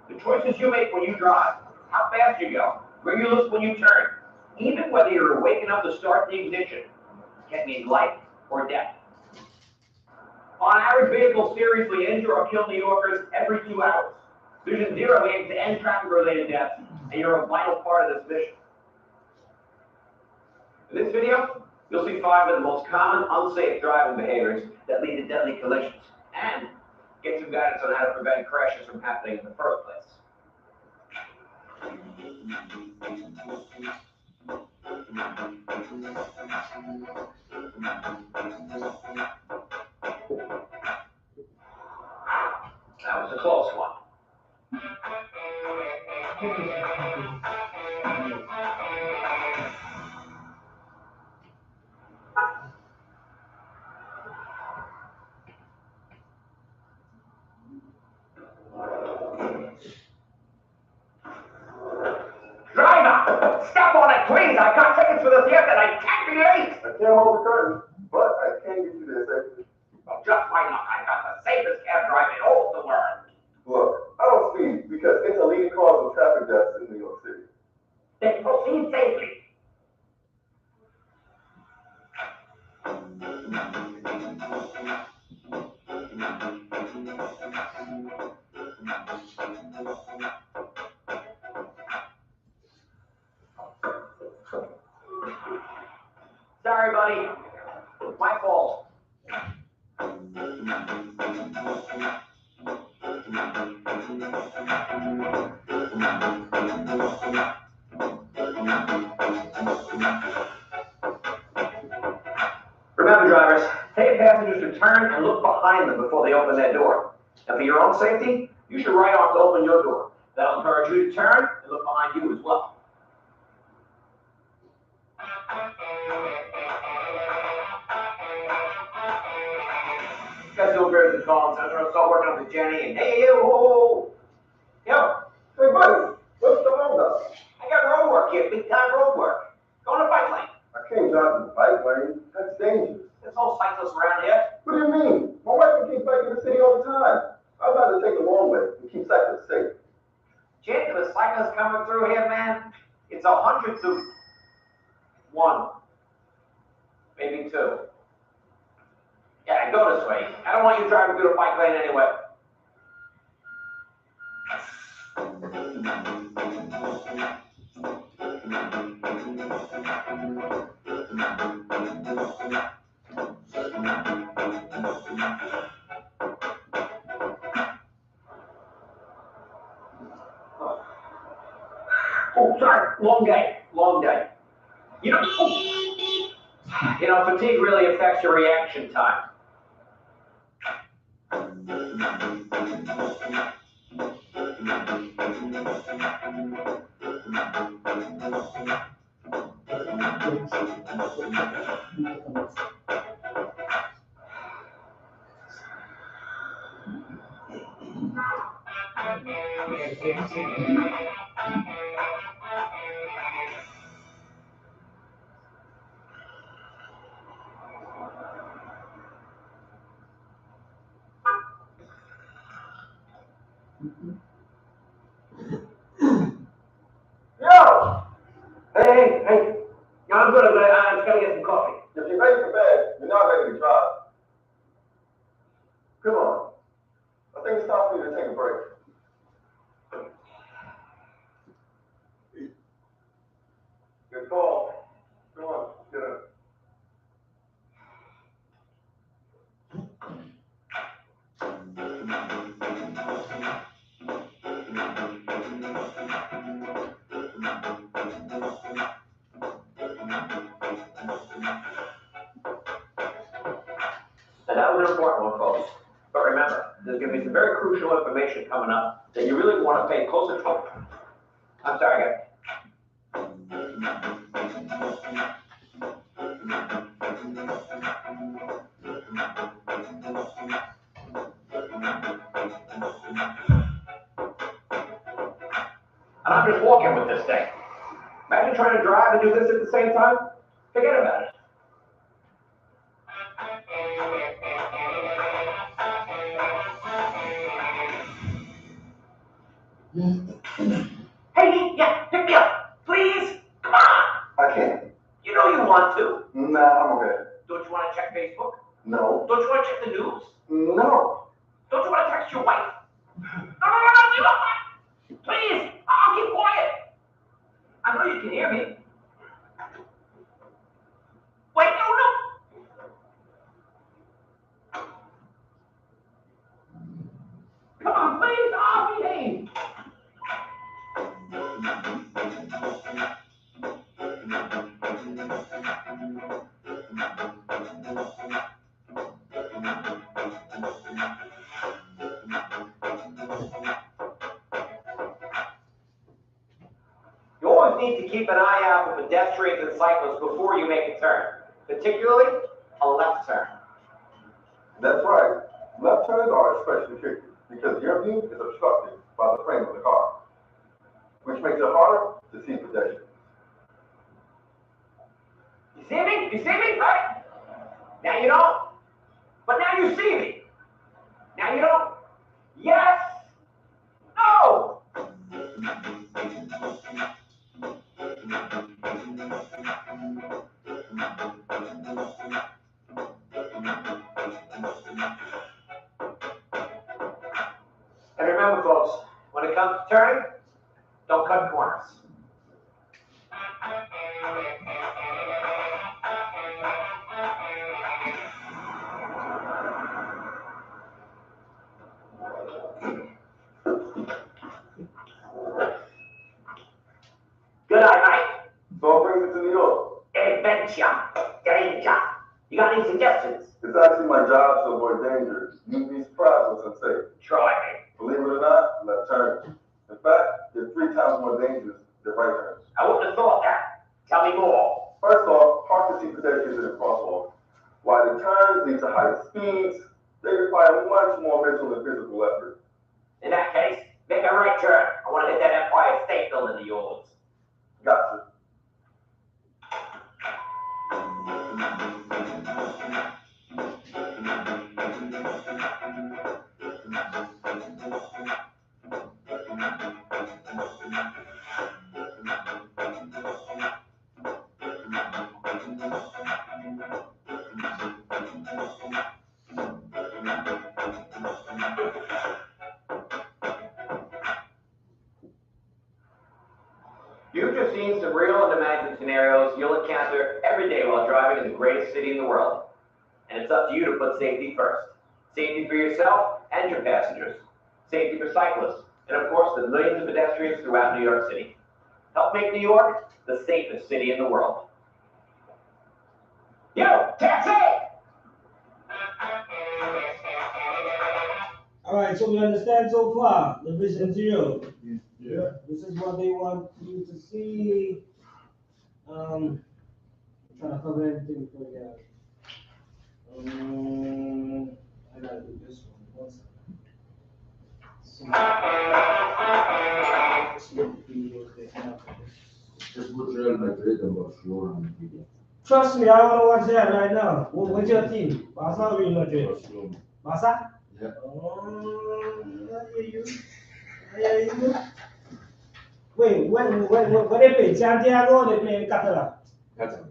The choices you make when you drive, how fast you go, where you look when you turn, even whether you're waking up to start the ignition, can mean life or death. On average, vehicles seriously injure or kill New Yorkers every 2 hours. Vision Zero aims to end traffic-related deaths, and you're a vital part of this mission. In this video, you'll see 5 of the most common unsafe driving behaviors that lead to deadly collisions, and get some guidance on how to prevent crashes from happening in the first place. That was a close one. please, I got tickets for the theater and I can't be late. I can't hold the curtain, but I can get you there safely. Well, just why not? I got the safest cab drive in all the world. Look, I don't speed because it's a leading cause of traffic deaths in New York City. Then proceed safely. Sorry, buddy. My fault. Remember, drivers, take passengers to turn and look behind them before they open their door. And for your own safety, use your right arm to open your door. That'll encourage you to turn and look behind you as well. Guys doing very good calls. I'm gonna start working on the Jenny and hey, yo, yo. Hey, buddy, what's the hold up? I got road work here, big time road work. Go on a bike lane. I can't drive the bike lane. That's dangerous. There's no cyclists around here. What do you mean? My wife can keep biking in the city all the time. I'd rather take the long way and keep cyclists safe. Jake, the cyclists coming through here, man, it's 100 to 1. Maybe 2. Yeah, go this way. I don't want you driving through the bike lane anyway. Oh, sorry, long day, long day. Fatigue really affects your reaction time. Yo! Hey. No, I'm good. I'm just gonna get some coffee. If you're ready for bed, you're not ready to drive. Come on. I think it's time for you to take a break. Good call. Come on, get up. And that was an important one, folks. But remember, there's going to be some very crucial information coming up that you really want to pay close attention. I'm sorry, guys. And I'm just walking with this thing. Imagine trying to drive and do this at the same time. Forget about it. Hey, yeah, pick me up, please. Come on. I can't. You know you want to. Nah, I'm okay. Don't you want to check Facebook? No. Don't you want to check the news? No. Don't you want to text your wife? No. Please, I'll keep quiet. I know you can hear me. Wait, no. Come on, please, I'll behave. You always need to keep an eye out for pedestrians and cyclists before you make a turn, particularly a left turn. That's right. Left turns are especially tricky because your view is obstructed by the frame of the car, which makes it harder to see pedestrians. See me? You see me, right? Now you don't. But now you see me. Now you don't. Yes. No. And remember, folks, when it comes to turning, don't cut corners. Good night, mate. So what brings you to New York? Adventure. Danger. You got any suggestions? It's actually my job to avoid danger. You'd be surprised what's unsafe. Try me. Believe it or not, left turns. In fact, they're 3 times more dangerous than right turns. I wouldn't have thought that. Tell me more. First off, park to see pedestrians in a crosswalk. While the turns lead to higher speeds, they require much more mental and physical effort. In that case, make a right turn. I want to hit that Empire State Building of yours. Gotcha. You've just seen some real and imagined scenarios you'll encounter every day while driving in the greatest city in the world. And it's up to you to put safety first. Safety for yourself and your passengers. Safety for cyclists. And of course, the millions of pedestrians throughout New York City. Help make New York the safest city in the world. Yo, taxi! All right, so we understand so far the vision zero. Yeah. This is what they want you to see. I'm trying to cover everything for you guys. I gotta do this one. Just put Real Madrid and Barcelona on the video. Trust me, I want to watch that right now. What's your team? Barca or Real Madrid? Barcelona. Barca? Yeah. I hear you. I hear you. Wait, when they play Santiago or they play in Catalan? Catalan.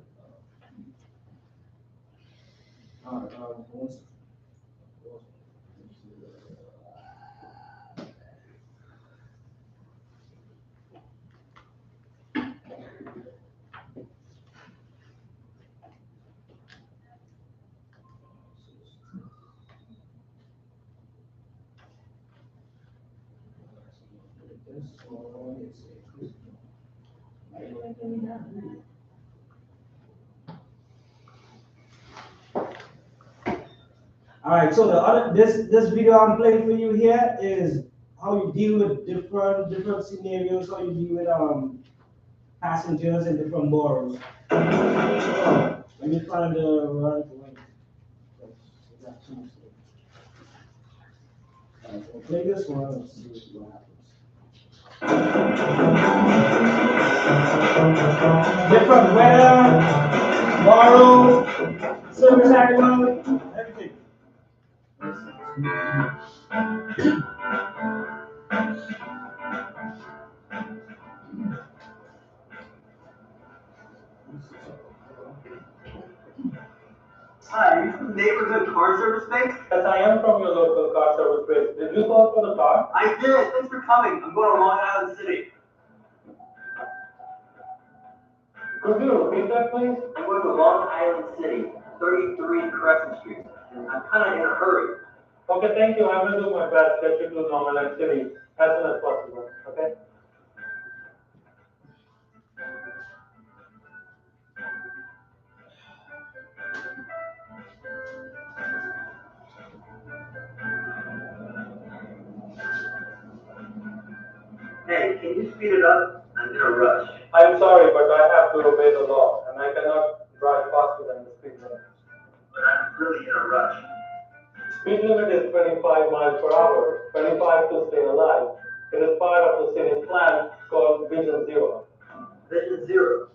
All right, so this video I'm playing for you here is how you deal with different scenarios, how you deal with passengers in different boroughs. Let me find the right one. I'll play this one and see what happens. Different weather, borough, service animal, everything. Hi, are you from Neighborhood Car Service Space? Yes, I am from your local car service place. Did you call for the car? I did. Thanks for coming. I'm going to Long Island City. Could you repeat that, please? I'm going to Long Island City, 33 Crescent Street. I'm kind of in a hurry. Okay, thank you. I will do my best to get you to Long Island City as soon as possible. Okay? Hey, can you speed it up? I'm in a rush. I'm sorry, but I have to obey the law, and I cannot drive faster than the speed limit. But I'm really in a rush. Speed limit is 25 miles per hour, 25 to stay alive. It is part of the city's plan called Vision Zero. Vision Zero?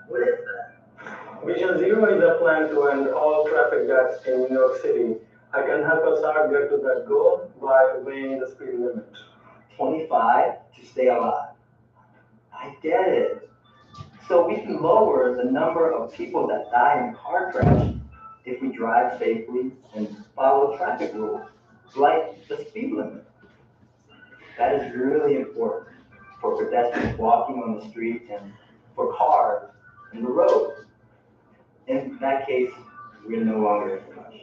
What is that? Vision Zero is a plan to end all traffic deaths in New York City. I can help us out get to that goal by obeying the speed limit. 25 to stay alive. I get it. So we can lower the number of people that die in car crash if we drive safely and follow traffic rules, like the speed limit. That is really important for pedestrians walking on the street and for cars in the road. In that case, we're no longer in a rush.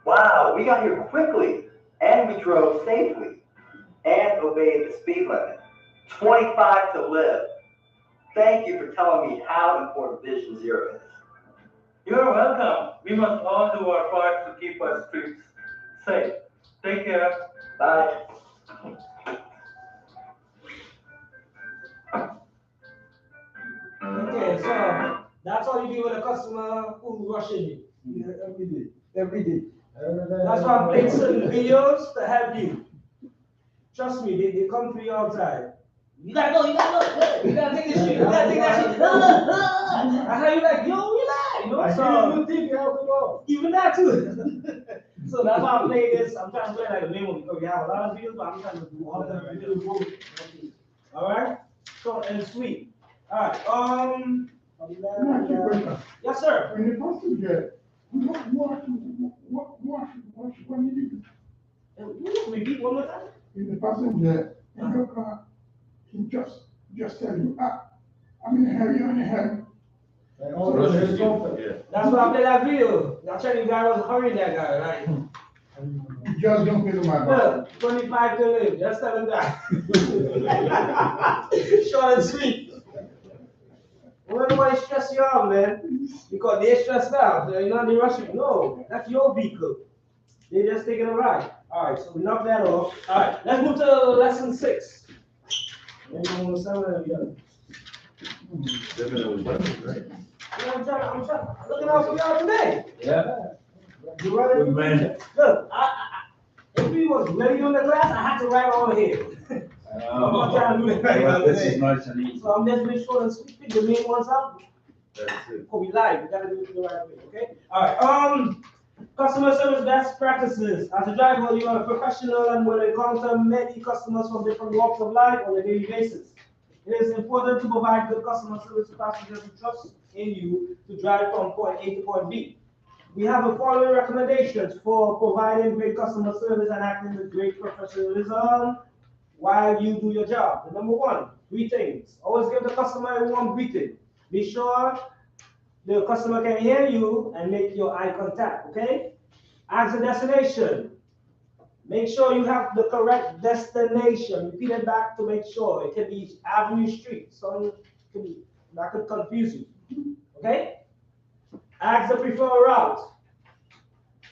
Wow, we got here quickly, and we drove safely, and obeyed the speed limit. 25 to live. Thank you for telling me how important Vision Zero is. You're welcome. We must all do our part to keep our streets safe. Take care. Bye. Okay, so that's all you do with a customer who's rushing you. Yeah, every day. That's why I'm playing certain videos to help you. Trust me, they come to you all the time. You gotta go, you gotta take this shit, you gotta take that shit. That's how you like, yo, relax, you know? I So you think you have to go. even that too. So that's why I'm playing this. I'm trying to play like a memo because we have a lot of videos, but I'm trying to do all of them in little groups. Alright? Short and sweet. Alright, yes, sir. When the passenger, what need to do? Repeat one more time. In the passenger, in your car, he just tell you, I'm in a hurry, I'm in a hurry. That's why I played that video. Y'all tell you guy was hurrying that guy, right? You just don't pay to my car. 25 to live, just tell him that. Short and sweet. Don't nobody stress you out, man. Because they're stressed out. They're not in rushing. No, that's your vehicle. They're just taking a ride. All right, so we knock that off. All right, let's move to lesson 6. Maybe on 7 and the other. 7 was right? Yeah, I'm looking out for y'all today. Yeah. You ready? Good man. Look, if we was ready on the class, I had to write all here. I'm not trying to do it right now. This is nice and easy. So I'm just making sure and pick the main ones up. That's it. Before we live, we gotta do it the right way, okay? All right. Customer service best practices. As a driver, you are a professional and will encounter many customers from different walks of life on a daily basis. It is important to provide good customer service to passengers who trust in you to drive from point A to point B. We have the following recommendations for providing great customer service and acting with great professionalism while you do your job. The number 1, greetings. Always give the customer a warm greeting. Be sure the customer can hear you and make your eye contact, okay? Ask the destination. Make sure you have the correct destination. Repeat it back to make sure. It can be Avenue Street. That could confuse you, okay? Ask the preferred route.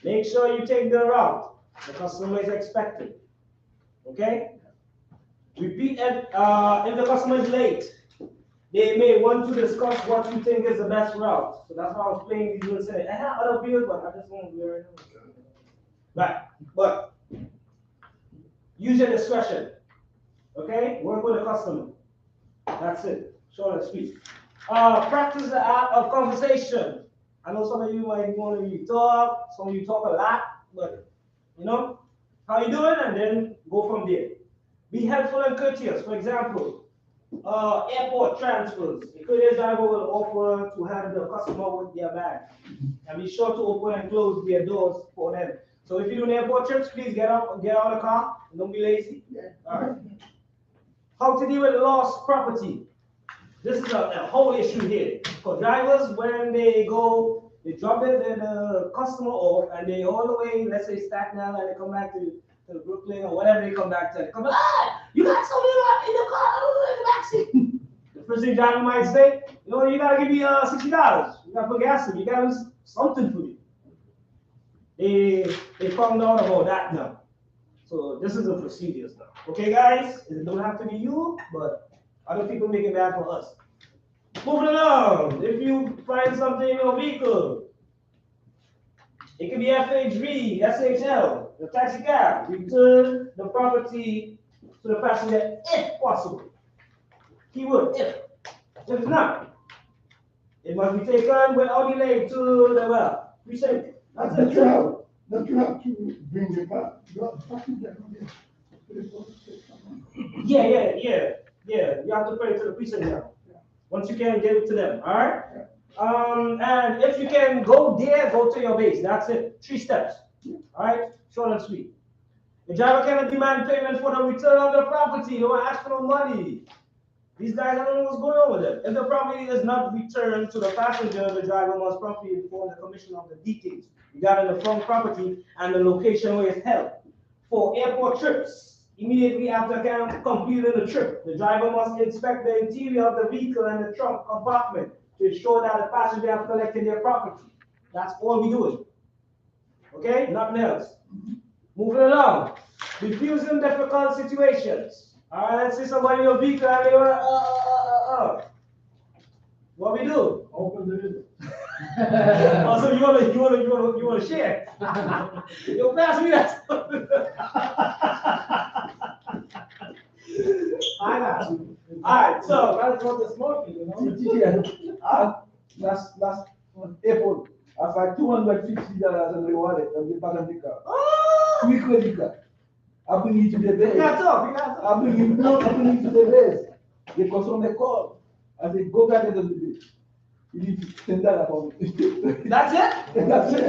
Make sure you take the route the customer is expecting, okay? Repeat it if the customer is late. They may want to discuss what you think is the best route. So that's why I was playing these and saying, I have other videos, but I just want to do it right now. Right, but use your discretion. Okay? Work with the customer. That's it. Short and sweet. Practice the art of conversation. I know some of you might want to talk, some of you talk a lot, but you know, how you doing? And then go from there. Be helpful and courteous. For example, airport transfers. A courteous driver will offer to help the customer with their bag. And be sure to open and close their doors for them. So if you're doing airport trips, please get out of the car. Don't be lazy. All right. How to deal with lost property. This is a whole issue here. For drivers, when they go, they drop the customer off, and they all the way, let's say Staten Island, and they come back to Brooklyn or whatever they come back to. They come back, you got somebody in the car, in the backseat. The first thing driver might say, you know, you gotta give me $60. You gotta put gas in. You gotta do something for me. They found out about that now. So this is the procedures now. Okay, guys, it don't have to be you, but other people make it bad for us. Moving along, if you find something in your vehicle, it can be FHV, SHL, the taxi cab. Return the property to the passenger if possible. Keyword if. If it's not, it must be taken without delay to the precinct. That's it. That you have to bring it back. You have to get on it. Yeah. You have to pay it to the precinct now. Once you can, get it to them. All right. And if you can go there, go to your base. That's it. 3 steps. All right. Short and sweet. The driver cannot demand payment for the return of the property. They don't ask for no money. These guys don't know what's going on with it. If the property is not returned to the passenger, the driver must promptly inform the commission of the details regarding the front property and the location where it's held. For airport trips, immediately after completing the trip, the driver must inspect the interior of the vehicle and the trunk compartment to ensure that the passenger have collected their property. That's all we do. Okay, nothing else. Moving along, diffusing difficult situations. All right, let's see somebody in your vehicle and they want what we do? Open the window. Also, you wanna share? Yo, pass me that. I got you. All right, so that's what the smoking, you know. Last April, I found $250 in the wallet and the back of the car. Free credit card. I bring it to the base. I bring it to the base. They consume the call. I say, go get it on the base. You need to $10 for me. That's it? That's it.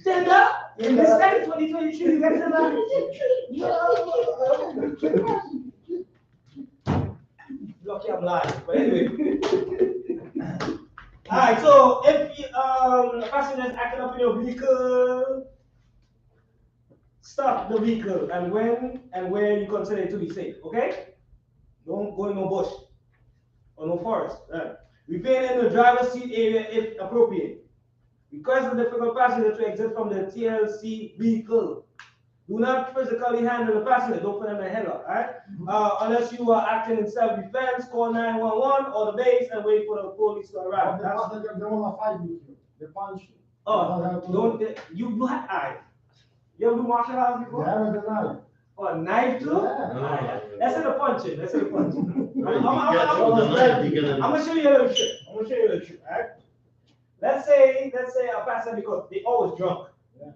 $10? In this time, 2023, you get $10? Lucky I'm lying, but anyway. Alright, so if a passenger is acting up in your vehicle, stop the vehicle and when and where you consider it to be safe, okay? Don't go in no bush or no forest. Right? Remain in the driver's seat area if appropriate. Request the difficult passenger to exit from the TLC vehicle. Do not physically handle the passenger. Don't put them in a headlock, right? Unless you are acting in self-defense, call 911 or the base and wait for the police to arrive. The passenger, they want to fight with you. They punch you. Oh, you have, alright. You ever do martial arts before? Yeah, with the knife. Oh, a knife too? Yeah. That's in the punching. I'm gonna show you a little trick. Alright? Let's say a passenger, because they always drunk.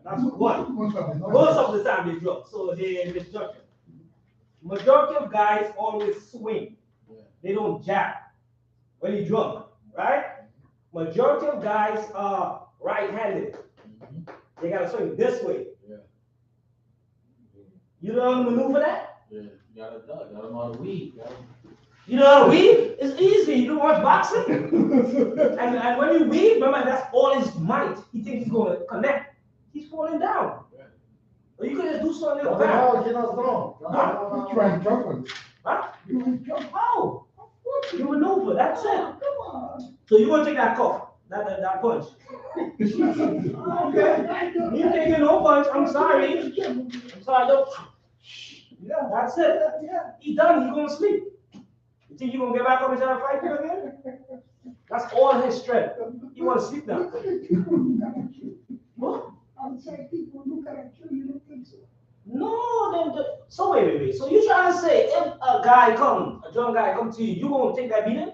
That's one. Most of the time they drunk, so they misjudge. Majority of guys always swing. They don't jab when you drunk, right? Majority of guys are right-handed. They gotta swing this way. You know how to maneuver that? Yeah, you gotta duck, gotta know how to weave. You know how to weave? It's easy. You don't watch boxing. and when you weave, remember that's all his might. He thinks he's gonna connect. He's falling down. Or you could just do something like that. You try and jump on it. Huh? You want to jump? Oh, you maneuver. That's it. Come on. So you want to take that cuff, that punch. Okay. You taking no punch. I'm sorry. Don't. Yeah, that's it. Yeah. He done. He gonna sleep. You think you gonna get back up and try to fight him again? That's all his strength. He wanna sleep now. What? I'm saying people look at you, you don't think so. No, so wait. So you trying to say if a drunk guy come to you, you gonna take that beating?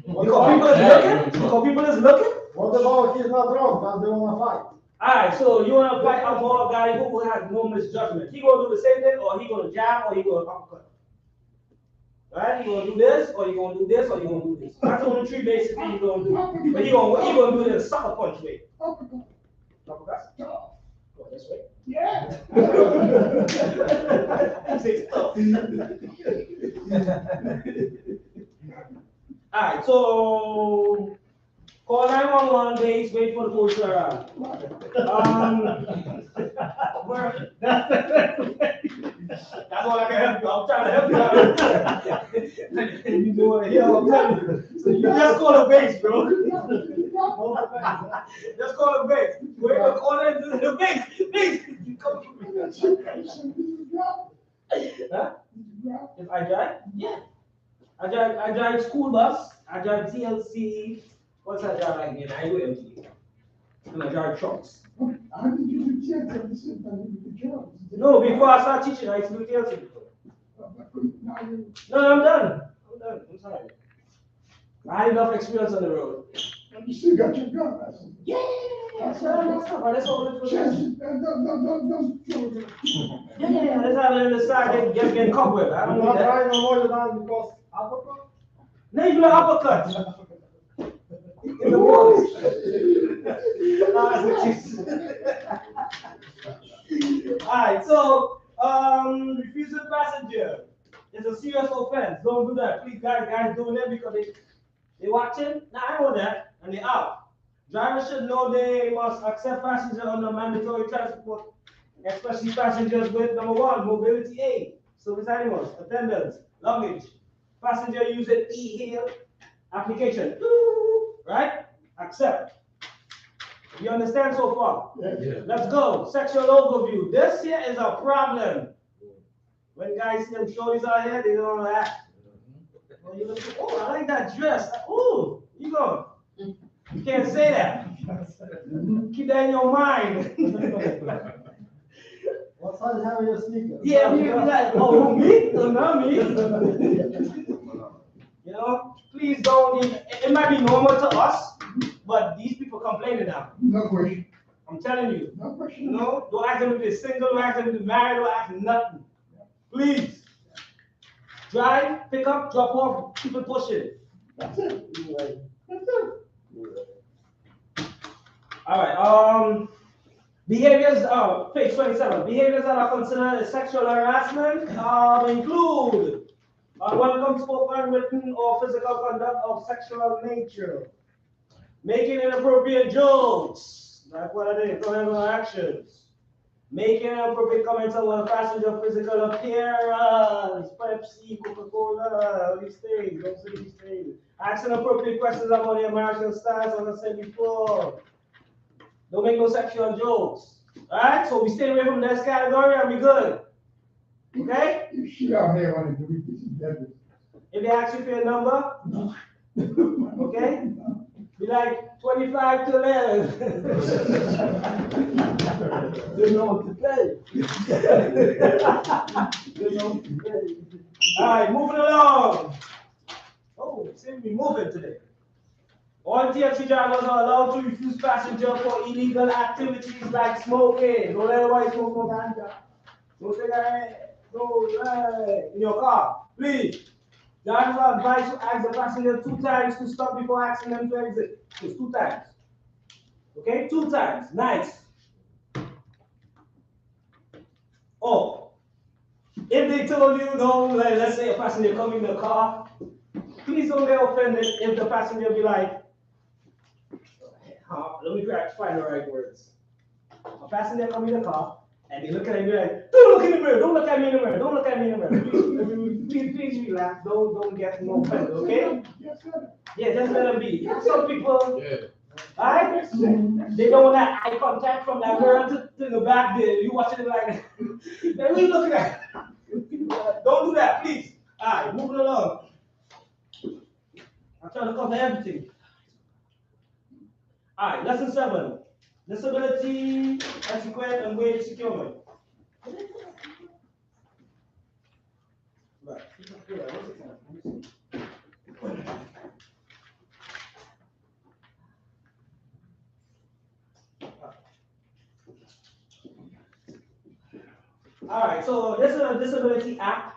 Because people is looking? What about he's not drunk, because they want to fight? Alright, so you wanna fight a more guy who has no misjudgment. He gonna do the same thing, or he gonna jab, or he gonna uppercut. Right? He gonna do this, or he gonna do this, or he gonna do this. That's the only three basically he gonna do. But he gonna do it in a sucker punch way. Uppercut? Go this way. Yeah. Say stuff. Alright, so call 911 base, wait for the police to arrive. That's all I can help you. I'm trying to help you. You do want to hear what I'm telling you. So you just call the base, bro. Just call the base. Wait for calling the base. Base. Huh? If I drive? Yeah. I drive school bus. I drive TLC. What's that drive like again? I do MT. And I drive trucks. How did you do TLC at the same time with the jobs? No, before I start teaching, I used to do TLC before. No, I'm done. done. I'm sorry. I had enough experience on the road. You still got your gun license? Yeah, that's all. That's all it was. Don't kill me. Yeah, that's how they decided getting cobweb. I don't need that. Right, no more than because uppercut. No, you do an uppercut. In the Alright, so refusing passenger is a serious offense. Don't do that. Please, guys doing it because they watching. Nah, I know that, and they out. Drivers should know they must accept passengers under mandatory transport, especially passengers with number one, mobility aid, service animals, attendants, luggage. Passenger using e-hail application, right? Accept. You understand so far? Yeah. Let's go. Sexual overview. This here is a problem. When guys see them shorties out here, they don't act. Oh, you look, oh, I like that dress. Oh, you go. You can't say that. Keep that in your mind. What size have your sneakers? Yeah, we be like, oh, me? No, not me. You know, please don't. It might be normal to us, but these people complaining now. No question. I'm telling you. No question. No, don't ask them if they're single, don't ask them if they're married, don't ask them nothing. Please. Drive, pick up, drop off, keep it pushing. That's it. That's it. All right. Behaviors. Page 27. Behaviors that are considered as sexual harassment include welcome spoken, written, or physical conduct of sexual nature, making inappropriate jokes. Like what are they? Criminal actions. Making inappropriate comments on a passenger physical appearance, Pepsi, Coca-Cola, all these things, don't say these things. Asking appropriate questions about their marital status, as I said before. Don't make no sexual jokes. Alright, so we stay away from this category and we good. Okay? You shit out here on the week, this is deadly. If they ask you for your number, No. okay? Be like 25 to 11. They know what to pay. They know what to pay. All right, moving along. Oh, it seems to be moving today. All TFC drivers are allowed to refuse passenger for illegal activities like smoking. Don't let anybody smoke no ganja. Don't cigarette. Don't in your car. Please. Drivers are advised to ask the passenger 2 times to stop before asking them to exit. Just 2 times. Okay, 2 times. Nice. Oh, if they told you, no, like, let's say a passenger come in the car, please don't get offended if the passenger be like, let me find the right words. A passenger come in the car and they look at me like, don't look in the mirror, don't look at me in the mirror, don't look at me in the mirror. Please relax, don't get no offended, okay? Yeah, just let them be. Some people, right? They don't want that eye contact from that mirror to the back there. You watching it like, then we looking at. Don't do that, please. All right, moving along. I'm trying to cover everything. All right, lesson 7. Disability, etiquette, and wage securement. Right. All right, so this is a Disability Act.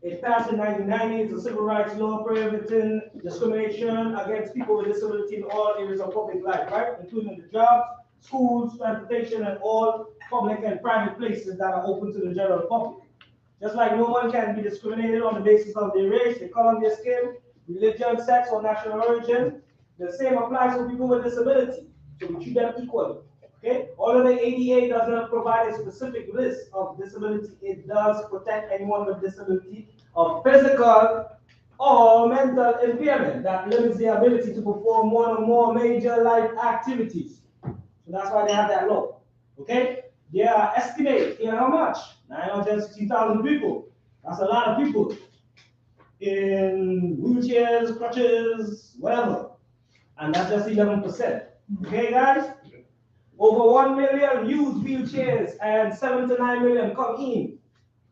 It passed in 1990. It's a civil rights law prohibiting discrimination against people with disability in all areas of public life, right? Including the jobs, schools, transportation, and all public and private places that are open to the general public. Just like no one can be discriminated on the basis of their race, their color of their skin, religion, sex, or national origin, the same applies for people with disability. So we treat them equally. Okay? Although the ADA does not provide a specific list of disability, it does protect anyone with disability of physical or mental impairment that limits their ability to perform one or more major life activities. So that's why they have that law. Okay? They are estimated here how much? 960,000 people. That's a lot of people in wheelchairs, crutches, whatever. And that's just 11%. Okay, guys? Over 1 million use wheelchairs and 7 to 9 million come in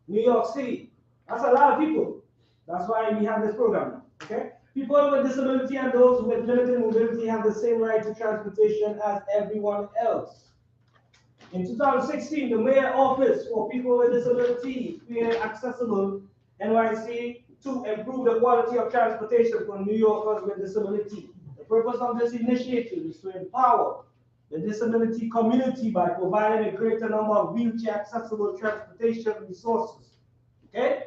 New York City. That's a lot of people. That's why we have this program now, okay? People with disability and those with limited mobility have the same right to transportation as everyone else. In 2016, the Mayor Office for People with Disability created Accessible NYC to improve the quality of transportation for New Yorkers with disability. The purpose of this initiative is to empower the disability community by providing a greater number of wheelchair accessible transportation resources, okay?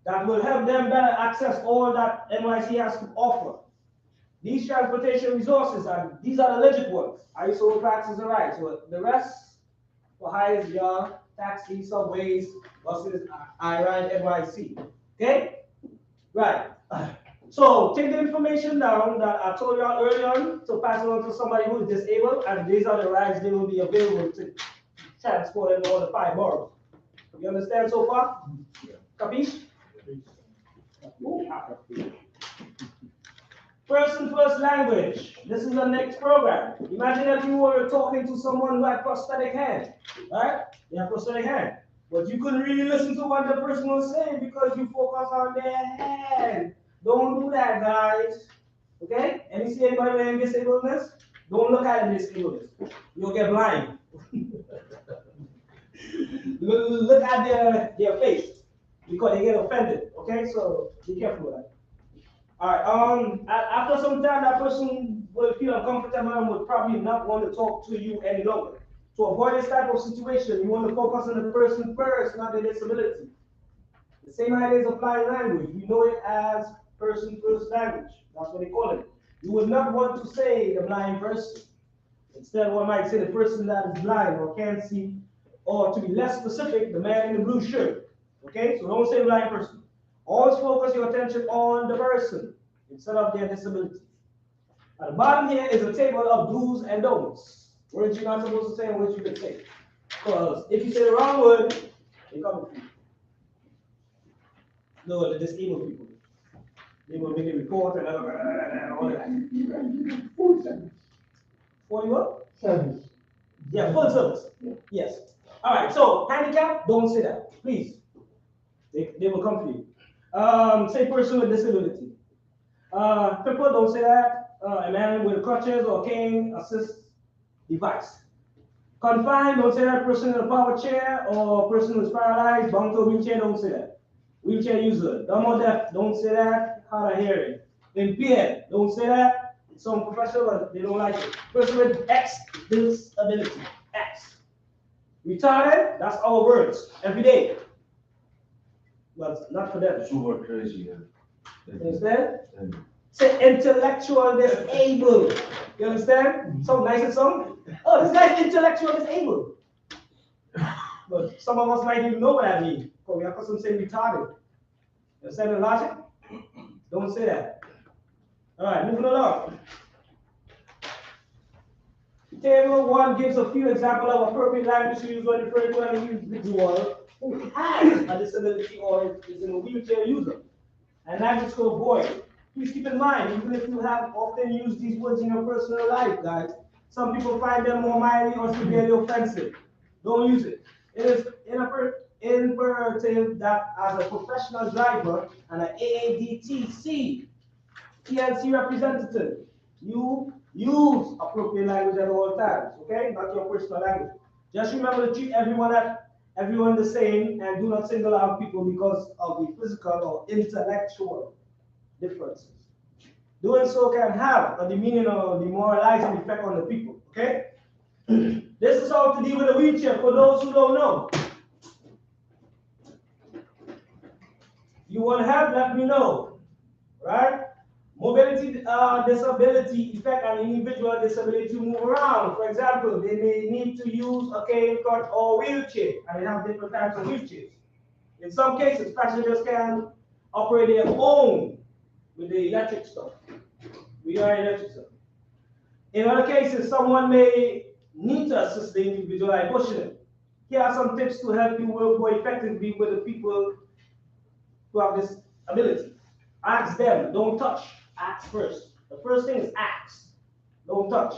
That will help them better access all that NYC has to offer. These transportation resources, these are the legit ones. ISO taxes are right. So the rest for hires, yeah, taxis, subways, buses, I ride NYC. Okay? Right. So take the information down that I told you earlier on to pass it on to somebody who is disabled, and these are the rides they will be available to transport in all the 5 boroughs. You understand so far? Capiche? Person first language. This is the next program. Imagine if you were talking to someone who had prosthetic hand, right? They have prosthetic hand, but you couldn't really listen to what the person was saying because you focus on their hand. Don't do that, guys. Okay? And you see anybody with disabledness? Don't look at disabledness. You'll get blind. Look at their face because they get offended. Okay? So be careful with that. All right. After some time, that person will feel uncomfortable and would probably not want to talk to you any longer. To avoid this type of situation, you want to focus on the person first, not the disability. The same ideas apply in language. We know it as person first language. That's what they call it. You would not want to say the blind person. Instead, one might say the person that is blind or can't see, or to be less specific, the man in the blue shirt. Okay, so don't say blind person. Always focus your attention on the person instead of their disability. At the bottom here is a table of do's and don'ts. Words you're not supposed to say and words you can say. Because if you say the wrong word, they come with you. No, the disabled people. They will make a report and all that. Full service. For what? Service. Yeah, full service. Yeah. Yes. All right, so handicap, don't say that, please. They will come for you. Say person with disability. People don't say that. A man with crutches or cane assist device. Confined, don't say that. Person in a power chair or person who's paralyzed, bound to a wheelchair, don't say that. Wheelchair user. Dumb or deaf, don't say that. Hard of hearing. Impaired, don't say that. Some professional, they don't like it. Person with X disability. X. Retarded, that's our words every day. But not for them. Super crazy. You understand? Say intellectual disabled. You understand? So nice and song. Oh, this guy's intellectual disabled. But some of us might even know what that means. Because we are accustomed to saying retarded. You understand the logic? Don't say that. All right, moving along. Table 1 gives a few examples of appropriate language to use when referring to an individual who has a disability or is in a wheelchair user. And language to avoid. Please keep in mind, even if you have often used these words in your personal life, guys, some people find them more mildly or severely offensive. Don't use it. It is imperative that as a professional driver and an AADTC TLC representative, you use appropriate language at all times, okay? Not your personal language. Just remember to treat everyone the same and do not single out people because of the physical or intellectual differences. Doing so can have a demeaning or demoralizing effect on the people, okay? This is how to deal with a wheelchair for those who don't know. You want help, let me know, right? Mobility disability affect an individual disability to move around. For example, they may need to use a cane, crutch, or wheelchair, and they have different types of wheelchairs. In some cases, passengers can operate their own with the electric stuff. We are electric stuff. In other cases, someone may need to assist the individual by pushing them. Here are some tips to help you work more effectively with the people who have this ability. Ask them, don't touch. Ask first. The first thing is ask. Don't touch.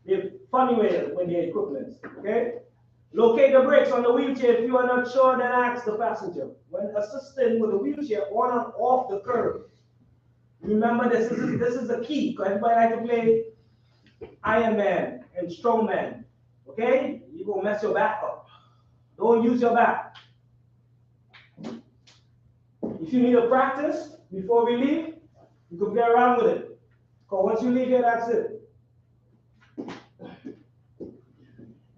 They're funny way when they're equipment, okay? Locate the brakes on the wheelchair. If you are not sure, then ask the passenger. When assisting with the wheelchair on or off the curb, remember this is the key. Because everybody like to play Iron Man and Strong Man. Okay? You're going to mess your back up. Don't use your back. If you need to practice before we leave, you can play around with it. Because once you leave here, that's it.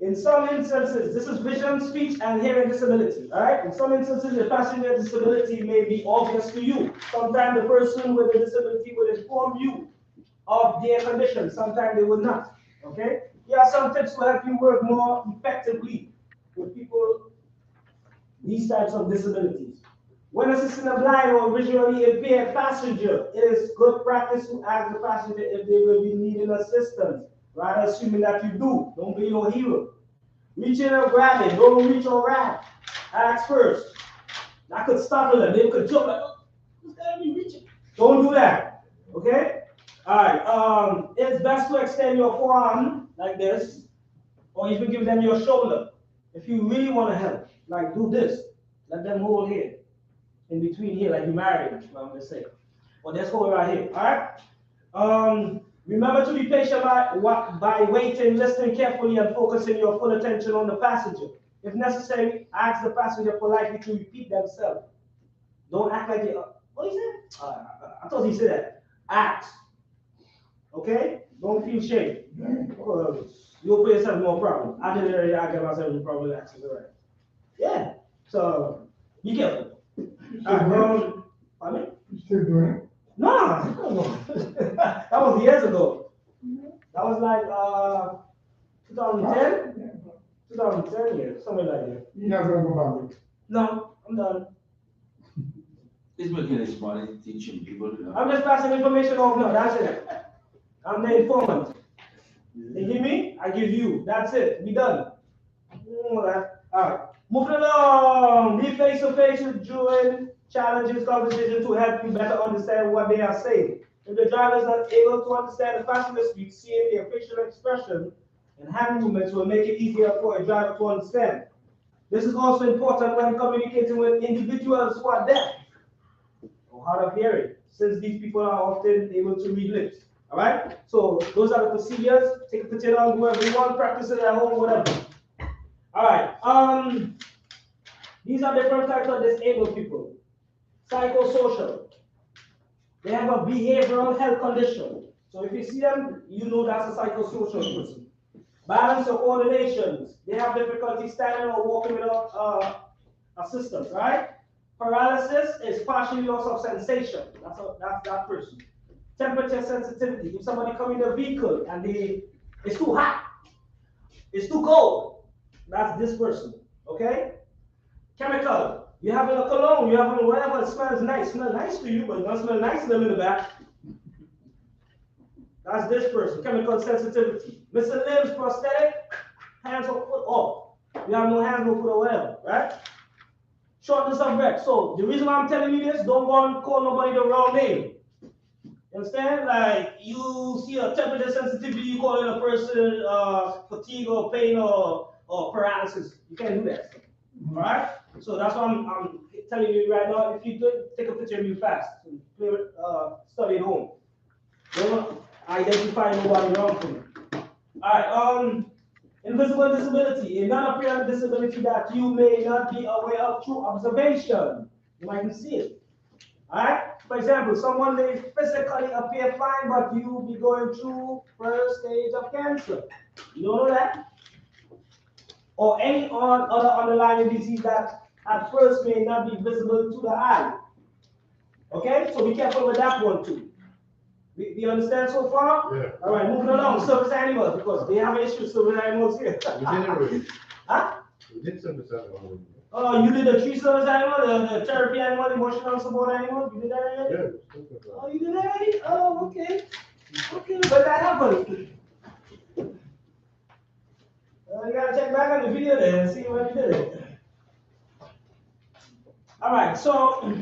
In some instances, this is vision, speech, and hearing disability. All right? In some instances, the passenger disability may be obvious to you. Sometimes the person with the disability will inform you of their condition. Sometimes they will not. Okay? Here are some tips to help you work more effectively with people these types of disabilities. When assisting a blind or visually impaired passenger, it is good practice to ask the passenger if they will be needing assistance, rather assuming that you do. Don't be no hero. Reaching or grabbing, don't reach or grab. Ask first. That could startle them. They could jump like, oh, who's gonna be reaching? Don't do that. Okay? Alright. It's best to extend your forearm like this, or even give them your shoulder. If you really want to help, like do this. Let them hold here. In between here, like you married, I'm just saying. Or just hold right here. Alright? Remember to be patient by waiting, listening carefully, and focusing your full attention on the passenger. If necessary, ask the passenger politely to repeat themselves. Don't act like you. What he said? I thought he said that. Act. Okay? Don't feel shame. You'll put yourself in more problem. I did it already. I get myself in problem. That's right. Yeah. So be careful. Pardon me? You still doing it? No. That was years ago. That was like 2010? 2010, yeah, something like that. You're not gonna go back? No, I'm done. He's making his money teaching people. You know? I'm just passing information off now, that's it. I'm the informant. You give me, I give you. That's it. We done. All right. Moving along. Be face to face with during challenges, conversation to help you better understand what they are saying. If the driver is not able to understand the passenger speak, seeing their facial expression and hand movements will make it easier for a driver to understand. This is also important when communicating with individuals who are deaf or hard of hearing, since these people are often able to read lips. All right? So those are the procedures. Take a picture on whoever you want, practice it at home, whatever. All right. These are different types of disabled people. Psychosocial. They have a behavioral health condition. So if you see them, you know that's a psychosocial person. Balance or coordinations. They have difficulty standing or walking without assistance, right? Paralysis is partially loss of sensation. That's that person. Temperature sensitivity. If somebody come in the vehicle and it's too hot, it's too cold, that's this person, okay? Chemical. You have a cologne, you have whatever, it smells nice to you, but it doesn't smell nice to them in the back. That's this person. Chemical sensitivity. Missing limbs, prosthetic, hands or foot off. You have no hands, no foot or whatever, right? Shortness of breath. So the reason why I'm telling you this, don't go and call nobody the wrong name. You understand? Like you see a temperature sensitivity, you call in a person fatigue or pain or paralysis. You can't do that. All right? So that's why I'm telling you right now. If you do, take a picture of you fast. Study at home. Don't identify nobody wrong for you. All right. Invisible disability, a non-apparent disability that you may not be aware of through observation. You might see it. All right. For example, someone may physically appear fine, but you will be going through first stage of cancer. You don't know that? Or any other underlying disease that at first may not be visible to the eye. Okay, so be careful with that one too. Do you understand so far? Yeah. All right, moving along. Service animals, because they have issues with service animals here. We did it already. Huh? We did service animal. Oh, you did the tree service animal, the therapy animal, emotional support animal. You did that already? Yeah. Oh, you did that already? Oh, okay. Okay, but that happened. You gotta check back on the video there and see when you did it. All right, so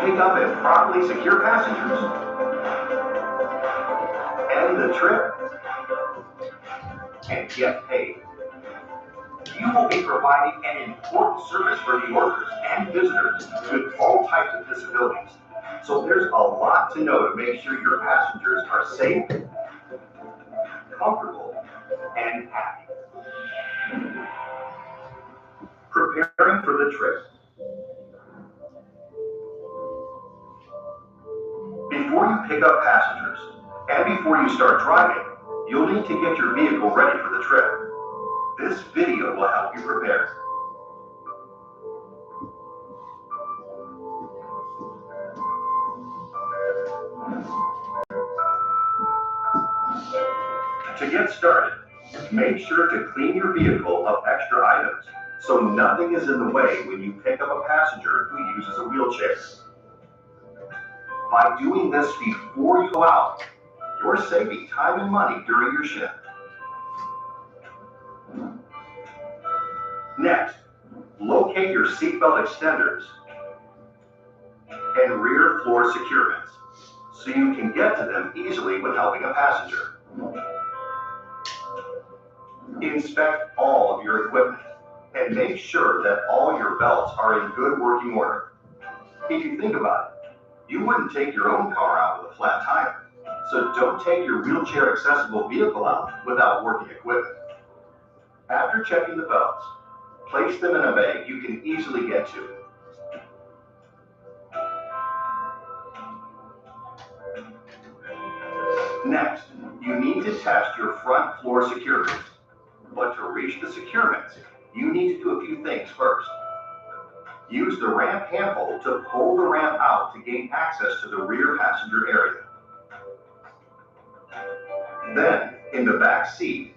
pick up and properly secure passengers, end the trip, and get paid. You will be providing an important service for New Yorkers and visitors with all types of disabilities. So there's a lot to know to make sure your passengers are safe, comfortable, and happy. Preparing for the trip. Before you pick up passengers, and before you start driving, you'll need to get your vehicle ready for the trip. This video will help you prepare. To get started, make sure to clean your vehicle of extra items so nothing is in the way when you pick up a passenger who uses a wheelchair. By doing this before you go out, you're saving time and money during your shift. Next, locate your seatbelt extenders and rear floor securements so you can get to them easily when helping a passenger. Inspect all of your equipment and make sure that all your belts are in good working order. If you think about it, you wouldn't take your own car out with a flat tire, so don't take your wheelchair accessible vehicle out without working equipment. After checking the belts, place them in a bag you can easily get to. Next, you need to test your front floor securements. But to reach the securements, you need to do a few things first. Use the ramp handle to pull the ramp out to gain access to the rear passenger area. Then, in the back seat,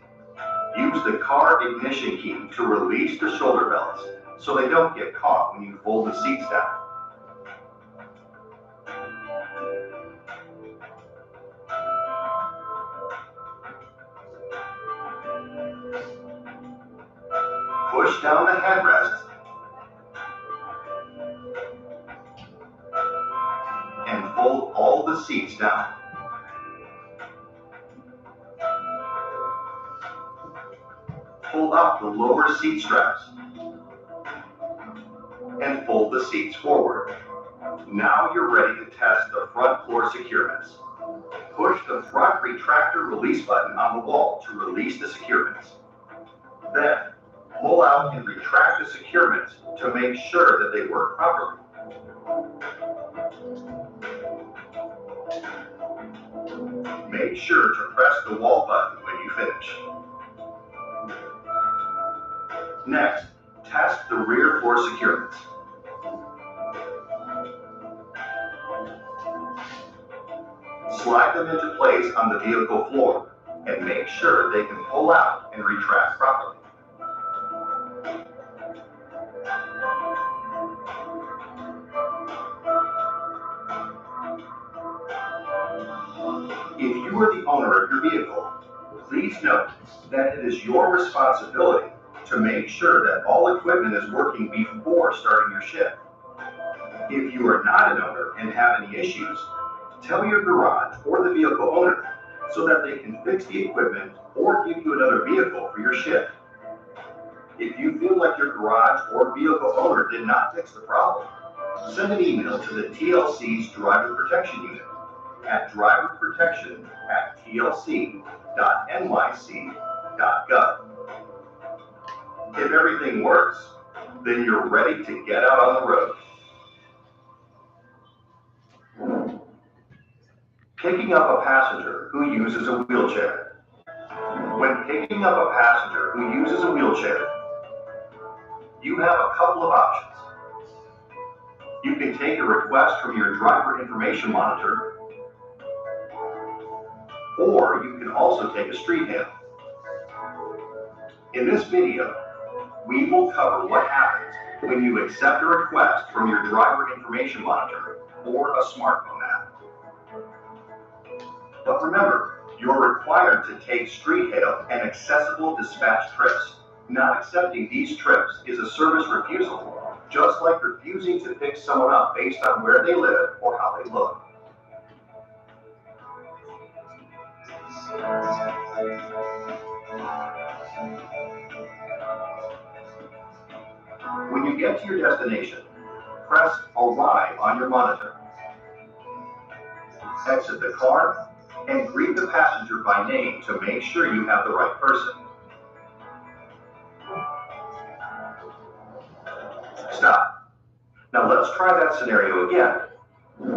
use the car ignition key to release the shoulder belts so they don't get caught when you fold the seats down. Push down the headrest and fold all the seats down. Pull up the lower seat straps and fold the seats forward. Now you're ready to test the front floor securements. Push the front retractor release button on the wall to release the securements. Then, pull out and retract the securements to make sure that they work properly. Make sure to press the wall button when you finish. Next, test the rear floor securements. Slide them into place on the vehicle floor and make sure they can pull out and retract properly. If you are the owner of your vehicle, please note that it is your responsibility to make sure that all equipment is working before starting your shift. If you are not an owner and have any issues, tell your garage or the vehicle owner so that they can fix the equipment or give you another vehicle for your shift. If you feel like your garage or vehicle owner did not fix the problem, send an email to the TLC's Driver Protection Unit at driverprotection@tlc.nyc.gov. If everything works, then you're ready to get out on the road. Picking up a passenger who uses a wheelchair. When picking up a passenger who uses a wheelchair, you have a couple of options. You can take a request from your driver information monitor, or you can also take a street hail. In this video, we will cover what happens when you accept a request from your driver information monitor or a smartphone app. But remember, you're required to take street hail and accessible dispatch trips. Not accepting these trips is a service refusal, just like refusing to pick someone up based on where they live or how they look. When you get to your destination, press Arrive on your monitor. Exit the car and greet the passenger by name to make sure you have the right person. Stop. Now let's try that scenario again.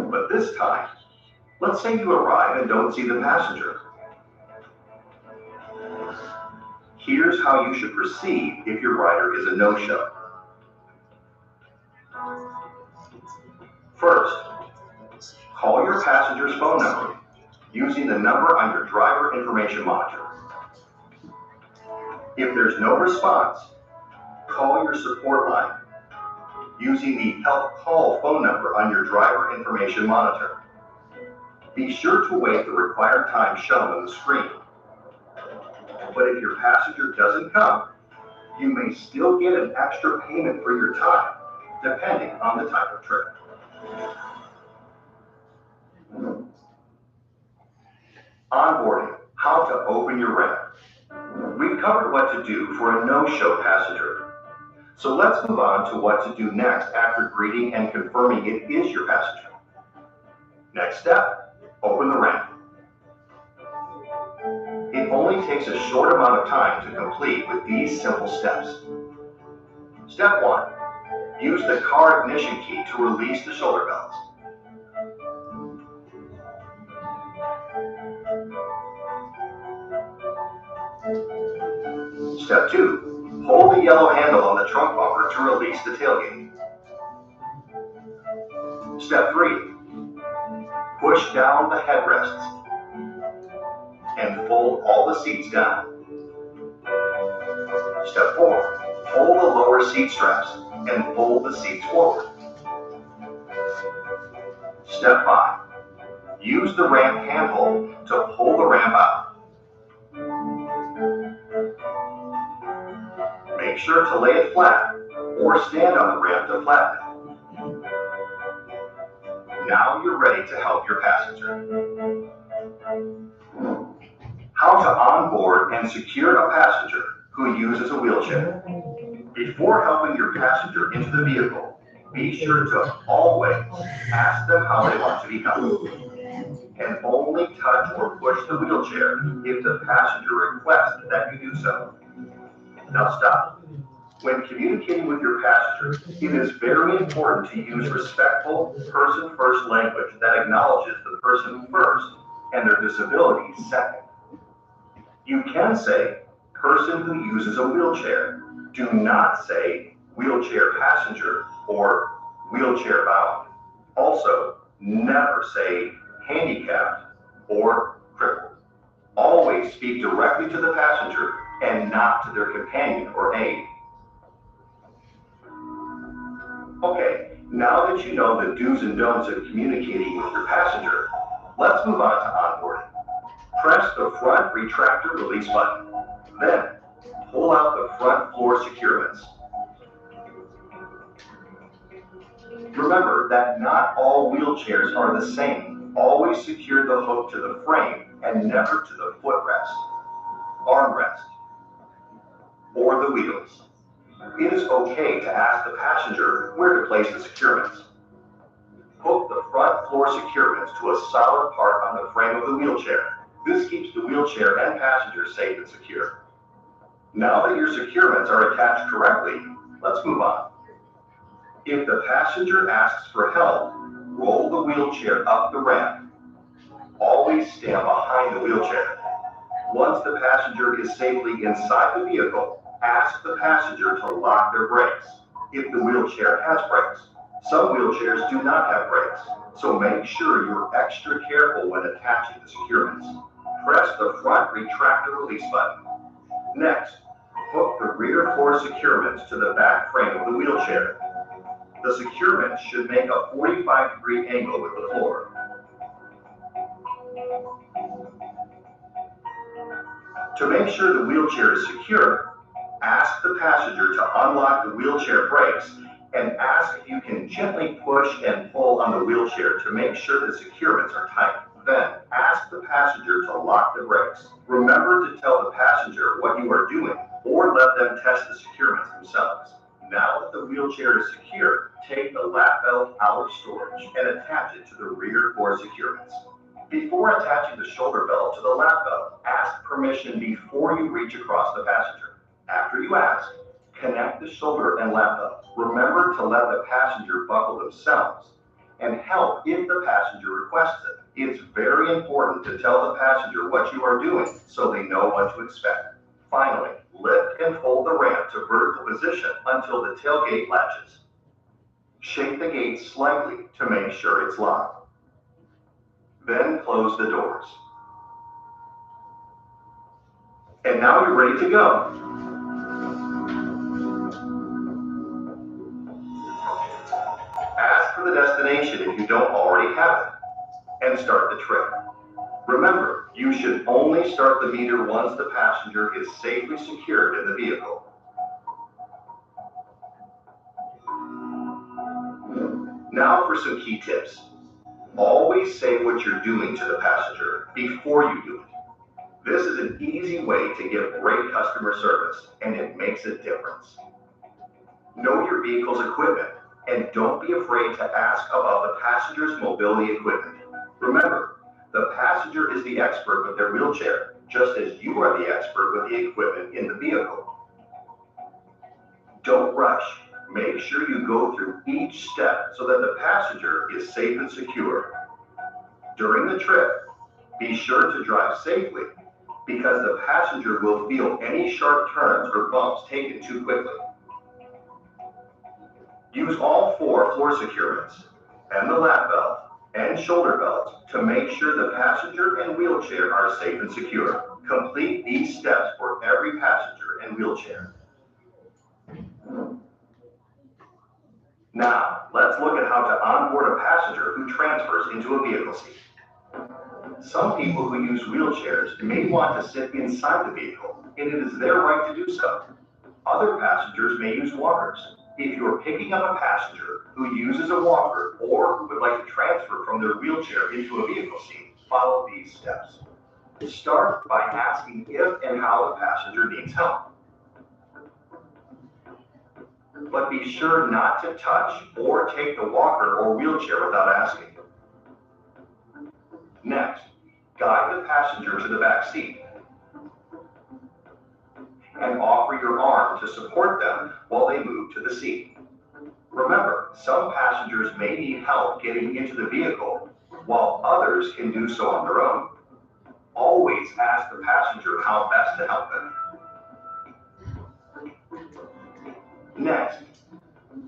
But this time, let's say you arrive and don't see the passenger. Here's how you should proceed if your rider is a no-show. First, call your passenger's phone number using the number on your driver information monitor. If there's no response, call your support line using the Help Call phone number on your driver information monitor. Be sure to wait the required time shown on the screen. But if your passenger doesn't come, you may still get an extra payment for your time, depending on the type of trip. Onboarding, how to open your ramp. We've covered what to do for a no-show passenger. So let's move on to what to do next after greeting and confirming it is your passenger. Next step, open the ramp. It only takes a short amount of time to complete with these simple steps. Step 1, use the car ignition key to release the shoulder belts. Step 2, hold the yellow handle on the trunk bumper to release the tailgate. Step 3, push down the headrests and fold all the seats down. Step 4, hold the lower seat straps and fold the seats forward. Step 5, use the ramp handhold to pull the ramp out. Make sure to lay it flat or stand on the ramp to flatten it. Now you're ready to help your passenger. How to onboard and secure a passenger who uses a wheelchair. Before helping your passenger into the vehicle, be sure to always ask them how they want to be helped. And only touch or push the wheelchair if the passenger requests that you do so. Now stop. When communicating with your passenger, it is very important to use respectful, person-first language that acknowledges the person first and their disability second. You can say, person who uses a wheelchair. Do not say, wheelchair passenger or wheelchair bound. Also, never say, handicapped or crippled. Always speak directly to the passenger and not to their companion or aide. Okay, now that you know the do's and don'ts of communicating with your passenger, let's move on to onboarding. Press the front retractor release button. Then, pull out the front floor securements. Remember that not all wheelchairs are the same. Always secure the hook to the frame and never to the footrest, armrest, or the wheels. It is okay to ask the passenger where to place the securements. Hook the front floor securements to a solid part on the frame of the wheelchair. This keeps the wheelchair and passenger safe and secure. Now that your securements are attached correctly, let's move on. If the passenger asks for help, roll the wheelchair up the ramp. Always stand behind the wheelchair. Once the passenger is safely inside the vehicle, ask the passenger to lock their brakes, if the wheelchair has brakes. Some wheelchairs do not have brakes, so make sure you're extra careful when attaching the securements. Press the front retractor release button. Next, hook the rear floor securements to the back frame of the wheelchair. The securements should make a 45-degree angle with the floor. To make sure the wheelchair is secure, ask the passenger to unlock the wheelchair brakes and ask if you can gently push and pull on the wheelchair to make sure the securements are tight. Then ask the passenger to lock the brakes. Remember to tell the passenger what you are doing or let them test the securements themselves. Now that the wheelchair is secure, take the lap belt out of storage and attach it to the rear door securements. Before attaching the shoulder belt to the lap belt, ask permission before you reach across the passenger. After you ask, connect the shoulder and lap belt. Remember to let the passenger buckle themselves and help if the passenger requests it. It's very important to tell the passenger what you are doing so they know what to expect. Finally, lift and hold the ramp to vertical position until the tailgate latches. Shake the gate slightly to make sure it's locked. Then close the doors. And now you're ready to go. Ask for the destination if you don't already have it, and start the trip. Remember, you should only start the meter once the passenger is safely secured in the vehicle. Now for some key tips. Always say what you're doing to the passenger before you do it. This is an easy way to give great customer service, and it makes a difference. Know your vehicle's equipment, and don't be afraid to ask about the passenger's mobility equipment. Remember, the passenger is the expert with their wheelchair, just as you are the expert with the equipment in the vehicle. Don't rush. Make sure you go through each step so that the passenger is safe and secure. During the trip, be sure to drive safely because the passenger will feel any sharp turns or bumps taken too quickly. Use all 4 floor securements and the lap belt and shoulder belt to make sure the passenger and wheelchair are safe and secure. Complete these steps for every passenger and wheelchair. Now, let's look at how to onboard a passenger who transfers into a vehicle seat. Some people who use wheelchairs may want to sit inside the vehicle, and it is their right to do so. Other passengers may use walkers. If you are picking up a passenger who uses a walker or who would like to transfer from their wheelchair into a vehicle seat, follow these steps. Start by asking if and how the passenger needs help. But be sure not to touch or take the walker or wheelchair without asking. Next, guide the passenger to the back seat and offer your arm to support them while they move to the seat. Remember, some passengers may need help getting into the vehicle, while others can do so on their own. Always ask the passenger how best to help them. Next,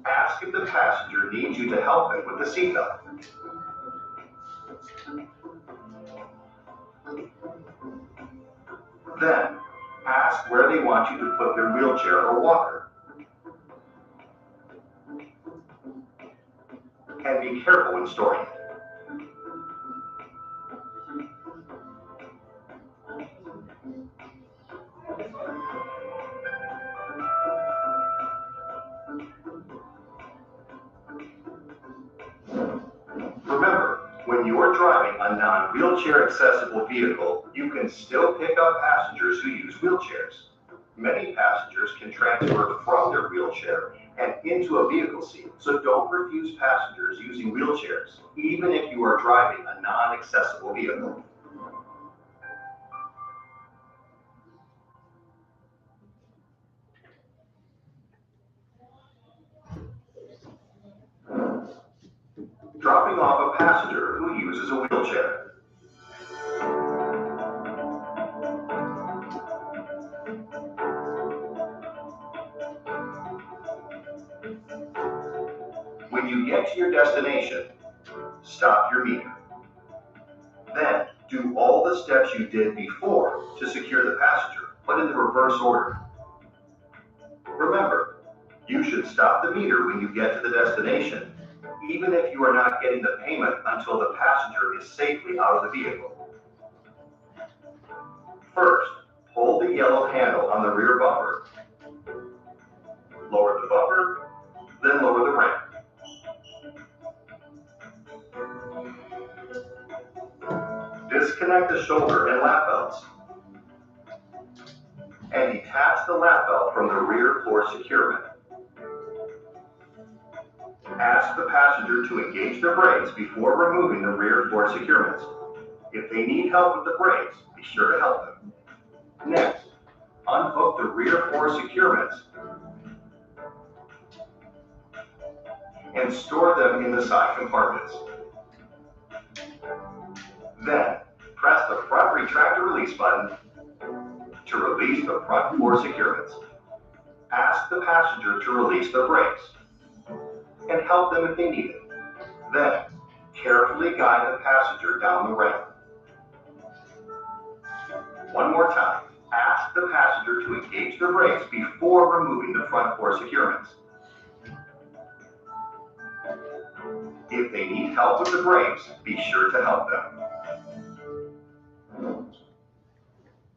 ask if the passenger needs you to help them with the seatbelt. Then, ask where they want you to put their wheelchair or walker. And be careful when storing it. Remember, when you're driving a non-wheelchair accessible vehicle, you can still pick up passengers who use wheelchairs. Many passengers can transfer from their wheelchair and into a vehicle seat, so don't refuse passengers using wheelchairs, even if you are driving a non-accessible vehicle. Dropping off a passenger who uses a wheelchair. When you get to your destination, stop your meter. Then, do all the steps you did before to secure the passenger, but in the reverse order. Remember, you should stop the meter when you get to the destination, even if you are not getting the payment until the passenger is safely out of the vehicle. First, hold the yellow handle on the rear bumper. Lower the bumper Then lower the ramp. Disconnect the shoulder and lap belts. And detach the lap belt from the rear floor securement. Ask the passenger to engage their brakes before removing the rear floor securements. If they need help with the brakes, be sure to help them. Next, unhook the rear floor securements and store them in the side compartments. Then, press the front retractor release button to release the front floor securements. Ask the passenger to release the brakes and help them if they need it. Then, carefully guide the passenger down the ramp. One more time, ask the passenger to engage the brakes before removing the front floor securements. If they need help with the brakes, be sure to help them.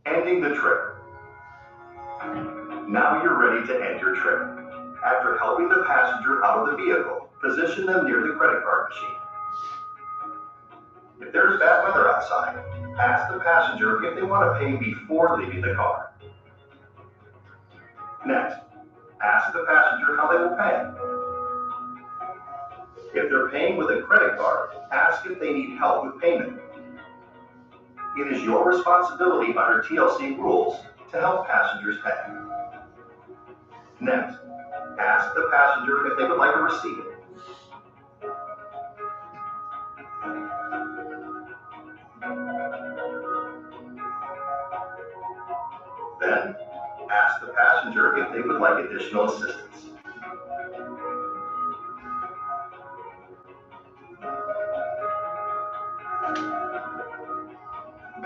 Ending the trip. Now you're ready to end your trip. After helping the passenger out of the vehicle, position them near the credit card machine. If there's bad weather outside, ask the passenger if they want to pay before leaving the car. Next, ask the passenger how they will pay. If they're paying with a credit card, ask if they need help with payment. It is your responsibility under TLC rules to help passengers pay. Next, ask the passenger if they would like a receipt. Then, ask the passenger if they would like additional assistance.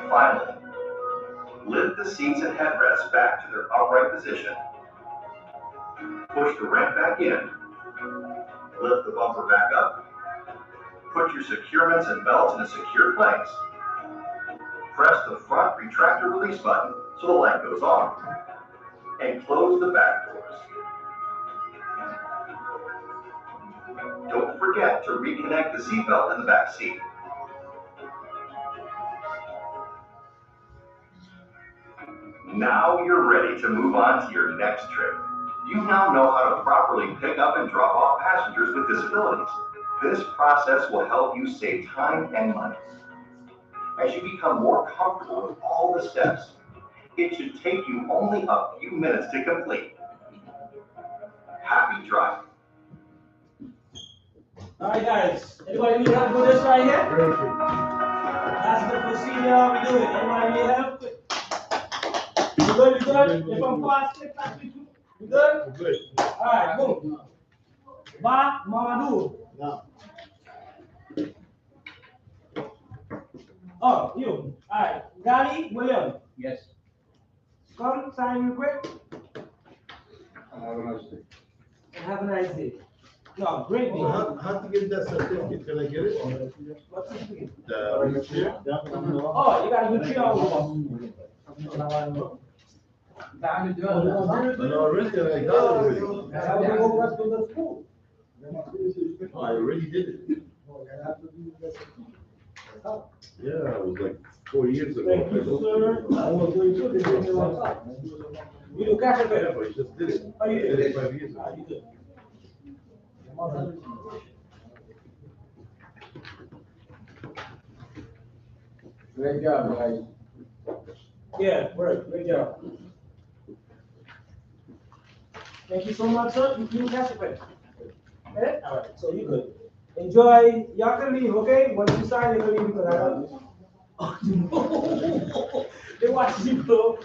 Finally, lift the seats and headrests back to their upright position. Push the ramp back in. Lift the bumper back up. Put your securements and belts in a secure place. Press the front retractor release button so the light goes on. And close the back doors. Don't forget to reconnect the seatbelt in the back seat. Now you're ready to move on to your next trip. You now know how to properly pick up and drop off passengers with disabilities. This process will help you save time and money. As you become more comfortable with all the steps, it should take you only a few minutes to complete. Happy driving. All right, guys. Anybody need help with this right here? That's the procedure we do it. Anybody need help? You good? You good? If I'm fast, you good? Good. All right, boom. Ba, Mamadou. No. Oh, you. All right. Gali, William. Yes. Come, sign real quick. Have a nice day. Have a nice day. No, great day. How to get that certificate? Can I get it? What's the certificate? Oh, you got a good tree on. No, already, I got it already. I already did it. Yeah, it was like 4 years ago. Thank you, sir. I was doing too. They gave me one time. You do cash or Yeah, but I just did it. Oh, you did it? 5 years ago. You did. Great job, guys. Yeah, great job. Thank you so much, sir. You do cash or okay? All right, so you good. Enjoy. Y'all can leave, okay? Once you sign, you can leave because I don't. They watch you, bro.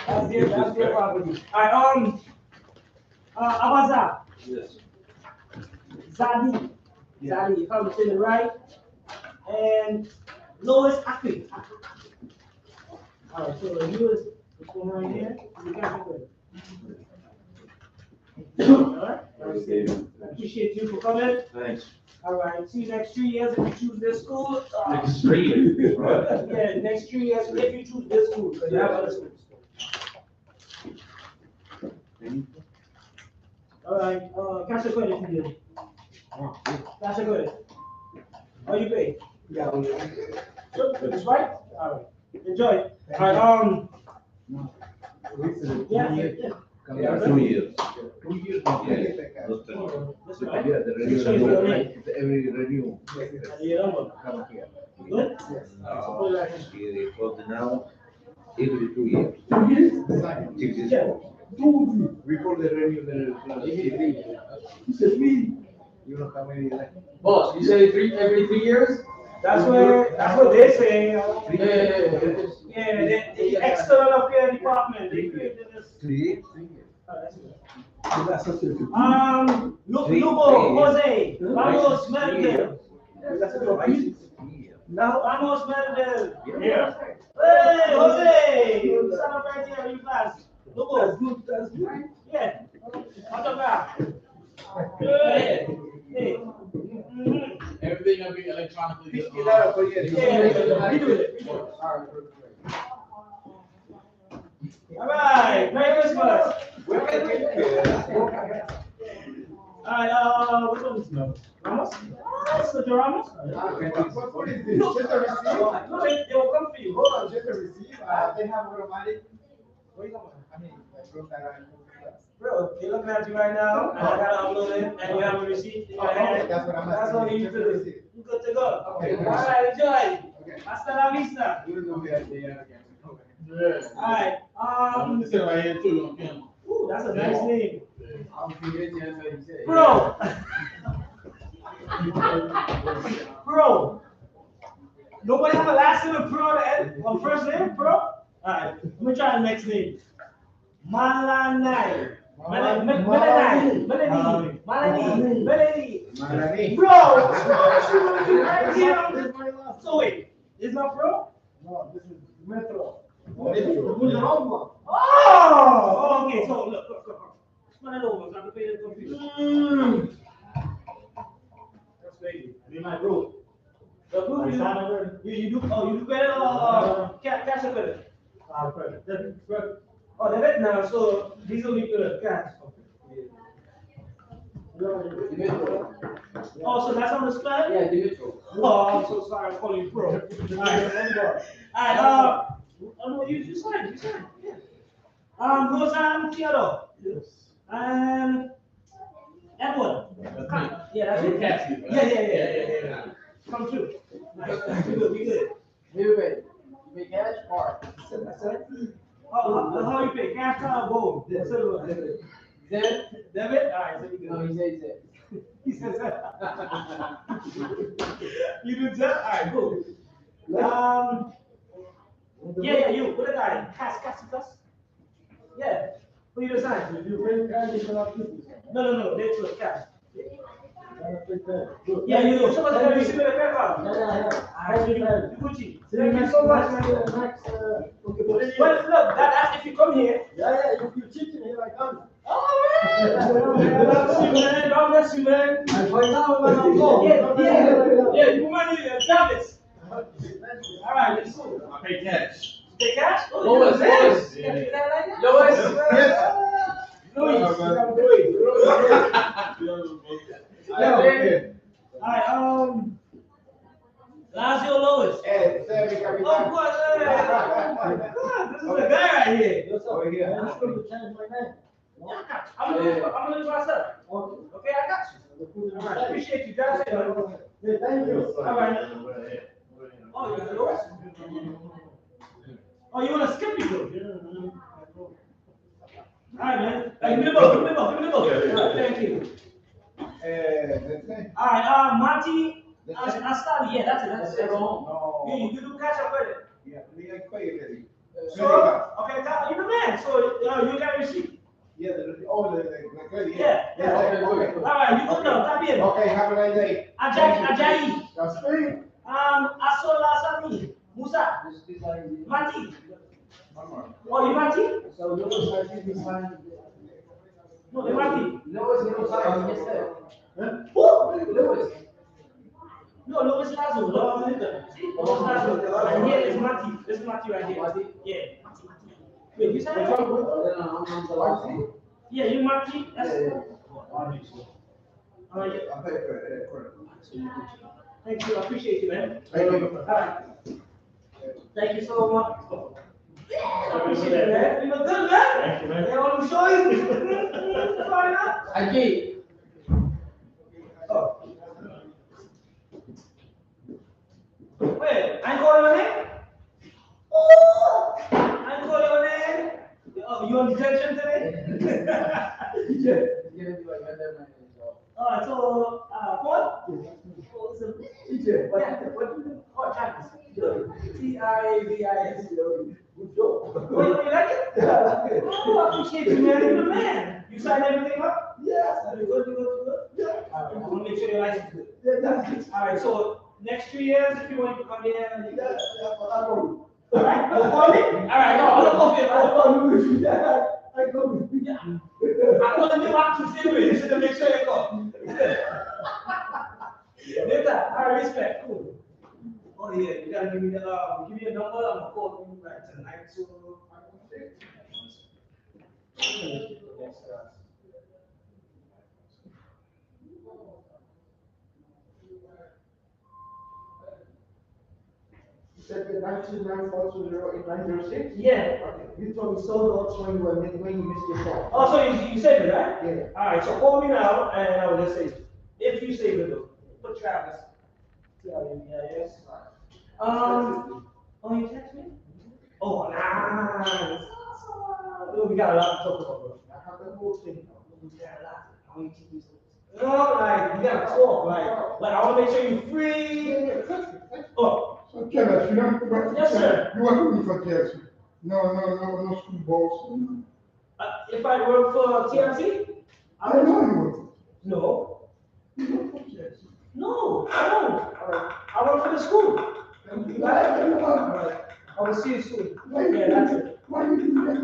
That's their property. All right, Abaza. Yes. Zadi. Yeah. Zadi, if I'm saying it right. And Lois Akli. All right, so you is going right here. You got it. All right. I appreciate you for coming. Thanks. All right. See you next 3 years if you choose this school. Next 3 years. Right. Yeah, next 3 years if you choose this school. Because you have other schools. All right, cash or credit for you. Cash or credit. How you pay? Yeah. Sure, it's right? All right. Enjoy. All right, yeah. 2 years. 2 years. That's right. Yeah, the every review. Come here. Good? For now, every 2 years. 2 years? 6 years. Yeah. Before the review, You said me. you know how many like. Boss, you say every 3 years? That's what they say. Yeah, The external affairs department, they created this. 3 years. Lugo, Jose, Ramos, Melville. Now, Ramos, Melville. Yeah. Hey, Jose, you stand up right here, you class. Lugo. that's good, that's good. Yeah. What's up, guy? Hey. Hey. Everything will be electronically. Yeah, we do it. All right, Merry Christmas. All right, which one is no? Ramos? That's the Ramos? What is this? No, Just a receipt? they will come for you. Hold on. Just a receipt? They have automatic? What are you talking about? I mean, like, broke that out. Bro, they're looking at you right now, and I gotta upload it, and you have a receipt in your hand. That's what I'm That's asking. all you need to do. You good to go. Okay. All right, enjoy. Hasta la vista. We don't know where they are again. All right. Sit right here too on camera. Ooh, that's a nice name. I'm curious, that's what you said. Bro. Bro. Nobody have a last name of Pro on first name, Pro? All right, let me try the next name. Malanai. Melanie. Bro. Right here. So wait, it's not Pro? No, this is Metro. Oh, okay. So look. Run it over. So I can pay the computer. That's crazy. I mean, my bro. So who you do? Oh, you do credit or cash or credit? Credit. Oh, debit now. So these will be good. Cash. Oh, so that's on the spell? Yeah, Dimitro. Oh, I'm so sorry. I'm calling you Pro. All right. Oh no, you signed. You signed. Yeah. Roseanne Theodore. Yes. And Edward. Yeah, that's it. Yeah. Come through. Nice. We good. Wait. You pay cash or? How you pay? Cash or gold? Debit. Debit? All right, so you good. No, he says that. He says that. You do that? All right, cool. Yeah, you. What did I? Cash. Yeah. Who you design? You pay cash, you cannot keep it. No. They took cash. Yeah, you do. Somebody got to receive a credit card. Yeah. Gucci. Thank you so much, man. But look, that's if you come here. Yeah, you cheating here like that. God bless you, man. Yeah, you money tablets. All right, let's go. I pay cash. Pay cash? Lois. All right, Lazio Lois. Oh, God, this is a guy right here. I'm gonna do myself. Okay, I got you. All right, appreciate you guys. Thank you. All right. Oh, you got yours? Oh, you wanna skip me though? All right, man. Give me the book. All right, thank you. All right, Monty. Astali, yeah, that's it. No. Yeah, you do cash or credit? Yeah, we like pay it. So, okay, you're the man. So, you got a receipt. Yeah, the credit. Yeah. Okay. All right, you good now. Tap in. Okay, have a nice day. Ajayi. That's free. Asola Sami. Musa. Mati. Oh, you Mati? So Lewis, I think he's fine. No, they Mati. Lois, you don't sign, you just said. Who? Lewis. No, Louis Lazo. Louis Lazo. And here is Mati. This is Mati right here. Mati? Yeah. Wait, you said it? I'm the last one. Yeah, you Mati. That's I'll make sure. All right. I'll pay for it, credit. Thank you, I appreciate you, man. Thank you. All right. Thank you so much. I appreciate it, man. You look good, man. Thank you, man. They all them shorties. Sorry, man. I keep. Oh. Wait, I ain't calling your name? Oh, I ain't calling your name. Oh, you on detention today? Yeah. All right, so, what? TJ, What you do? Oh, Travis. Travis. Good job. Oh, you like it? Oh, I appreciate you, man. You're the man. You signed everything up? Yes. You good? Yeah. All right, I want to make sure your license is good. Yeah, that's it. All right, so next 3 years, if you want to come here, Yeah, but I know. all right, you call me? All right, no, I'm going to call you. I know you. Yeah, I know you. Yeah. I'm going to do what you say, just to make sure you come. Later, all right, respect, cool. Oh yeah, you gotta give me the give me a number. I'm gonna call you right tonight. So You said the 929-420-8906? yeah. Okay, you told me sold out when you missed your call. Oh, so you saved it, right? Yeah. All right, so call me now, and I will just say, if you save it, though, put Travis. Yes. Oh, you text me? Oh, nice. Oh, we got a lot to talk about, bro. I have the whole thing. We got a lot. I want you to do something. No, like, we gotta talk, like I wanna make sure you're free. Oh. So Kenneth, you know, Yes, sir. You want to be for TLC? No school balls. If I work for TLC? I don't know you work. No. You work for TLC. No, I don't. I work for the school. I will see you soon. Yeah, that's it. Why you do that?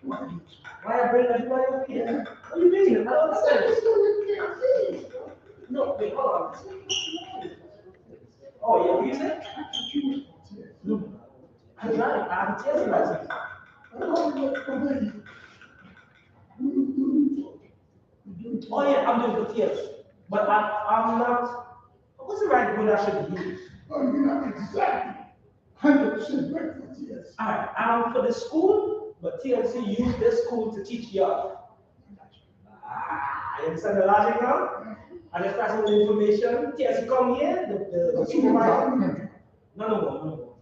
Why I bring everybody up here? What do you mean? I don't understand. No, wait, hold on. Oh, yeah, what you said? No. I'm driving. I have a TLC license. Oh, yeah, I'm doing the TLC. But I'm not. What's the right word I should use? Oh, you're not exactly 100% right for TLC. Alright, I'm for the school, but TLC use this school to teach y'all. You understand the logic now? I just pass on the information. TLC come here, the supervisor. No more.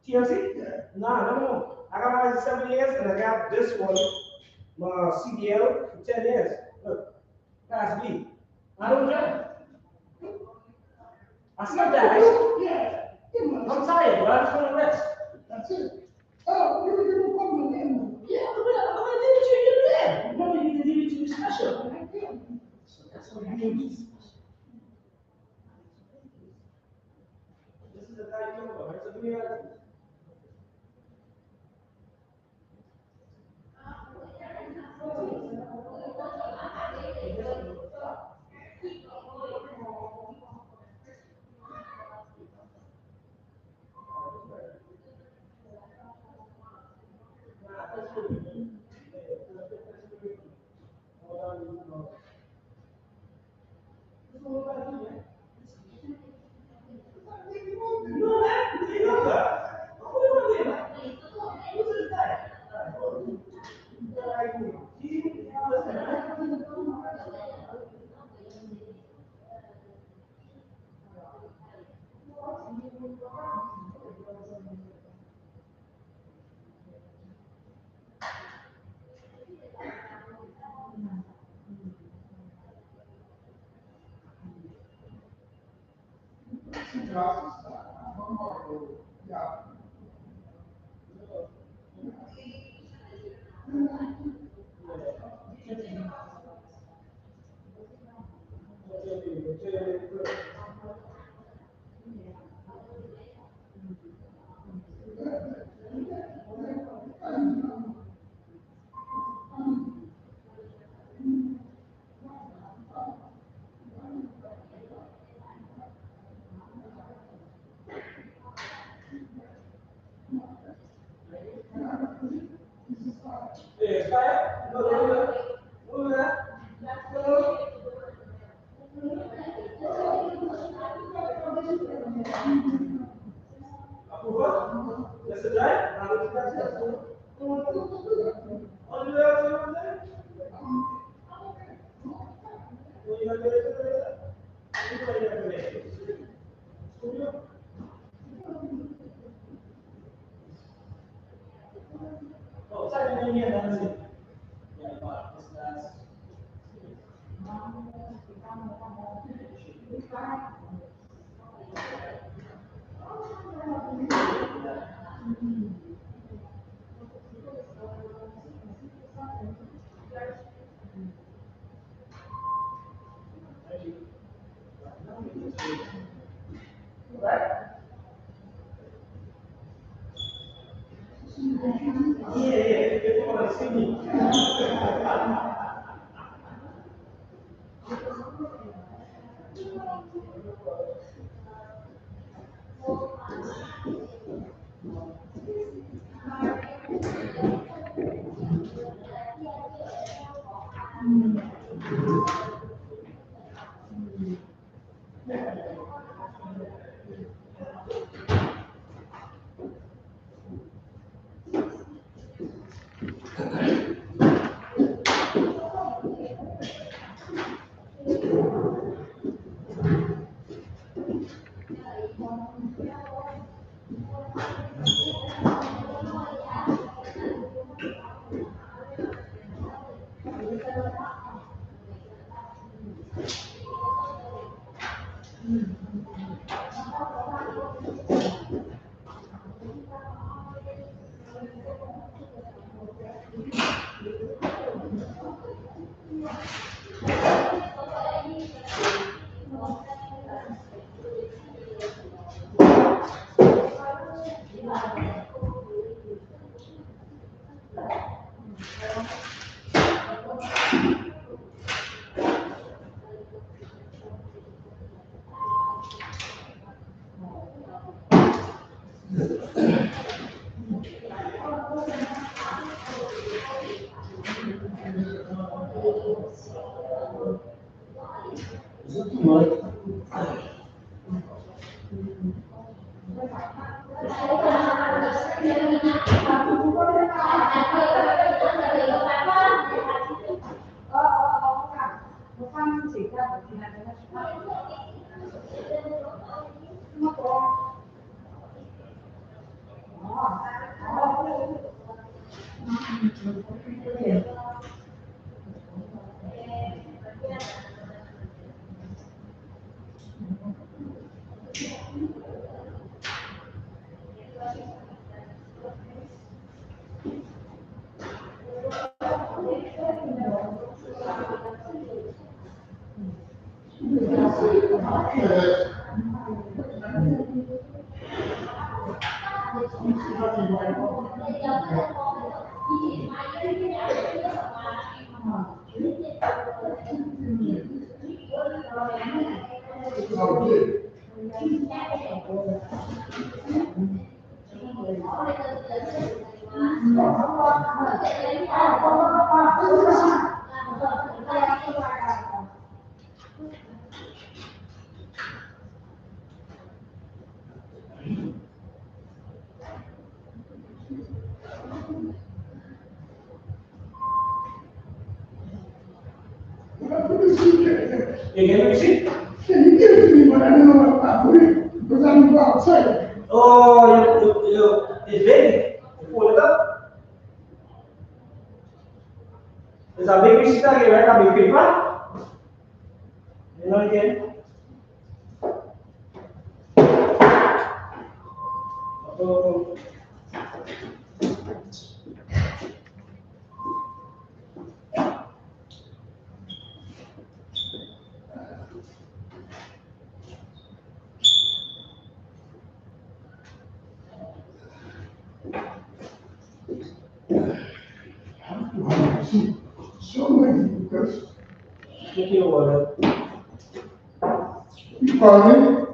TLC? Yeah. No more. I got mine for 7 years, and I got this one, my CDL, for 10 years. Look, pass B. I don't drive. I slept that high school. Yeah. I'm tired, but I just want to rest. That's it. Oh, you're a problem then. Yeah, I'm gonna give it to you there. No, you can give it to you special. So that's what you need. This is the guy you know, right? So give me a Again, let me see. Can you give it to me, but I don't know what I put it, because I don't go outside. Oh, it's big. You pull it up. There's a big piece here, right? A big paper. You know again. So many, because Look your water. you call me.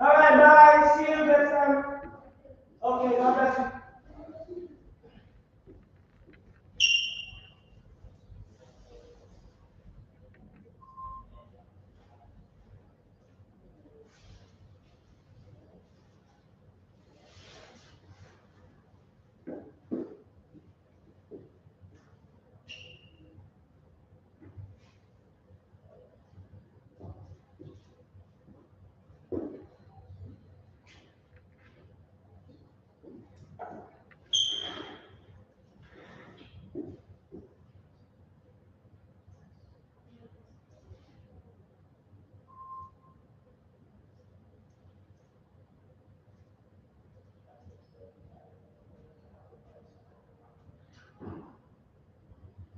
Alright, bye. See you next time. Okay, God bless you.